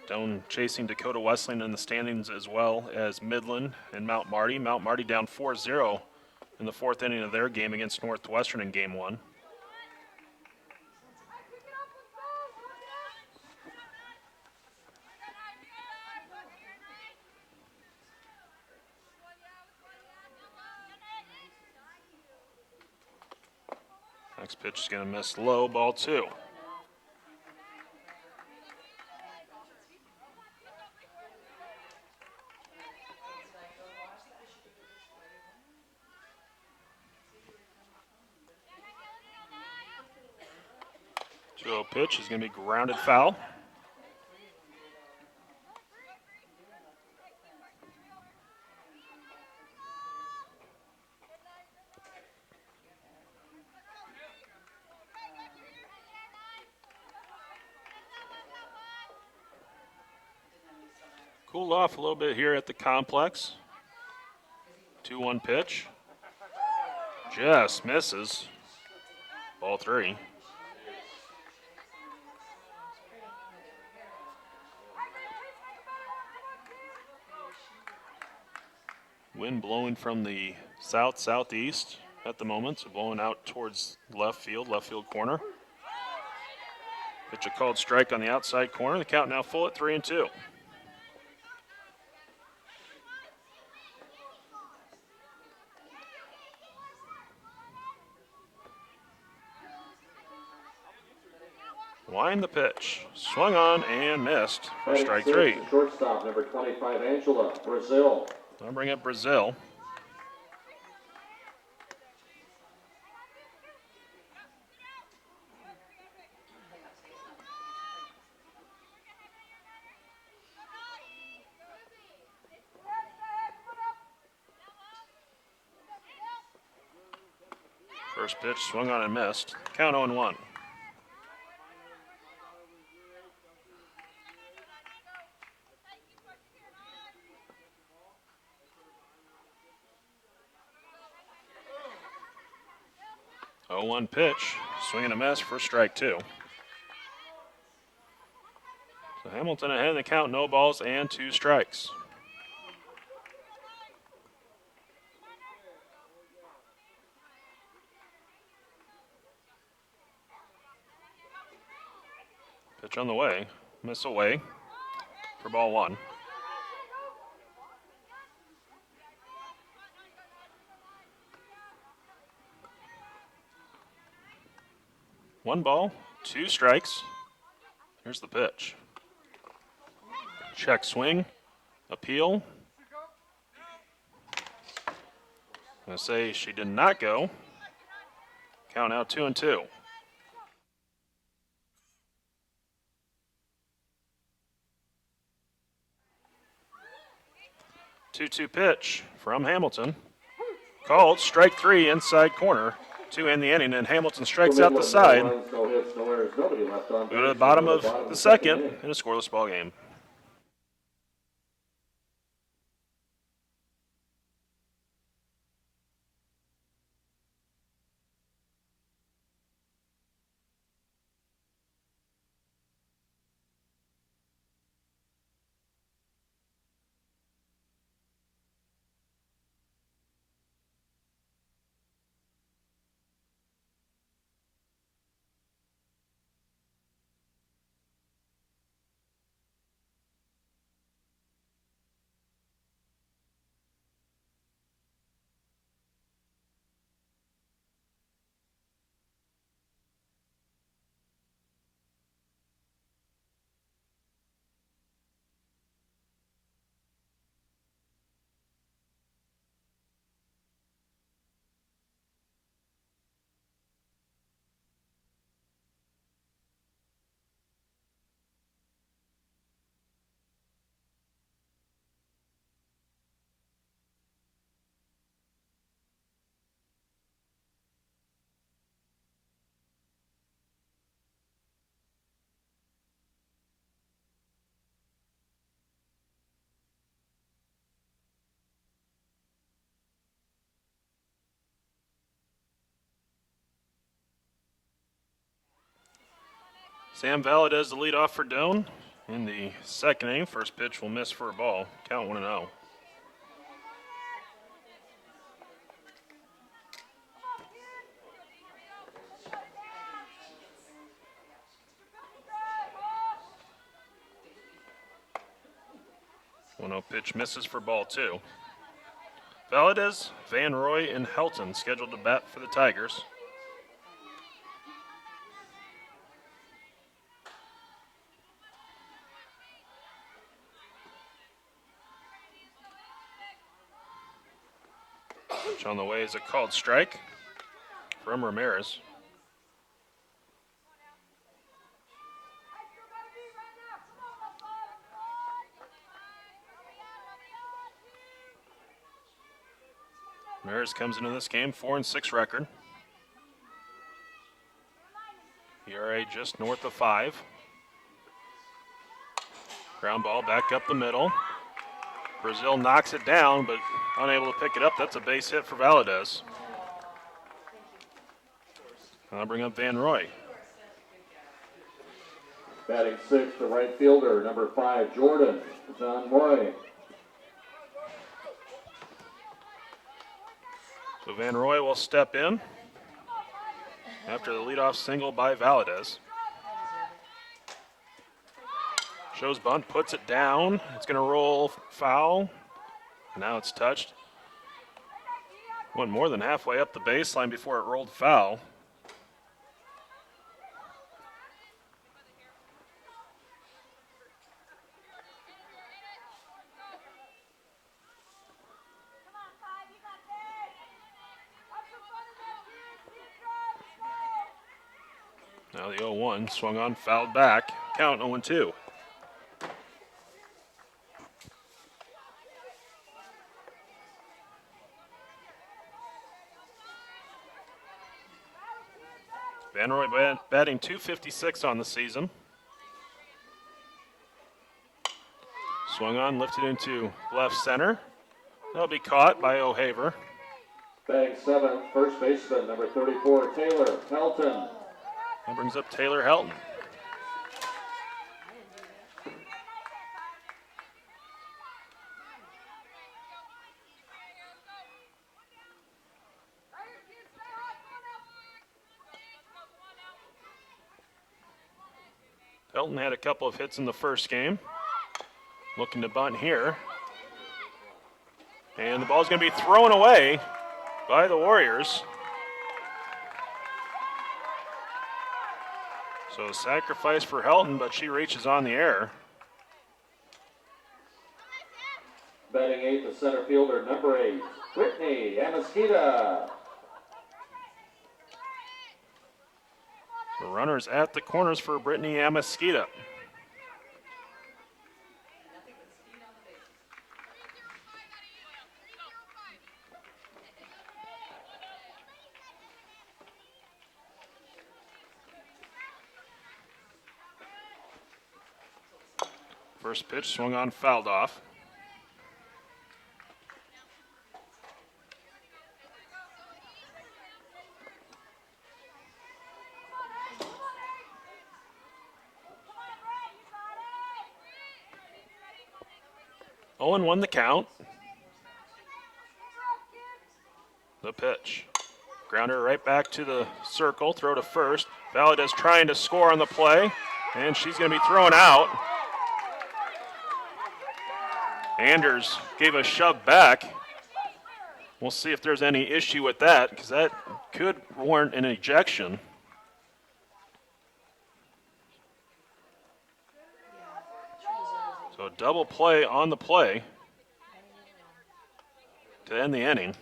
Doane chasing Dakota Wesleyan in the standings as well as Midland and Mount Marty. Mount Marty down 4-0 in the 4th inning of their game against Northwestern in game 1. Next pitch is going to miss low, ball 2. Pitch is going to be grounded foul. Cooled off a little bit here at the complex. 2-1 pitch. Just misses. Ball 3. Wind blowing from the south-southeast at the moment, so blowing out towards left field corner. Pitch a called strike on the outside corner. The count now full at 3-2. Wind the pitch. Swung on and missed for strike 3. Shortstop, number 25, Angela, Brazil. I'll bring up Brazil. First pitch swung on and missed. Count 0-1. One pitch, swing and a miss for strike 2. So Hamilton ahead in the count, no balls and 2 strikes. Pitch on the way, miss away for ball 1. 1 ball, 2 strikes. Here's the pitch. Check swing, appeal. I'm going to say she did not go. Count out 2-2. 2-2 pitch from Hamilton. Called strike 3 inside corner. 2 in the inning, and Hamilton strikes out the side. No runs, no hits, no errors, nobody left on Go to the base. bottom of the second inning. in a scoreless ball game. Sam Valadez the lead off for Doane in the second inning. First pitch will miss for a ball. Count 1-0. Pitch misses for ball 2. Valadez, Van Roy, and Helton scheduled to bat for the Tigers. Pitch on the way is a called strike from Ramirez. Ramirez comes into this game 4-6 record. ERA just north of 5. Ground ball back up the middle. Brazil knocks it down, but unable to pick it up. That's a base hit for Valadez. And I'll bring up Van Roy. Batting 6th, the right fielder, number 5, Jordan Doane. So Van Roy will step in after the leadoff single by Valadez. Shows bunt, puts it down. It's going to roll foul. Now it's touched. Went more than halfway up the baseline before it rolled foul. Now the 0-1 swung on, fouled back. Count 0-2. Van Roy batting .256 on the season. Swung on, lifted into left center. That'll be caught by O'Haver. Batting 7th, first baseman, number 34, Taylor Helton. That brings up Taylor Helton. Helton had a couple of hits in the first game. Looking to bunt here. And the ball's going to be thrown away by the Warriors. So sacrifice for Helton, but she reaches on the air. Batting eighth, the center fielder, number 8, Whitney Amasquita. So runners at the corners for Brittany Amasquita. First pitch swung on, fouled off. Owen won the count. The pitch. Grounder right back to the circle, throw to first. Valadez trying to score on the play, and she's going to be thrown out. Anders gave a shove back. We'll see if there's any issue with that, because that could warrant an ejection. So a double play on the play to end the inning.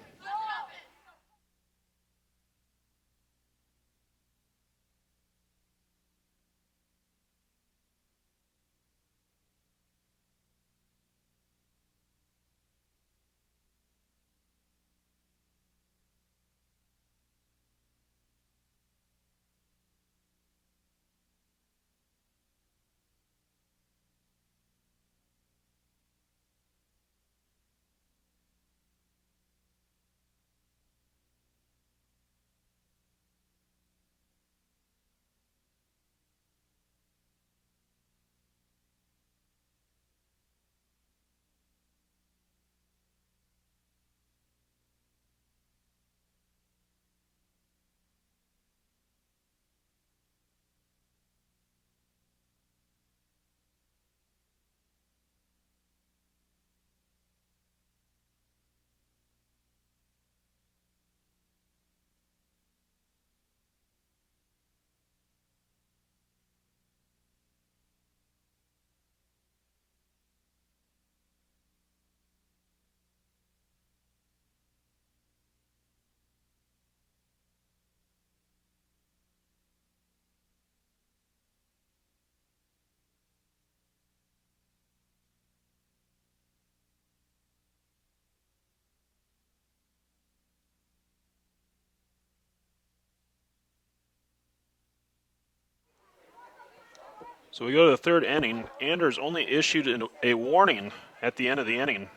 So we go to the third inning. Anders only issued a warning at the end of the inning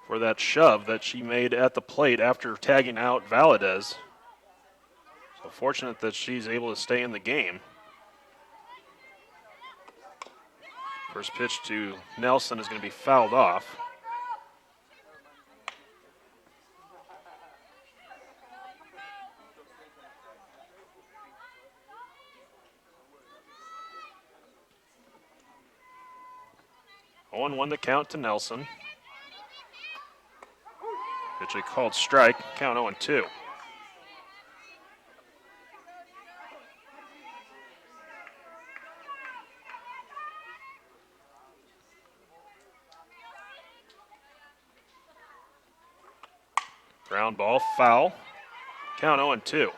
for that shove that she made at the plate after tagging out Valadez. So fortunate that she's able to stay in the game. First pitch to Nelson is going to be fouled off. Owen won the count to Nelson. Pitch a called strike, count 0-2. Ground ball, foul, count 0-2.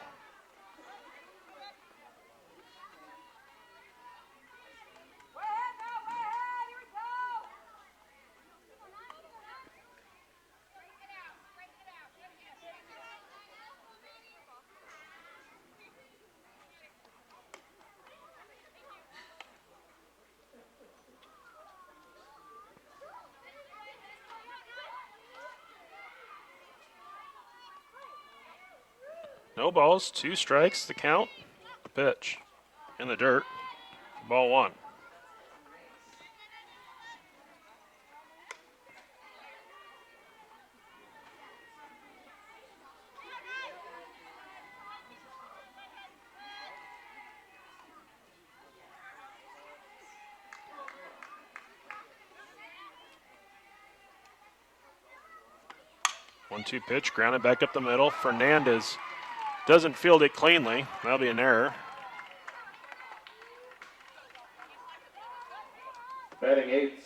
No balls, 2 strikes, the count. The pitch in the dirt. Ball 1. One-two pitch, grounded back up the middle. Fernandez doesn't field it cleanly. That'll be an error.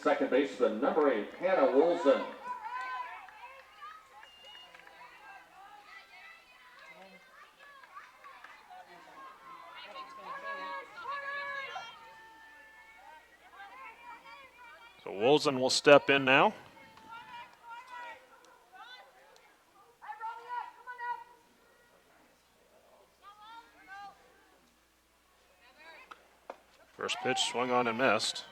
Second baseman, number 8, Hannah Wilson. So Wolzen will step in now. First pitch swung on and missed.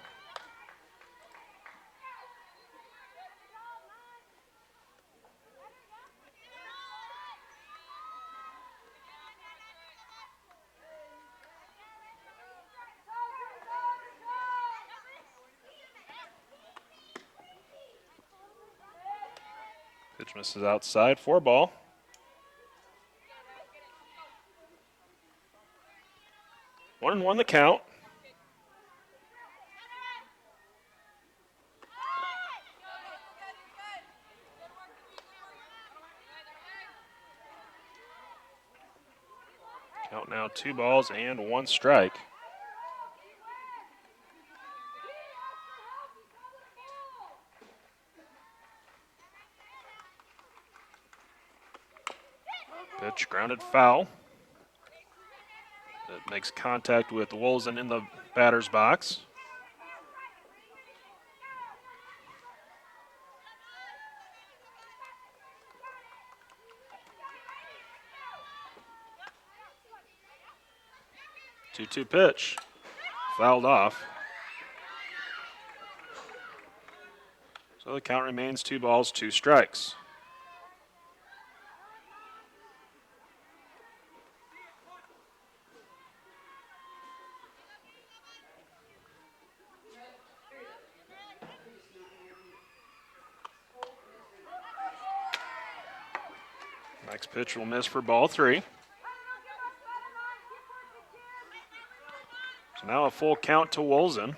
Pitch misses outside, 4-ball. One and one the count. Count now 2 balls and 1 strike. Pitch grounded foul. It makes contact with Wolzen in the batter's box. Two-two pitch. Fouled off. So the count remains 2 balls, 2 strikes. Next pitch will miss for ball 3. So now a full count to Wolzen.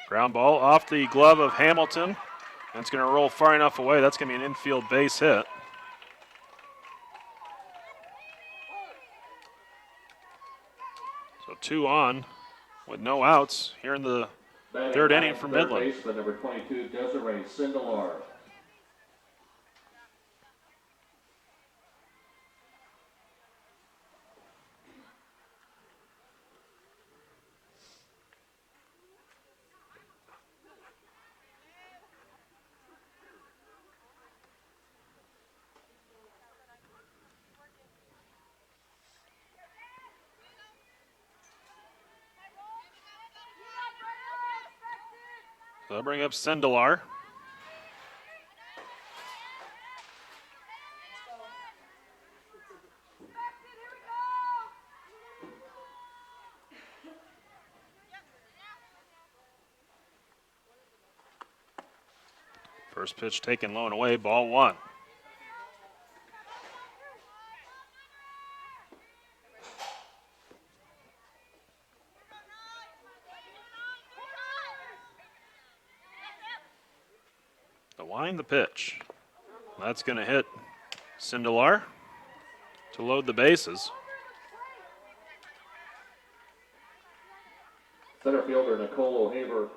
Ground ball off the glove of Hamilton. And it's going to roll far enough away. That's going to be an infield base hit. So 2 on with no outs here in the third inning for Midland. Baseman, number 22, Desiree Sindelar. They'll bring up Sindelar. First pitch taken low and away, ball 1. The pitch. That's going to hit Sindelar to load the bases. Center fielder Nicole O'Haver.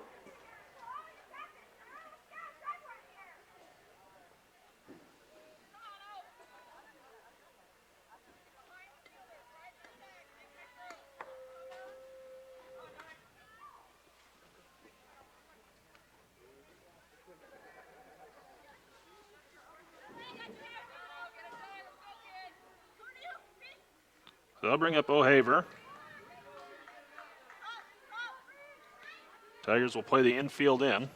So they'll bring up O'Haver. Tigers will play the infield in.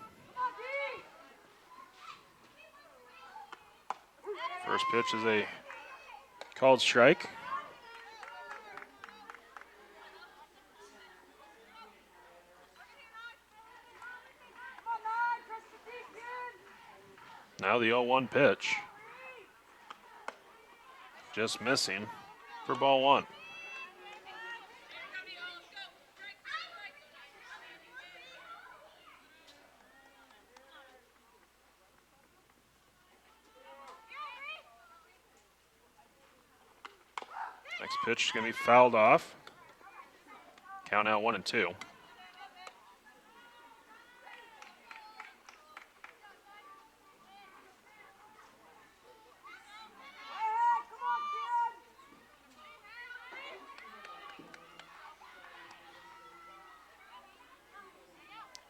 First pitch is a called strike. Now the 0-1 pitch. Just missing for ball 1. Next pitch is going to be fouled off. Count out 1-2.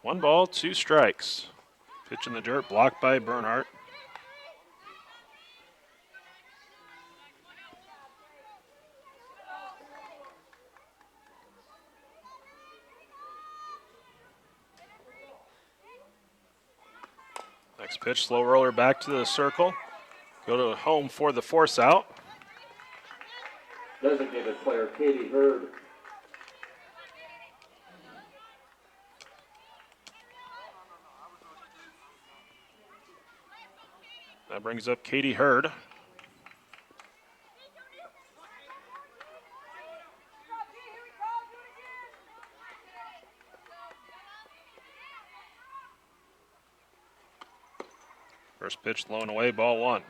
One ball, 2 strikes. Pitch in the dirt, blocked by Bernhardt. Next pitch, slow roller back to the circle. Go to home for the force out. Designated player Katie Hurd. That brings up Katie Hurd. First pitch low and away, ball 1.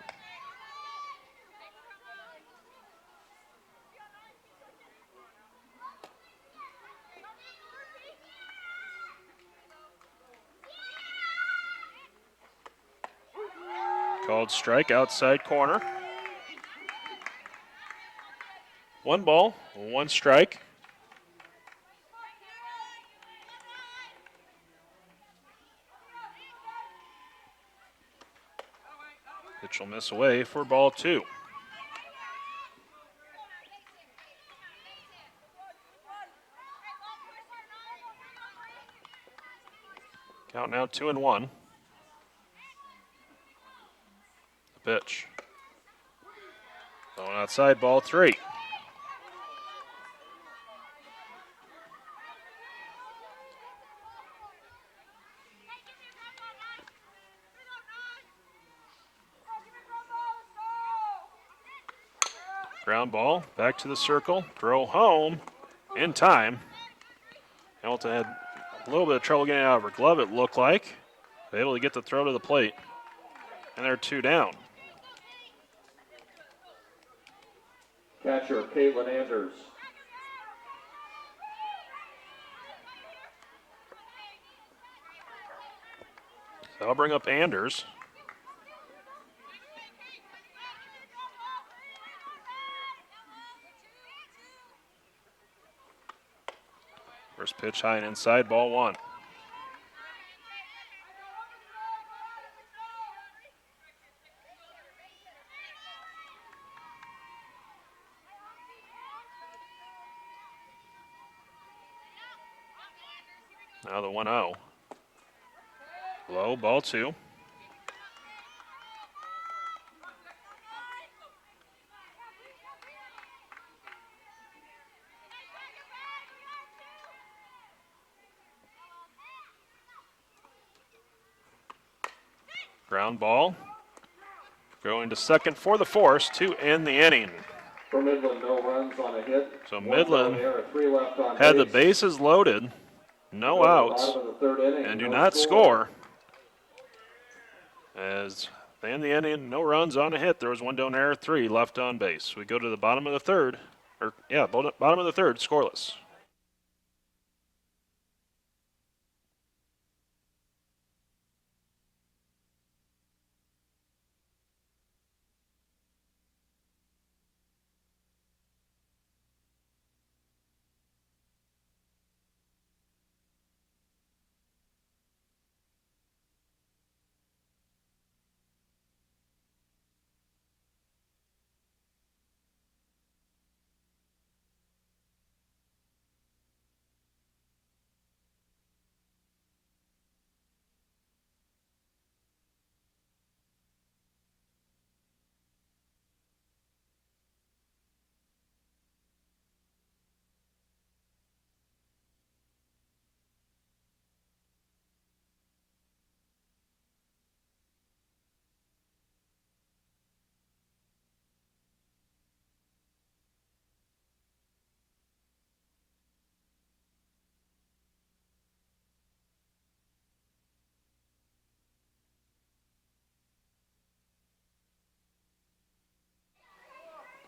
Called strike, outside corner. 1 ball, 1 strike. Pitch will miss away for ball 2. Count now 2-1. The pitch. Going outside, ball 3. Ground ball, back to the circle, throw home, in time. Hamilton had a little bit of trouble getting out of her glove, it looked like. Able to get the throw to the plate, and they're 2 down. Catcher Caitlin Anders. So I'll bring up Anders. First pitch high and inside, ball 1. Now the 1-0. Low, ball 2. Ground ball. Going to second for the force to end the inning. For Midland, no runs on a hit. So One Midland down there, 3 left on had the base. bases loaded, no outs, Bottom of the 3rd inning, and do no not score. As they end the inning, no runs on a hit. There was 1 down error, 3 left on base. We go to the bottom of the 3rd, bottom of the 3rd, scoreless.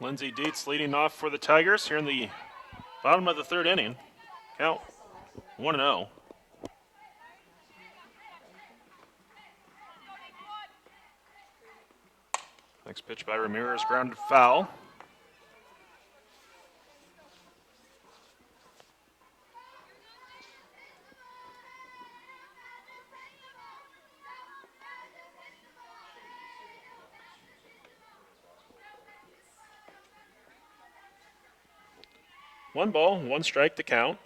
Lindsey Dietz leading off for the Tigers here in the bottom of the third inning. Count 1-0. Next pitch by Ramirez, grounded foul. One ball, one strike to count.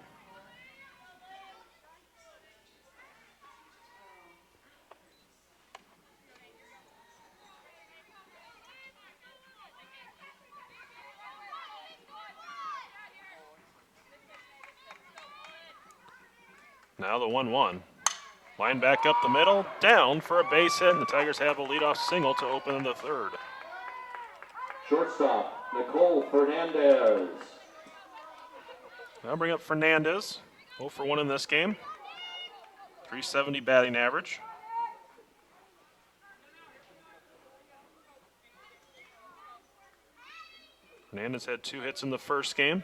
Now the 1-1. Line back up the middle, down for a base hit, and the Tigers have a leadoff single to open the third. Shortstop, Nicole Fernandez. I'll bring up Fernandez, 0 for 1 in this game. 370 batting average. Fernandez had 2 hits in the first game.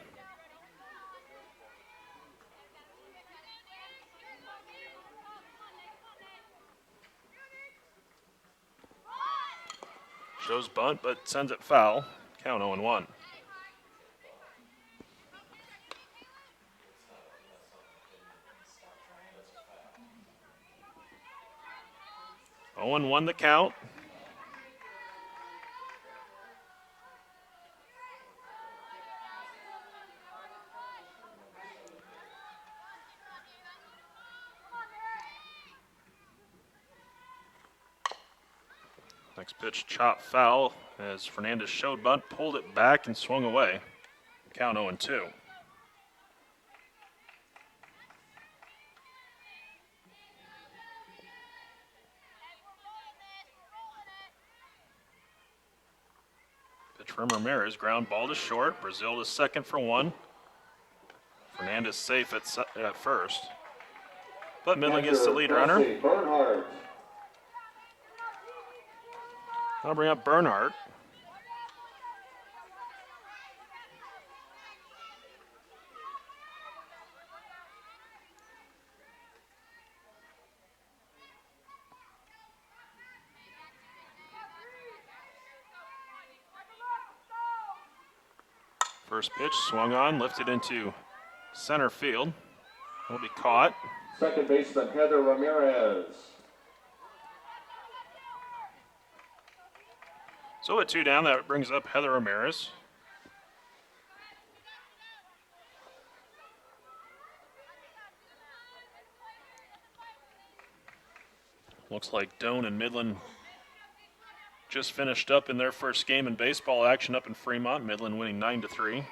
Shows bunt, but sends it foul. Count 0-1. Owen won the count. Next pitch, chop foul as Fernandez showed bunt, pulled it back and swung away. Count 0-2. Pitch from Ramirez, ground ball to short. Brazil to second for 1. Fernandez safe at first. But Midland gets the lead runner. Bernhardt. I'll bring up Bernhardt. First pitch swung on, lifted into center field. Will be caught. Second baseman Heather Ramirez. So at 2 down, that brings up Heather Ramirez. Looks like Doane and Midland just finished up in their first game in baseball action up in Fremont. Midland winning 9-3.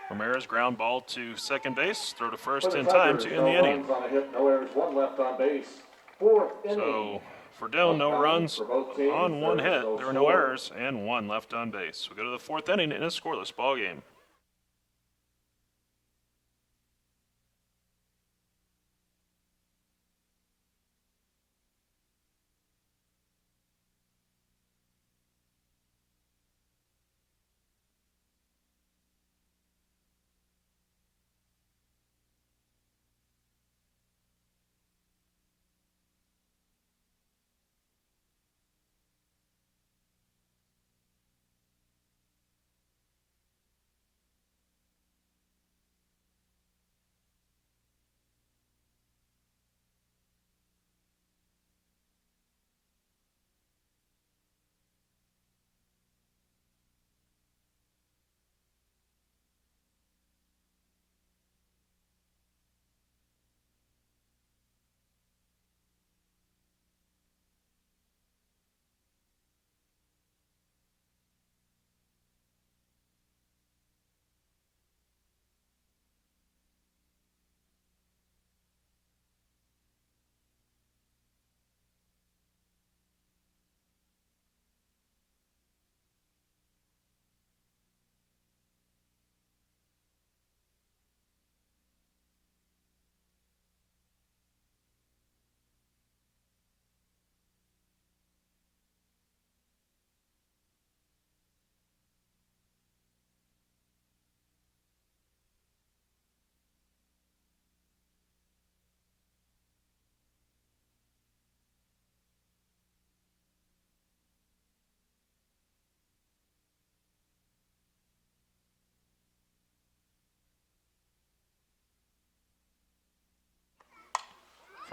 Ramirez ground ball to second base, throw to first in time to end the inning. On a hit, no errors, 1 left on base. 4th inning. So for Doane, no runs on 1 hit. There were no errors and 1 left on base. We go to the 4th inning in a scoreless ball game.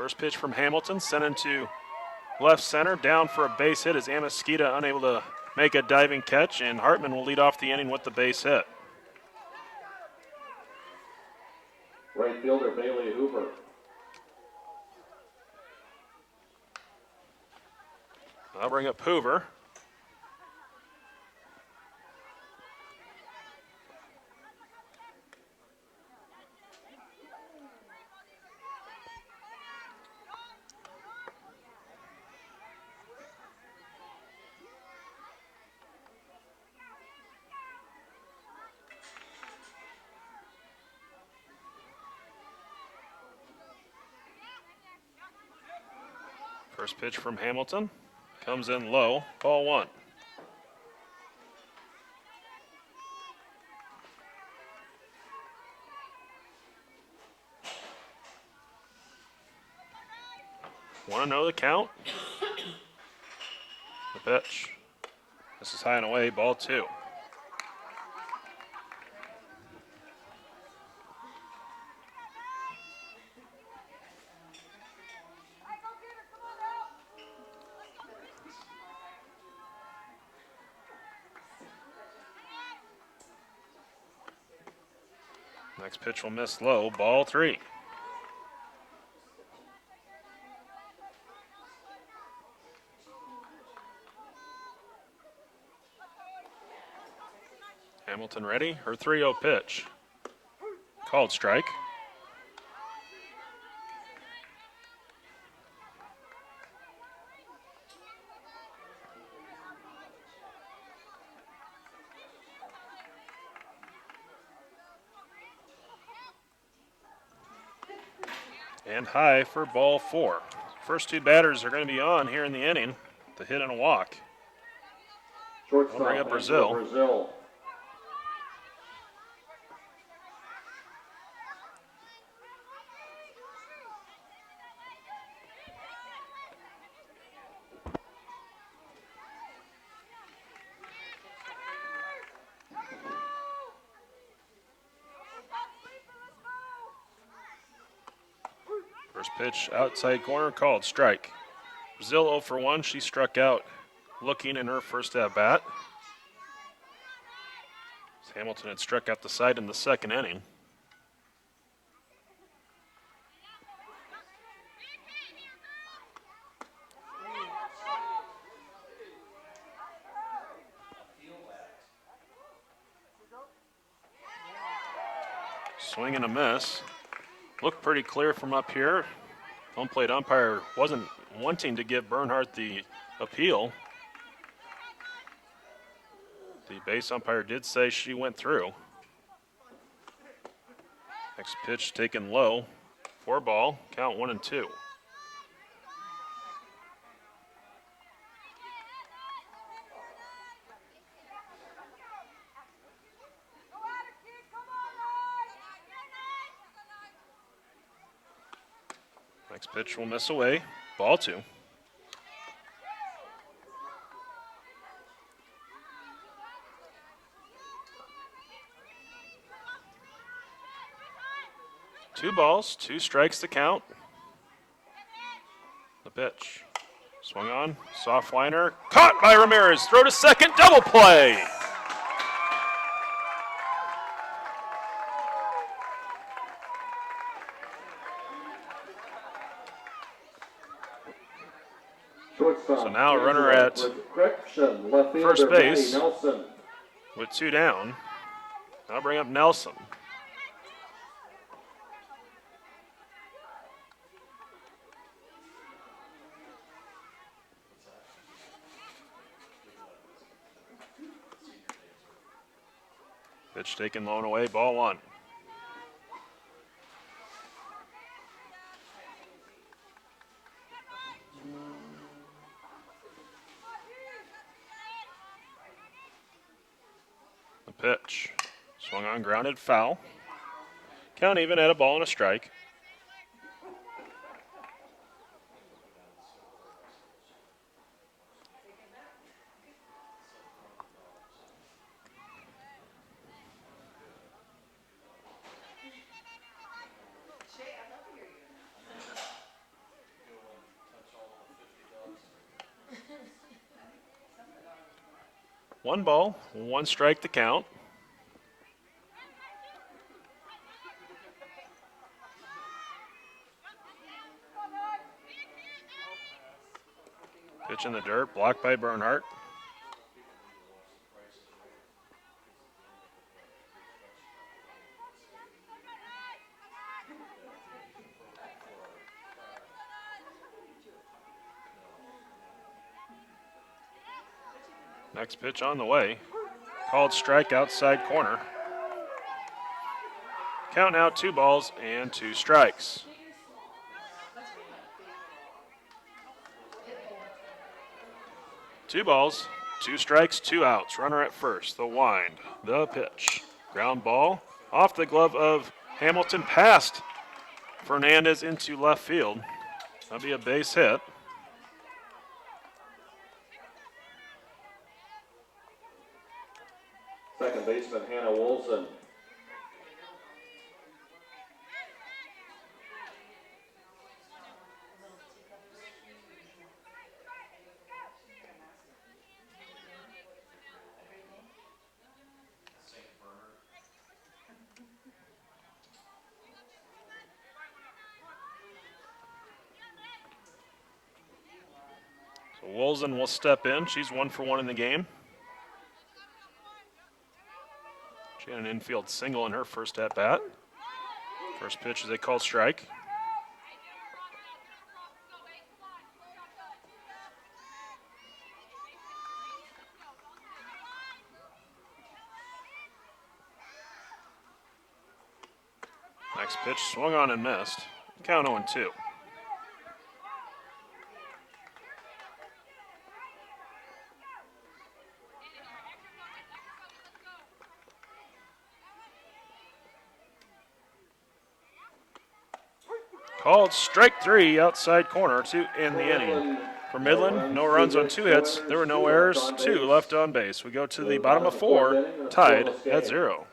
First pitch from Hamilton, sent into left center, down for a base hit as Amosquita unable to make a diving catch, and Hartman will lead off the inning with the base hit. Right fielder Bailey Hoover. I'll bring up Hoover. First pitch from Hamilton comes in low, ball one. Want to know the count? The pitch. This is high and away, ball two. Next pitch will miss low, ball three. Hamilton ready, her 3-0 pitch. Called strike. And high for ball four. First two batters are going to be on here in the inning. The hit and a walk. Shortstop, I'll bring up Brazil. Brazil. First pitch outside corner, called strike. Brazil 0 for 1. She struck out looking in her first at bat. Hamilton had struck out the side in the second inning. Swing and a miss. Looked pretty clear from up here. Home plate umpire wasn't wanting to give Bernhardt the appeal. The base umpire did say she went through. Next pitch taken low. 4 ball, count 1-2. Next pitch will miss away. Ball 2. Two balls, 2 strikes to count. The pitch. Swung on, soft liner. Caught by Ramirez. Throw to second, double play. So now a runner at first base with 2 down. I'll bring up Nelson. Pitch taken low and away, ball 1. The pitch. Swung on, grounded, foul. Count even at a ball and a strike. 1 ball, 1 strike to count. Pitch in the dirt, blocked by Bernhardt. Next pitch on the way. Called strike outside corner. Count now 2 balls and 2 strikes. Two balls, 2 strikes, 2 outs. Runner at first. The wind, the pitch. Ground ball off the glove of Hamilton, past Fernandez into left field. That'll be a base hit. Second baseman Hannah Wolfson. So Wolzen will step in. She's 1 for 1 in the game. She had an infield single in her first at bat. First pitch is a called strike. Next pitch swung on and missed. Count 0-2. Called strike 3, outside corner, 2 in the inning. For Midland, no runs on 2 hits. There were no errors, 2 left on base. We go to the bottom of 4, tied at 0.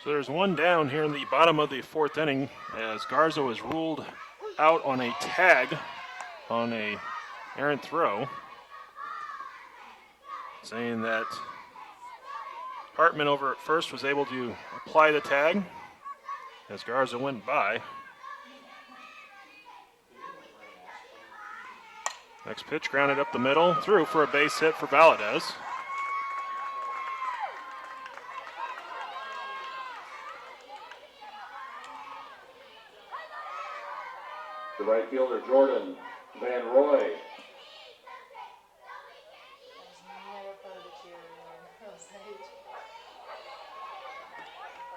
So there's one down here in the bottom of the fourth inning as Garza was ruled out on a tag on a errant throw, saying that Hartman over at first was able to apply the tag as Garza went by. Next pitch grounded up the middle, through for a base hit for Valadez. The right fielder, Jordan Van Roy. I was never part of the cheer. I was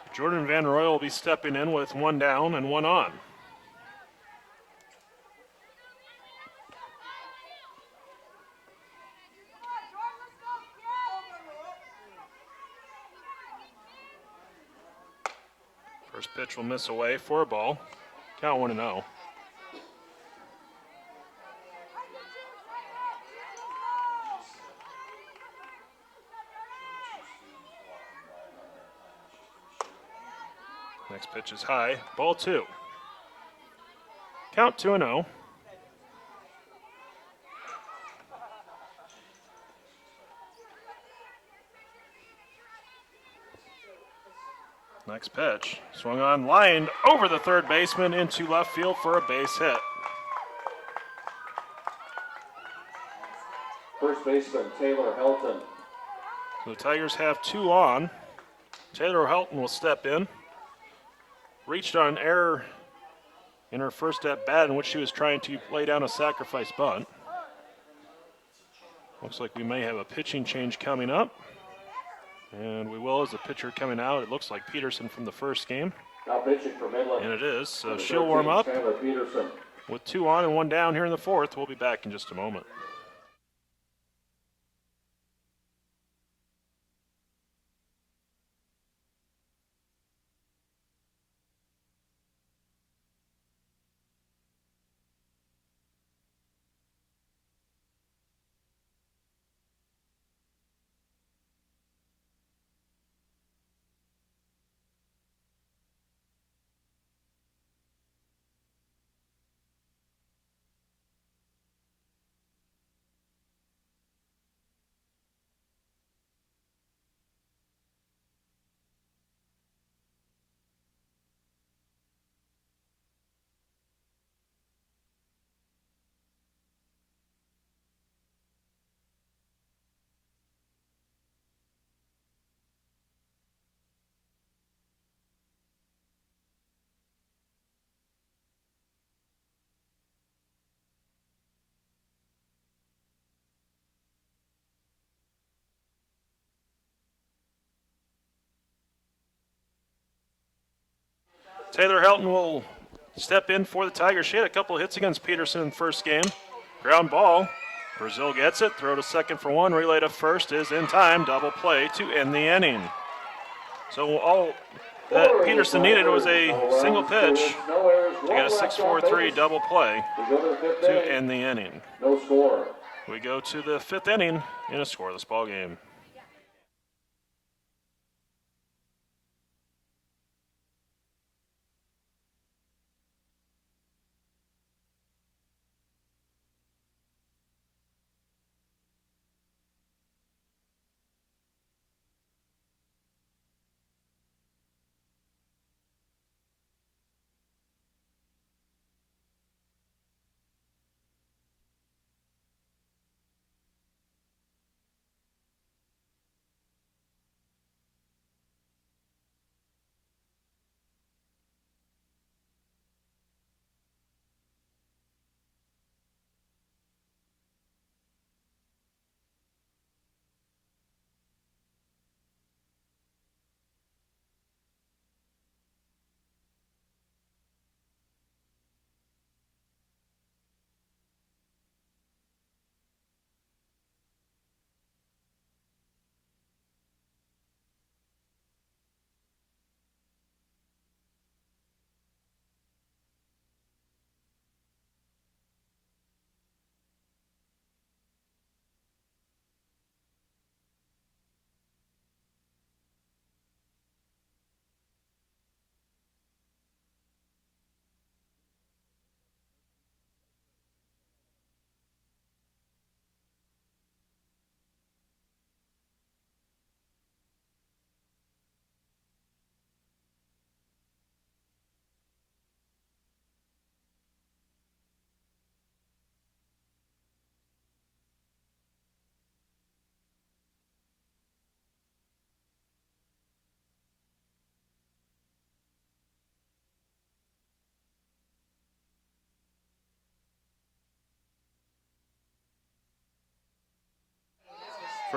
like, Jordan Van Roy will be stepping in with one down and one on. First pitch will miss away for a ball. Count 1-0. Next pitch is high. Ball 2. Count 2-0. Next pitch. Swung on, lined over the third baseman into left field for a base hit. First baseman, Taylor Helton. So the Tigers have 2 on. Taylor Helton will step in. Reached on an error in her first at bat in which she was trying to lay down a sacrifice bunt. Looks like we may have a pitching change coming up. And we will as the pitcher coming out. It looks like Peterson from the first game. Now pitching for Midland. And it is. So Number she'll 13, warm up Chandler Peterson. with 2 on and 1 down here in the fourth. We'll be back in just a moment. Taylor Helton will step in for the Tigers. She had a couple of hits against Peterson in the first game. Ground ball. Brazil gets it. Throw to second for 1. Relay to first is in time. Double play to end the inning. So all that Peterson needed was a single pitch to get a 6-4-3 double play to end the inning. No score. We go to the 5th inning in a scoreless ball game.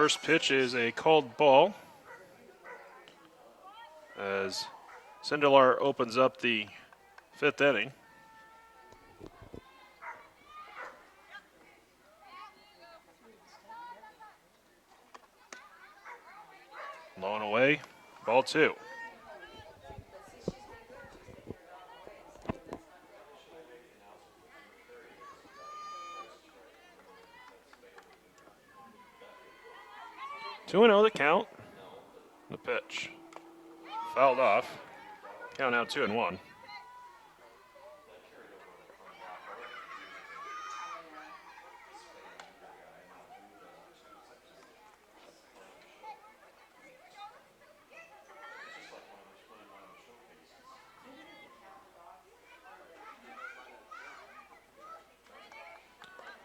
First pitch is a called ball as Sindelar opens up the 5th inning. Low and away, ball 2. Two and 0 the count. The pitch fouled off. Count now 2-1.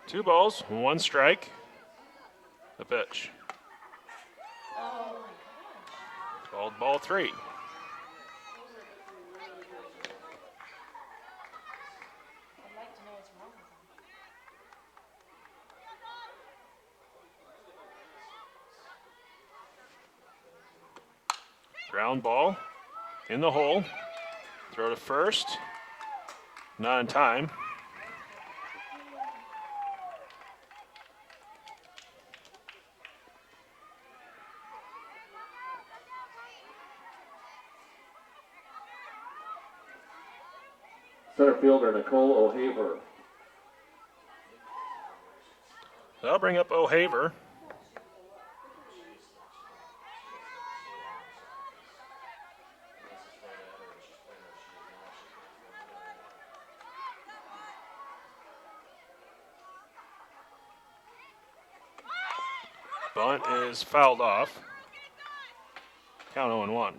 Two balls, 1 strike. The pitch. Called ball 3. I'd like to know what's wrong with them. Ground ball in the hole. Throw to first. Not in time. Center fielder Nicole O'Haver. That'll bring up O'Haver. Bunt is fouled off. Count 0-1.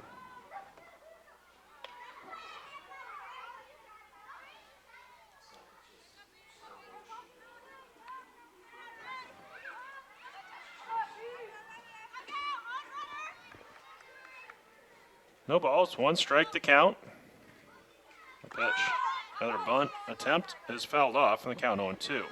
No balls, 1 strike to count. The pitch. Another bunt attempt is fouled off, and the count 0-2.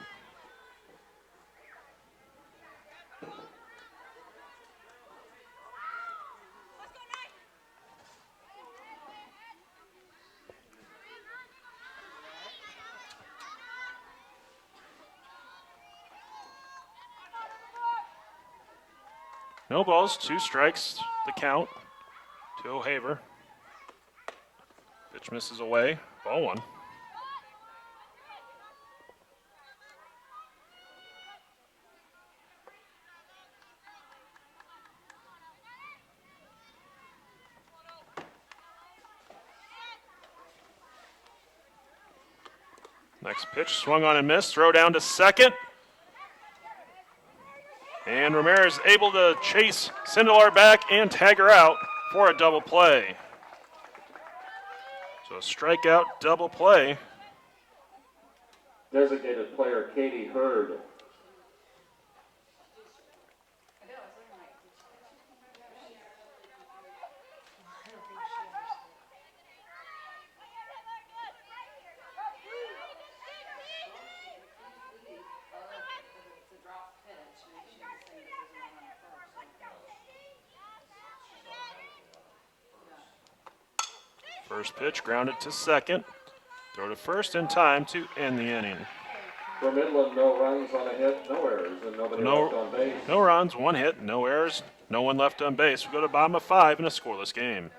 No balls, 2 strikes to count to O'Haver. Pitch misses away, ball 1. Next pitch, swung on and missed, throw down to second. And Ramirez able to chase Sindelar back and tag her out for a double play. So a strikeout double play. Designated player Katie Hurd. I don't think she understood. First pitch grounded to second. Throw to first in time to end the inning. For Midland, no runs on a hit, no errors, and nobody left on base. No runs, 1 hit, no errors, no one left on base. We go to bottom of 5 in a scoreless game.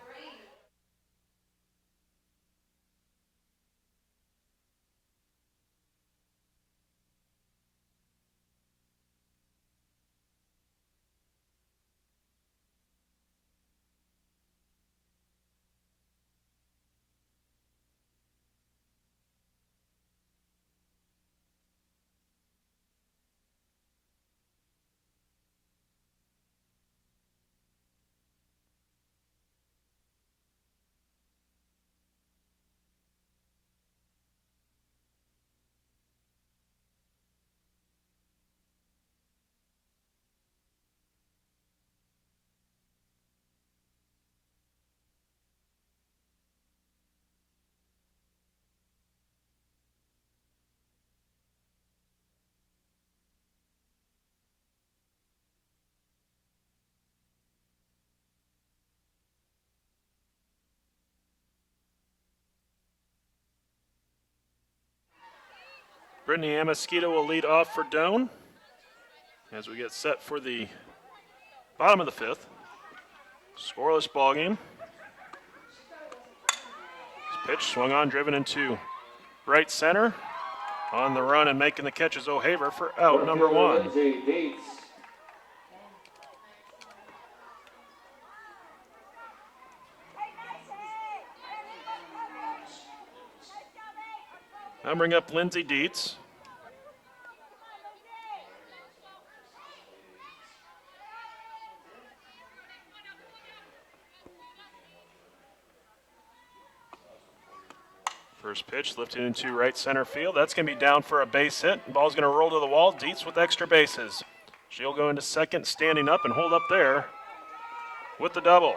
Brittany Amasquita will lead off for Doane as we get set for the bottom of the fifth. Scoreless ball game. Pitch swung on, driven into right center. On the run and making the catch is O'Haver for out number one. I'll bring up Lindsay Dietz. First pitch lifted into right center field. That's going to be down for a base hit. Ball's going to roll to the wall. Dietz with extra bases. She'll go into second, standing up and hold up there with the double.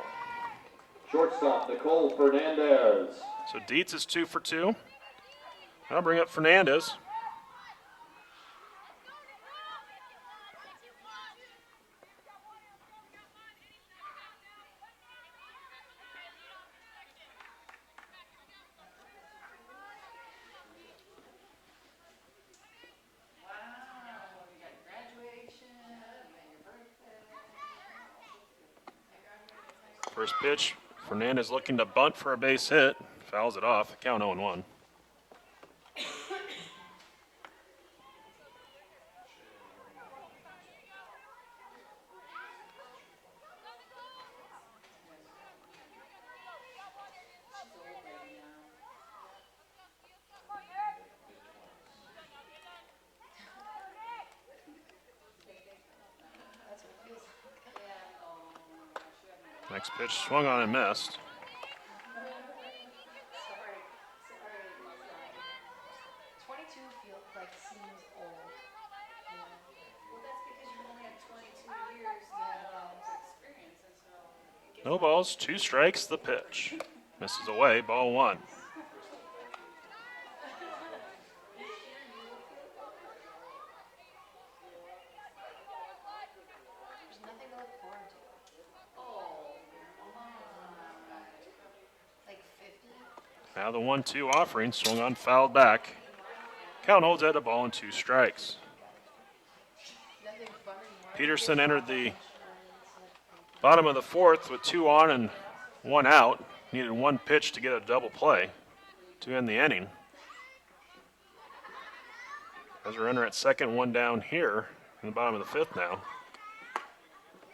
Shortstop, Nicole Fernandez. So Dietz is 2 for 2. I'll bring up Fernandez. First pitch, Fernandez looking to bunt for a base hit. Fouls it off. Count 0-1. Next pitch swung on and missed. 22 feels like seems old. Yeah. Well, that's because you only have 22 years of experience, and so. No balls, 2 strikes, the pitch. Misses away, ball 1. There's nothing to look forward to. Oh, like 50? Now the 1-2 offering swung on, fouled back. Count holds at a ball and 2 strikes. Nothing fun anymore. Peterson entered the bottom of the fourth with 2 on and 1 out. Needed 1 pitch to get a double play to end the inning. As a runner at second, 1 down here in the bottom of the 5th now.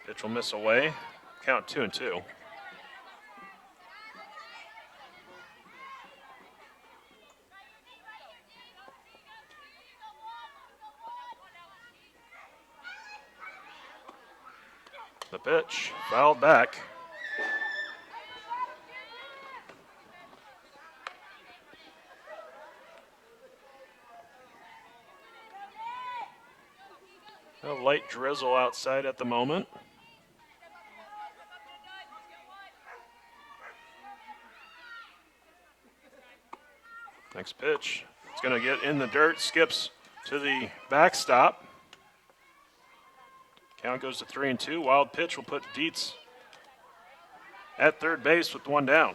Pitch will miss away. Count 2-2. The pitch fouled back. A light drizzle outside at the moment. Next pitch. It's going to get in the dirt, skips to the backstop. Count goes to 3-2. Wild pitch will put Dietz at third base with 1 down.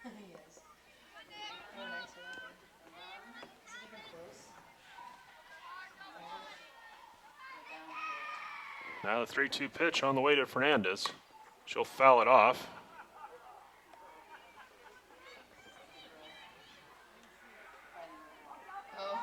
Yes. How nice would that be? Is it even close? Now the 3-2 pitch on the way to Fernandez. She'll foul it off. Oh.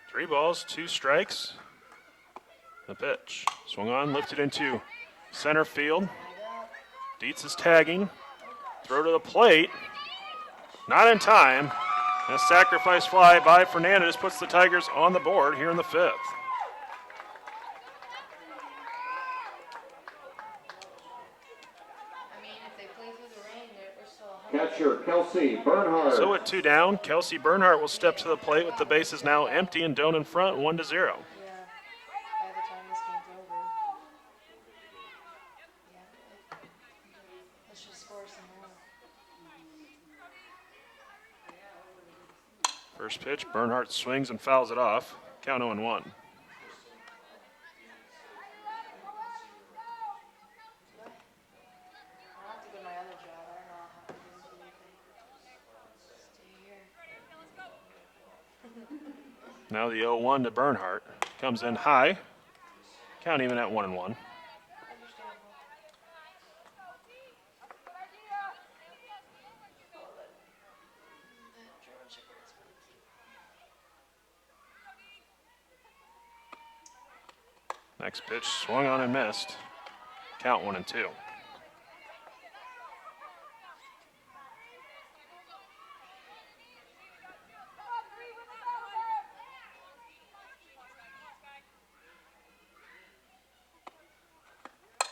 3 balls, 2 strikes. The pitch. Swung on, lifted into center field. Dietz is tagging. Throw to the plate. Not in time. And a sacrifice fly by Fernandez puts the Tigers on the board here in the 5th. I mean, if they play through the rain, they're still 100. Catcher, Kelsey Bernhardt. So at 2 down, Kelsey Bernhardt will step to the plate with the bases now empty and Doane in front, 1-0. Yeah. By the time this game's over. Yeah. First pitch, Bernhardt swings and fouls it off. Count 0-1. I'll have to go to my other job. I don't know how to do anything. Stay here. Now the 0-1 to Bernhardt. Comes in high. Count even at 1-1. Understandable. That German Shepherd is really cute. Next pitch swung on and missed. Count 1-2.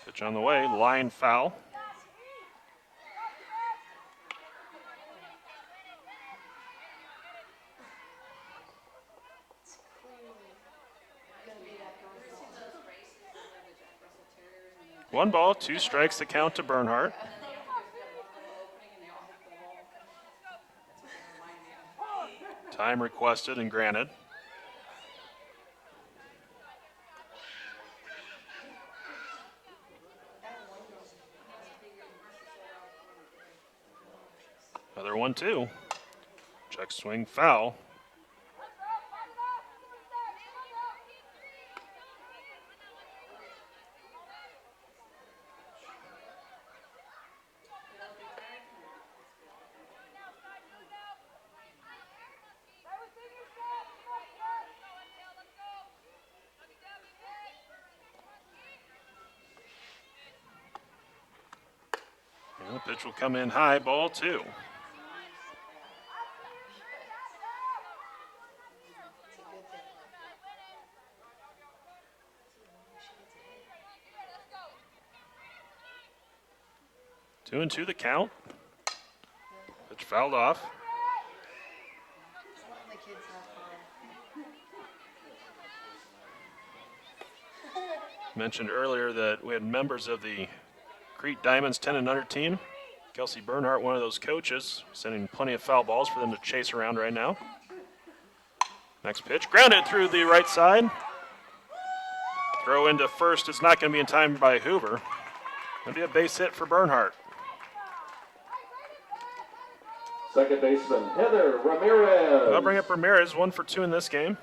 Pitch on the way, line foul. It's clearly gonna be that going for those races of the Jack Russell Terriers and the 1 ball, 2 strikes to count to Bernhardt. opening and they all hit the wall. That's what they remind me of. Time requested and granted. Another 1-2. Check swing foul. And the pitch will come in high, ball 2. It's a good thing. 2-2 the count. Pitch fouled off. Some of the kids have fun. Mentioned earlier that we had members of the Crete Diamonds 10 and under team. Kelsey Bernhardt, one of those coaches, sending plenty of foul balls for them to chase around right now. Next pitch, grounded through the right side. Throw into first is not going to be in time by Hoover. Going to be a base hit for Bernhardt. Second baseman, Heather Ramirez. That'll bring up Ramirez, 1 for 2 in this game.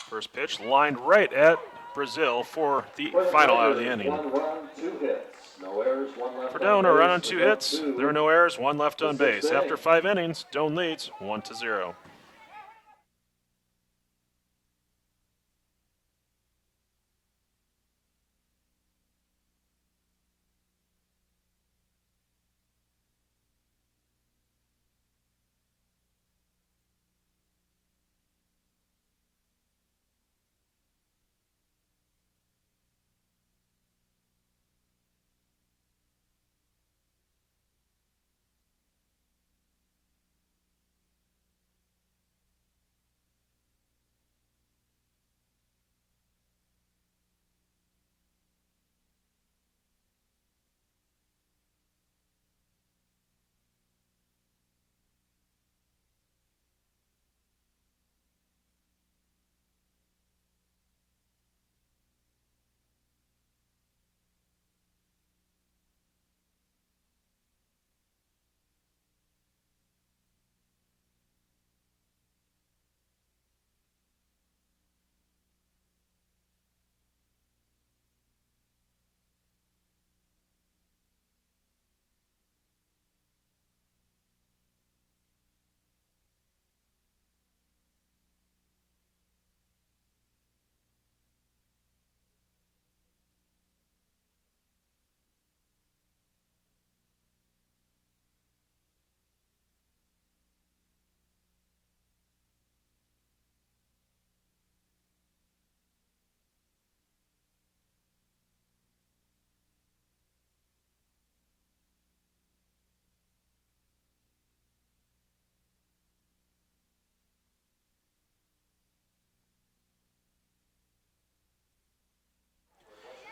First pitch lined right at Brazil for the final out of the inning. 1 run, 2 hits. No errors, 1 left For on Doane, a run on base. 2 The hits. two. There are no errors, 1 left on The sixth base. inning. After 5 innings, Doane leads 1-0.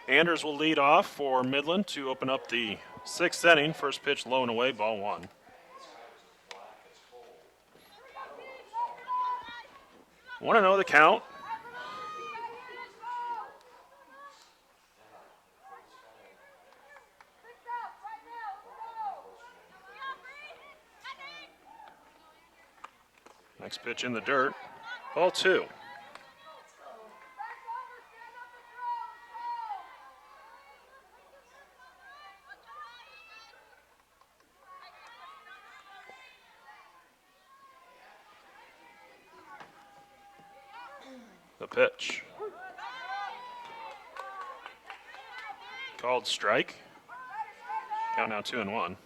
Anders will lead off for Midland to open up the 6th inning. First pitch low and away, ball 1. Want to know the count? Next pitch in the dirt, ball 2. The pitch. Called strike. Count now 2-1.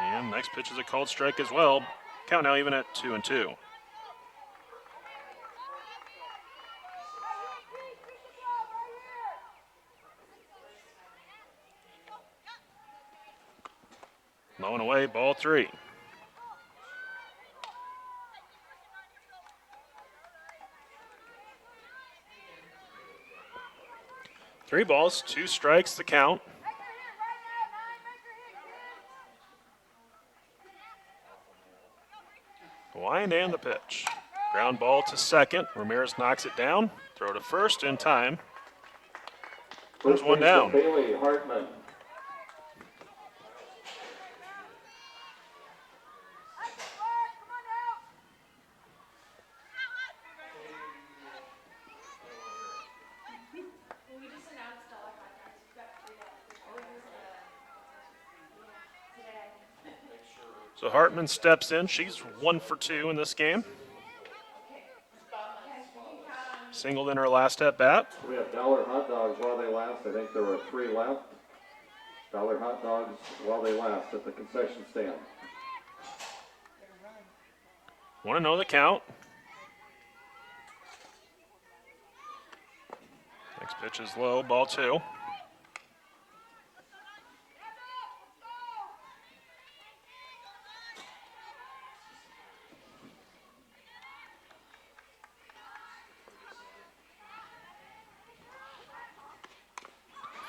And next pitch is a called strike as well. Count now even at 2-2. Low and away, ball 3. Three balls, 2 strikes, the count. Wind and the pitch. Ground ball to second. Ramirez knocks it down. Throw to first in time. There's one down. Bailey Hartman. So Hartman steps in. She's 1 for 2 in this game. Singled in her last at bat. We have dollar hot dogs while they last. I think there were 3 left. Dollar hot dogs while they last at the concession stand. Want to know the count? Next pitch is low, ball 2.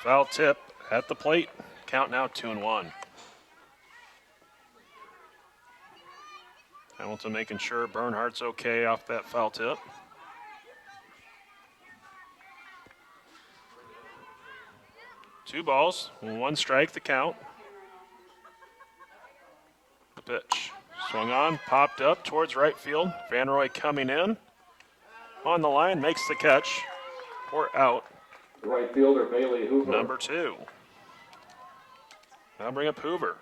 Foul tip at the plate. Count now 2-1. Hamilton making sure Bernhardt's okay off that foul tip. Two balls, 1 strike, the count. The pitch. Swung on, popped up towards right field. Van Roy coming in. On the line, makes the catch. Or out. Right fielder Bailey Hoover. Number 2. Now bring up Hoover.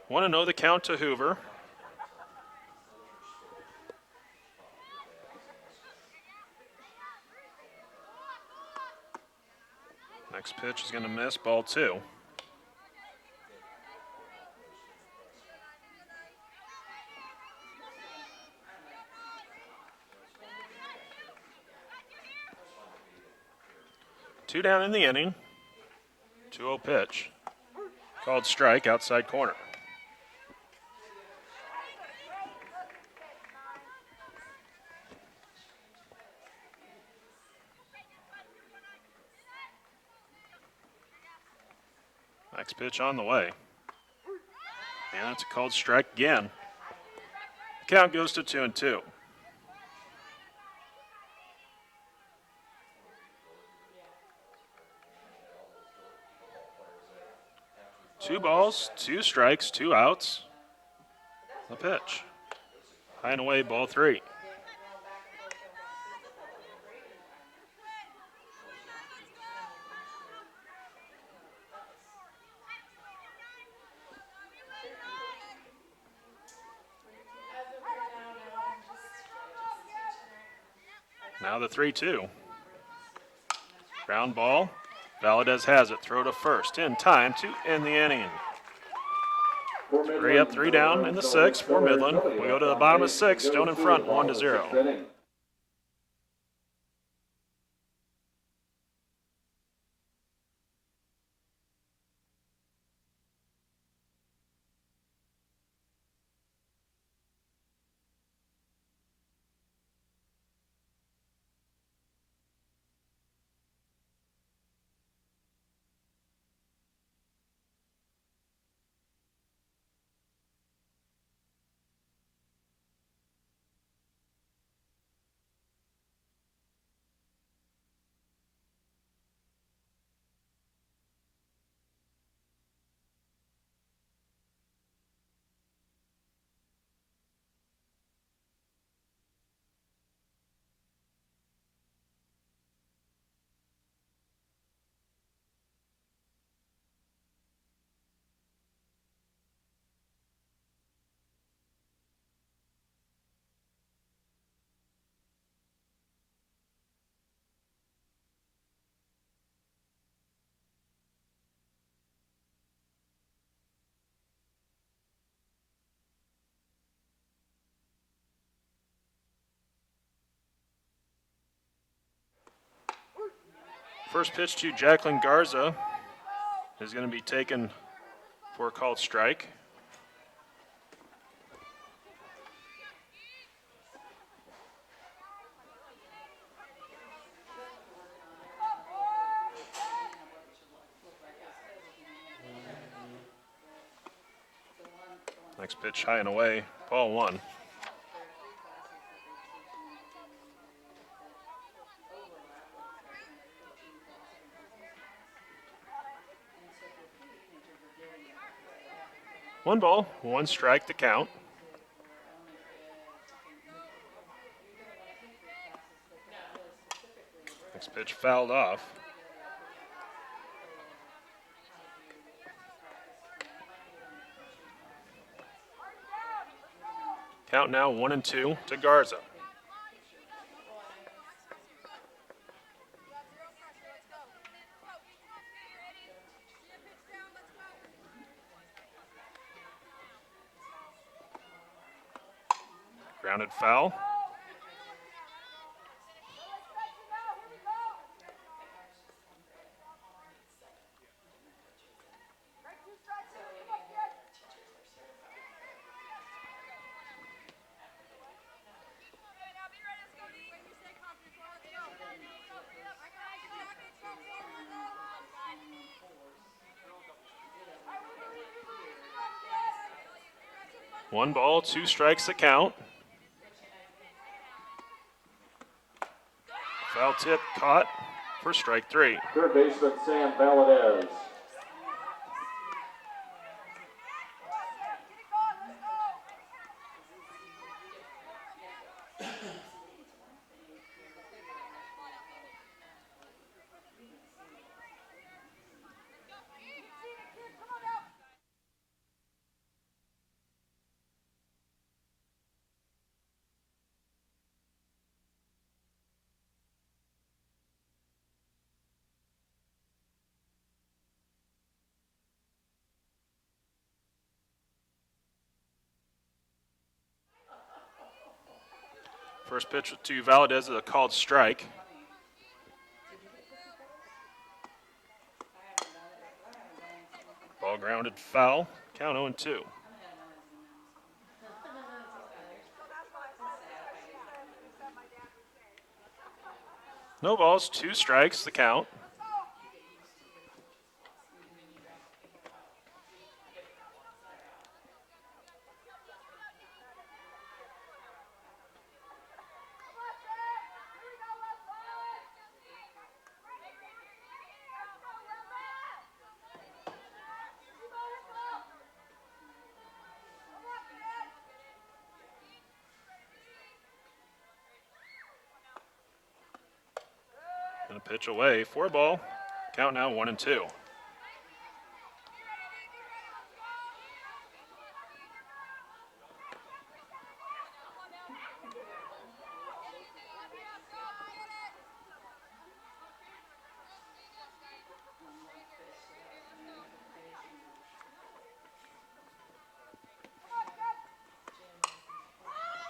Want to know the count to Hoover. Next pitch is going to miss, ball 2. Two down in the inning. 2-0 pitch. Called strike, outside corner. Next pitch on the way. And that's a called strike again. The count goes to 2-2. Two balls, 2 strikes, 2 outs. The pitch. High and away, ball 3. Now the 3-2. Ground ball. Valadez has it. Throw to first in time to end the inning. 3 up, 3 down in the 6th for Midland. We go to the bottom of 6, Doane in front, 1-0. First pitch to Jacqueline Garza is going to be taken for a called strike. Next pitch high and away, ball 1. One ball, 1 strike to count. Next pitch fouled off. Count now 1-2 to Garza. Grounded foul. One ball, 2 strikes to count. Foul tip caught for strike 3. Third baseman Sam Valadez. First pitch to Valadez is a called strike. Ball grounded foul. Count 0-2. No balls, 2 strikes, the count. And a pitch away, 4 ball. Count now 1-2.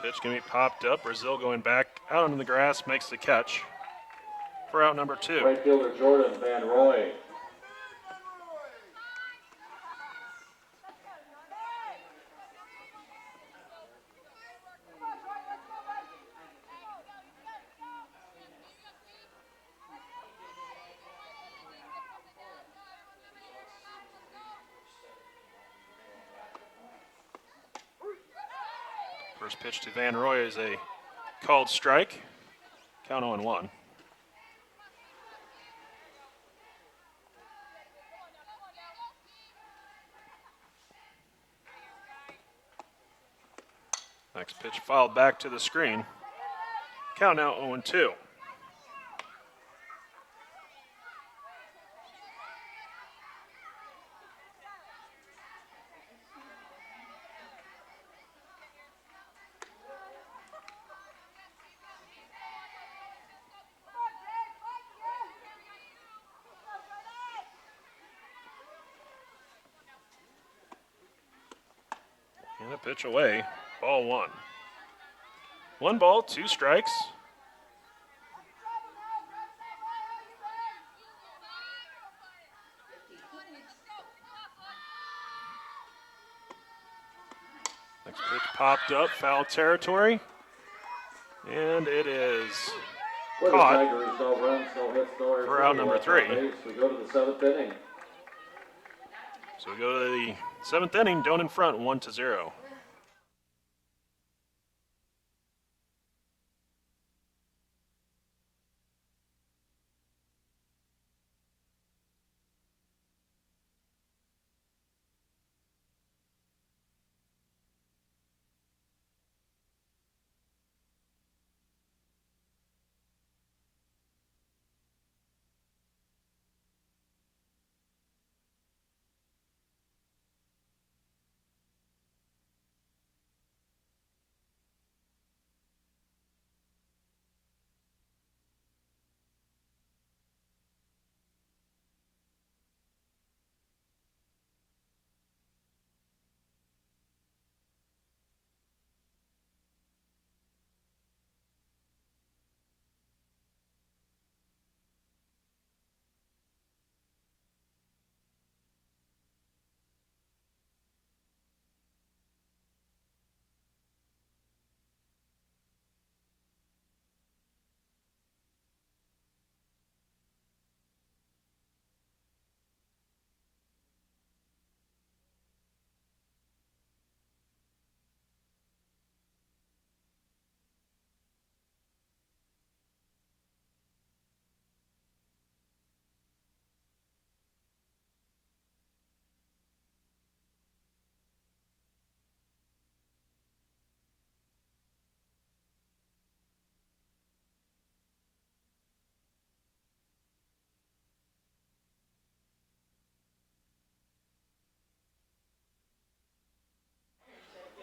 Pitch can be popped up. Brazil going back out onto the grass, makes the catch for out number 2. Right fielder Jordan Van Roy. First pitch to Van Roy is a called strike. Count 0-1. Next pitch fouled back to the screen. Count now 0-2. And a pitch away. Ball 1. 1 ball, 2 strikes. Next pitch popped up, foul territory. And it is For the caught Tigers, no runs, no hits, no errors. for out number 3. We go to the 7th inning. So we go to the 7th inning, Doane in front, 1-0.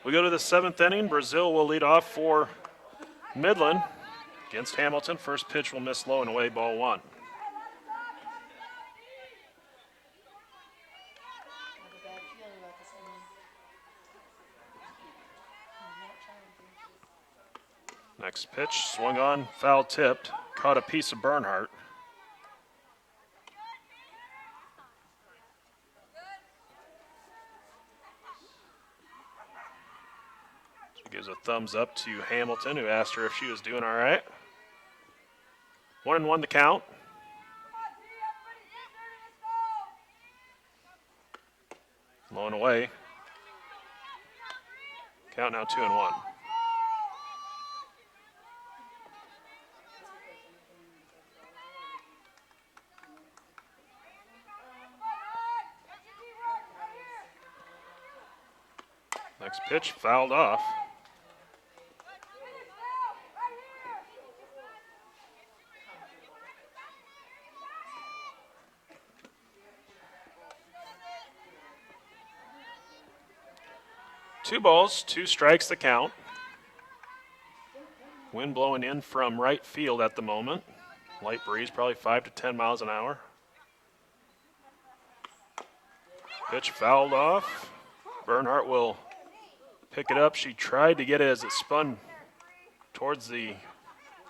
We go to the 7th inning. Brazil will lead off for Midland against Hamilton. First pitch will miss low and away, ball 1. Next pitch, swung on, foul tipped, caught a piece of Bernhardt. So gives a thumbs up to Hamilton, who asked her if she was doing all right. 1-1 the count. Low and away. Count now 2-1. Next pitch fouled off. Two balls, 2 strikes the count. Wind blowing in from right field at the moment. Light breeze, probably 5 to 10 miles an hour. Pitch fouled off. Bernhardt will pick it up. She tried to get it as it spun towards the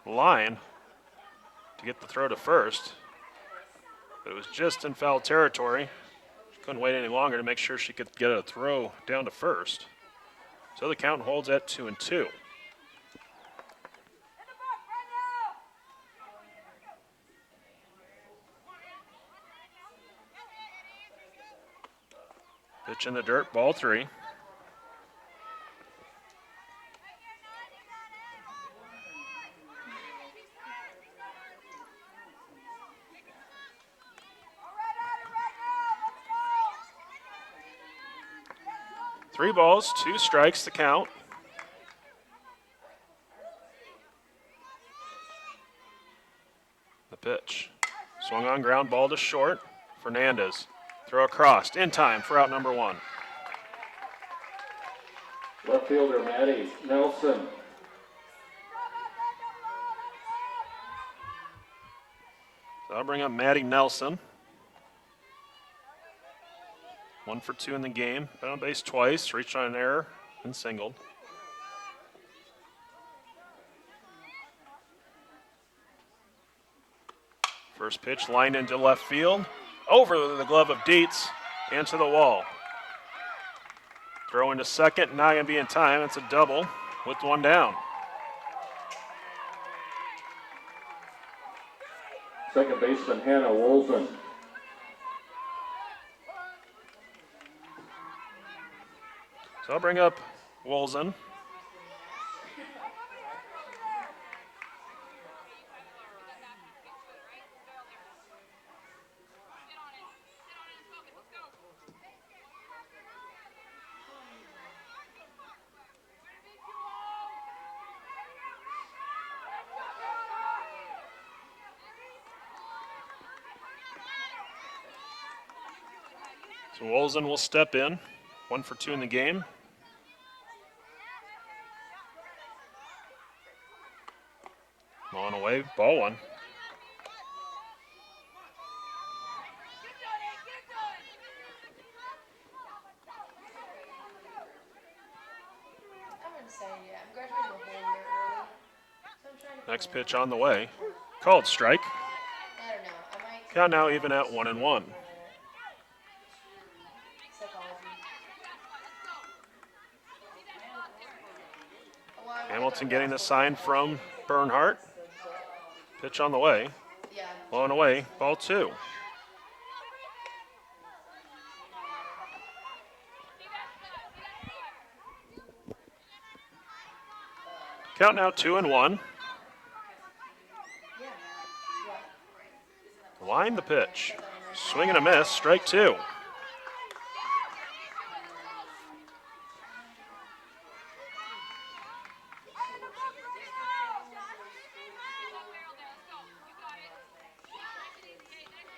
line to get the throw to first. But it was just in foul territory. She couldn't wait any longer to make sure she could get a throw down to first. So the count holds at 2-2. Pitch in the dirt, ball 3. Three balls, 2 strikes to count. The pitch. Swung on, ground ball to short. Fernandez. Throw across, in time for out number 1. Left fielder Maddie Nelson. So I'll bring up Maddie Nelson. 1 for 2 in the game. Been on base twice, reached on an error, and singled. First pitch lined into left field. Over the glove of Dietz and to the wall. Throw into second, not going to be in time. It's a double with 1 down. Second baseman Hannah Wolzen. So I'll bring up Wolzen. So Wolzen will step in. 1 for 2 in the game. On away, ball 1. I'm gonna say, yeah, I'm graduating a whole year early. So I'm trying to Next plan. pitch on the way. Called strike. I don't know. I might Count now even at 1-1. psychology. Well, I Hamilton getting the sign from Bernhardt. Pitch on the way. Yeah. Low and away, ball 2. Count now 2-1. Line the pitch. Swing and a miss, strike 2.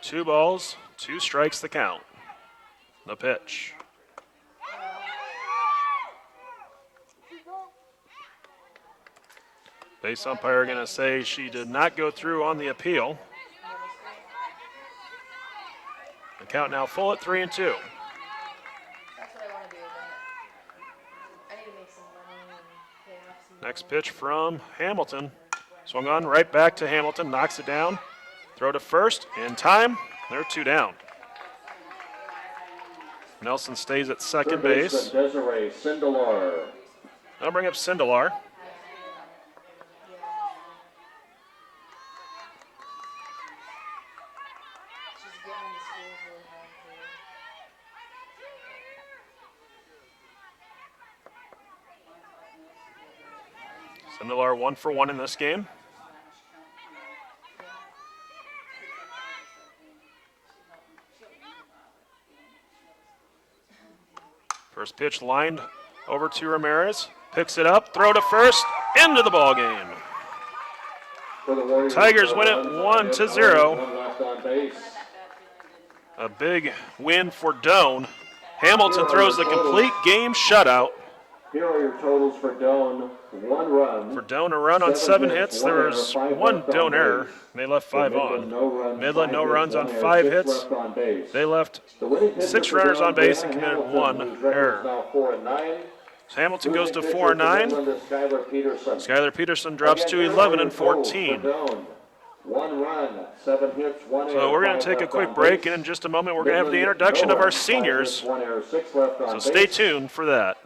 Two balls, 2 strikes the count. The pitch. Base umpire going to say she did not go through on the appeal. The count now full at 3-2. That's what I want to do, but I need to make some money and pay off some. Next pitch from Hamilton. Swung on right back to Hamilton, knocks it down. Throw to first, in time. They're 2 down. Nelson stays at second base. Desiree Sindelar. I'll bring up Sindelar. She's getting into schools really hard for Sindelar 1 for 1 in this game. First pitch lined over to Ramirez. Picks it up, throw to first, into the ball game. Tigers win it 1-0. Left on base. A big win for Doane. Hamilton throws the complete game shutout. Here are your totals for Doane. 1 run. For Doane, a run on 7 hits. There was 1 Doane error. They left 5 on. Midland, no runs on 5 hits. They left 6 runners on base and committed 1 error. Hamilton goes to 4-9. Skylar Peterson drops to 11-14. One run, 7 hits, 1 error. So we're going to take a quick break, and in just a moment we're going to have the introduction of our seniors. So stay tuned for that.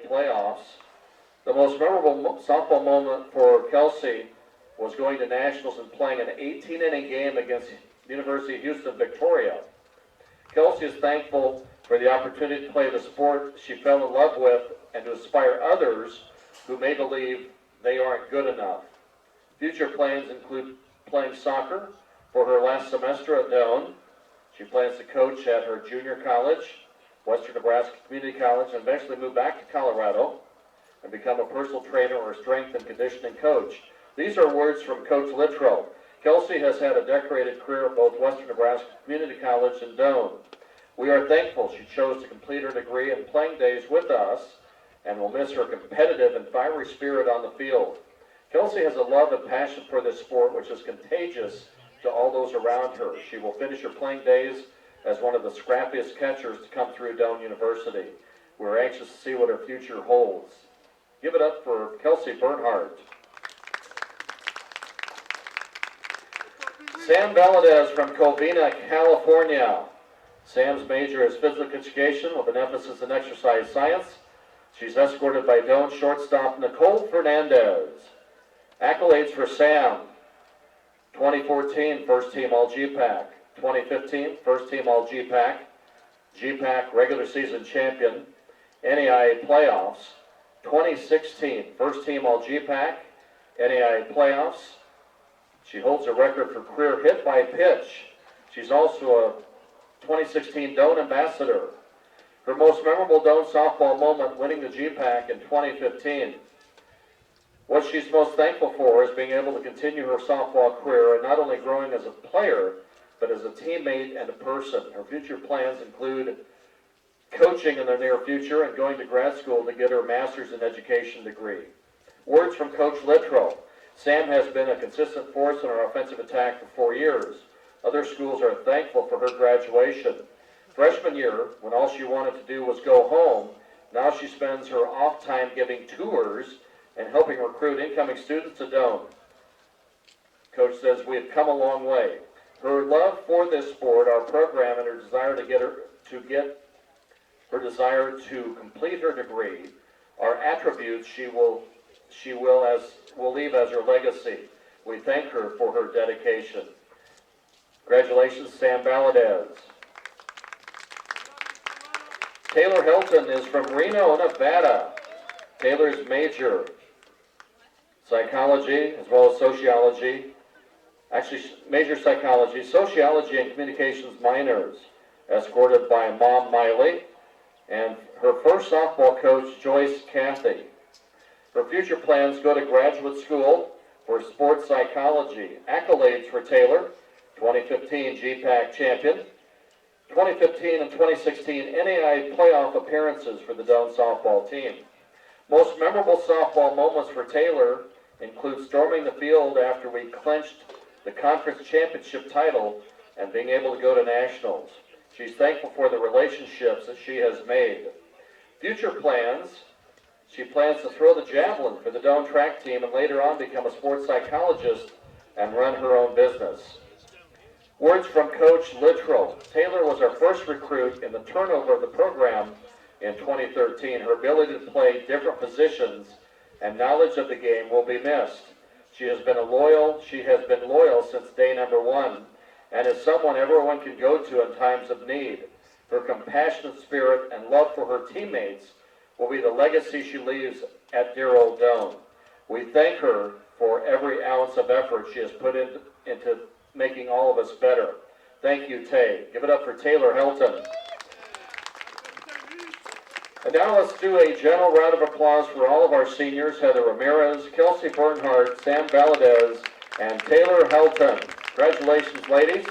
playoffs. The most memorable softball moment for Kelsey was going to nationals and playing an 18-inning game against the University of Houston Victoria. Kelsey is thankful for the opportunity to play the sport she fell in love with and to inspire others who may believe they aren't good enough. Future plans include playing soccer for her last semester at Doane. She plans to coach at her junior college, Western Nebraska Community College, and eventually move back to Colorado and become a personal trainer or strength and conditioning coach. These are words from Coach Littrow. Kelsey has had a decorated career at both Western Nebraska Community College and Doane. We are thankful she chose to complete her degree and playing days with us and will miss her competitive and fiery spirit on the field. Kelsey has a love and passion for this sport which is contagious to all those around her. She will finish her playing days as one of the scrappiest catchers to come through Doane University. We're anxious to see what her future holds. Give it up for Kelsey Bernhardt. Sam Valadez from Covina, California. Sam's major is physical education with an emphasis in exercise science. She's escorted by Doane shortstop Nicole Fernandez. Accolades for Sam: 2014 First Team All GPAC, 2015 First Team All GPAC, GPAC Regular Season Champion, NAIA Playoffs, 2016 First Team All GPAC, NAIA Playoffs. She holds a record for career hit by pitch. She's also a 2016 Doane Ambassador. Her most memorable Doane softball moment, winning the GPAC in 2015. What she's most thankful for is being able to continue her softball career and not only growing as a player, but as a teammate and a person. Her future plans include coaching in the near future and going to grad school to get her master's in education degree. Words from Coach Littrow. Sam has been a consistent force in our offensive attack for 4 years. Other schools are thankful for her graduation. Freshman year, when all she wanted to do was go home, now she spends her off time giving tours and helping recruit incoming students to Doane. Coach says, we have come a long way. Her love for this sport, our program, and her desire to complete her degree are attributes she will leave as her legacy. We thank her for her dedication. Congratulations, Sam Valadez. Taylor Hilton is from Reno, Nevada. Taylor's major, psychology as well as sociology. Actually, major psychology, sociology and communications minors, escorted by Mom Miley and her first softball coach, Joyce Cathy. Her future plans go to graduate school for sports psychology. Accolades for Taylor: 2015 GPAC champion, 2015 and 2016 NAIA playoff appearances for the Doane softball team. Most memorable softball moments for Taylor include storming the field after we clinched the conference championship title and being able to go to nationals. She's thankful for the relationships that she has made. Future plans: she plans to throw the javelin for the Doane track team and later on become a sports psychologist and run her own business. Words from Coach Littrow. Taylor was our first recruit in the turnover of the program in 2013. Her ability to play different positions and knowledge of the game will be missed. She has been loyal since day number one and is someone everyone can go to in times of need. Her compassionate spirit and love for her teammates will be the legacy she leaves at dear old Doane. We thank her for every ounce of effort she has put into making all of us better. Thank you, Tay. Give it up for Taylor Hilton. And now let's do a general round of applause for all of our seniors: Heather Ramirez, Kelsey Bernhardt, Sam Valadez, and Taylor Hilton. Congratulations, ladies.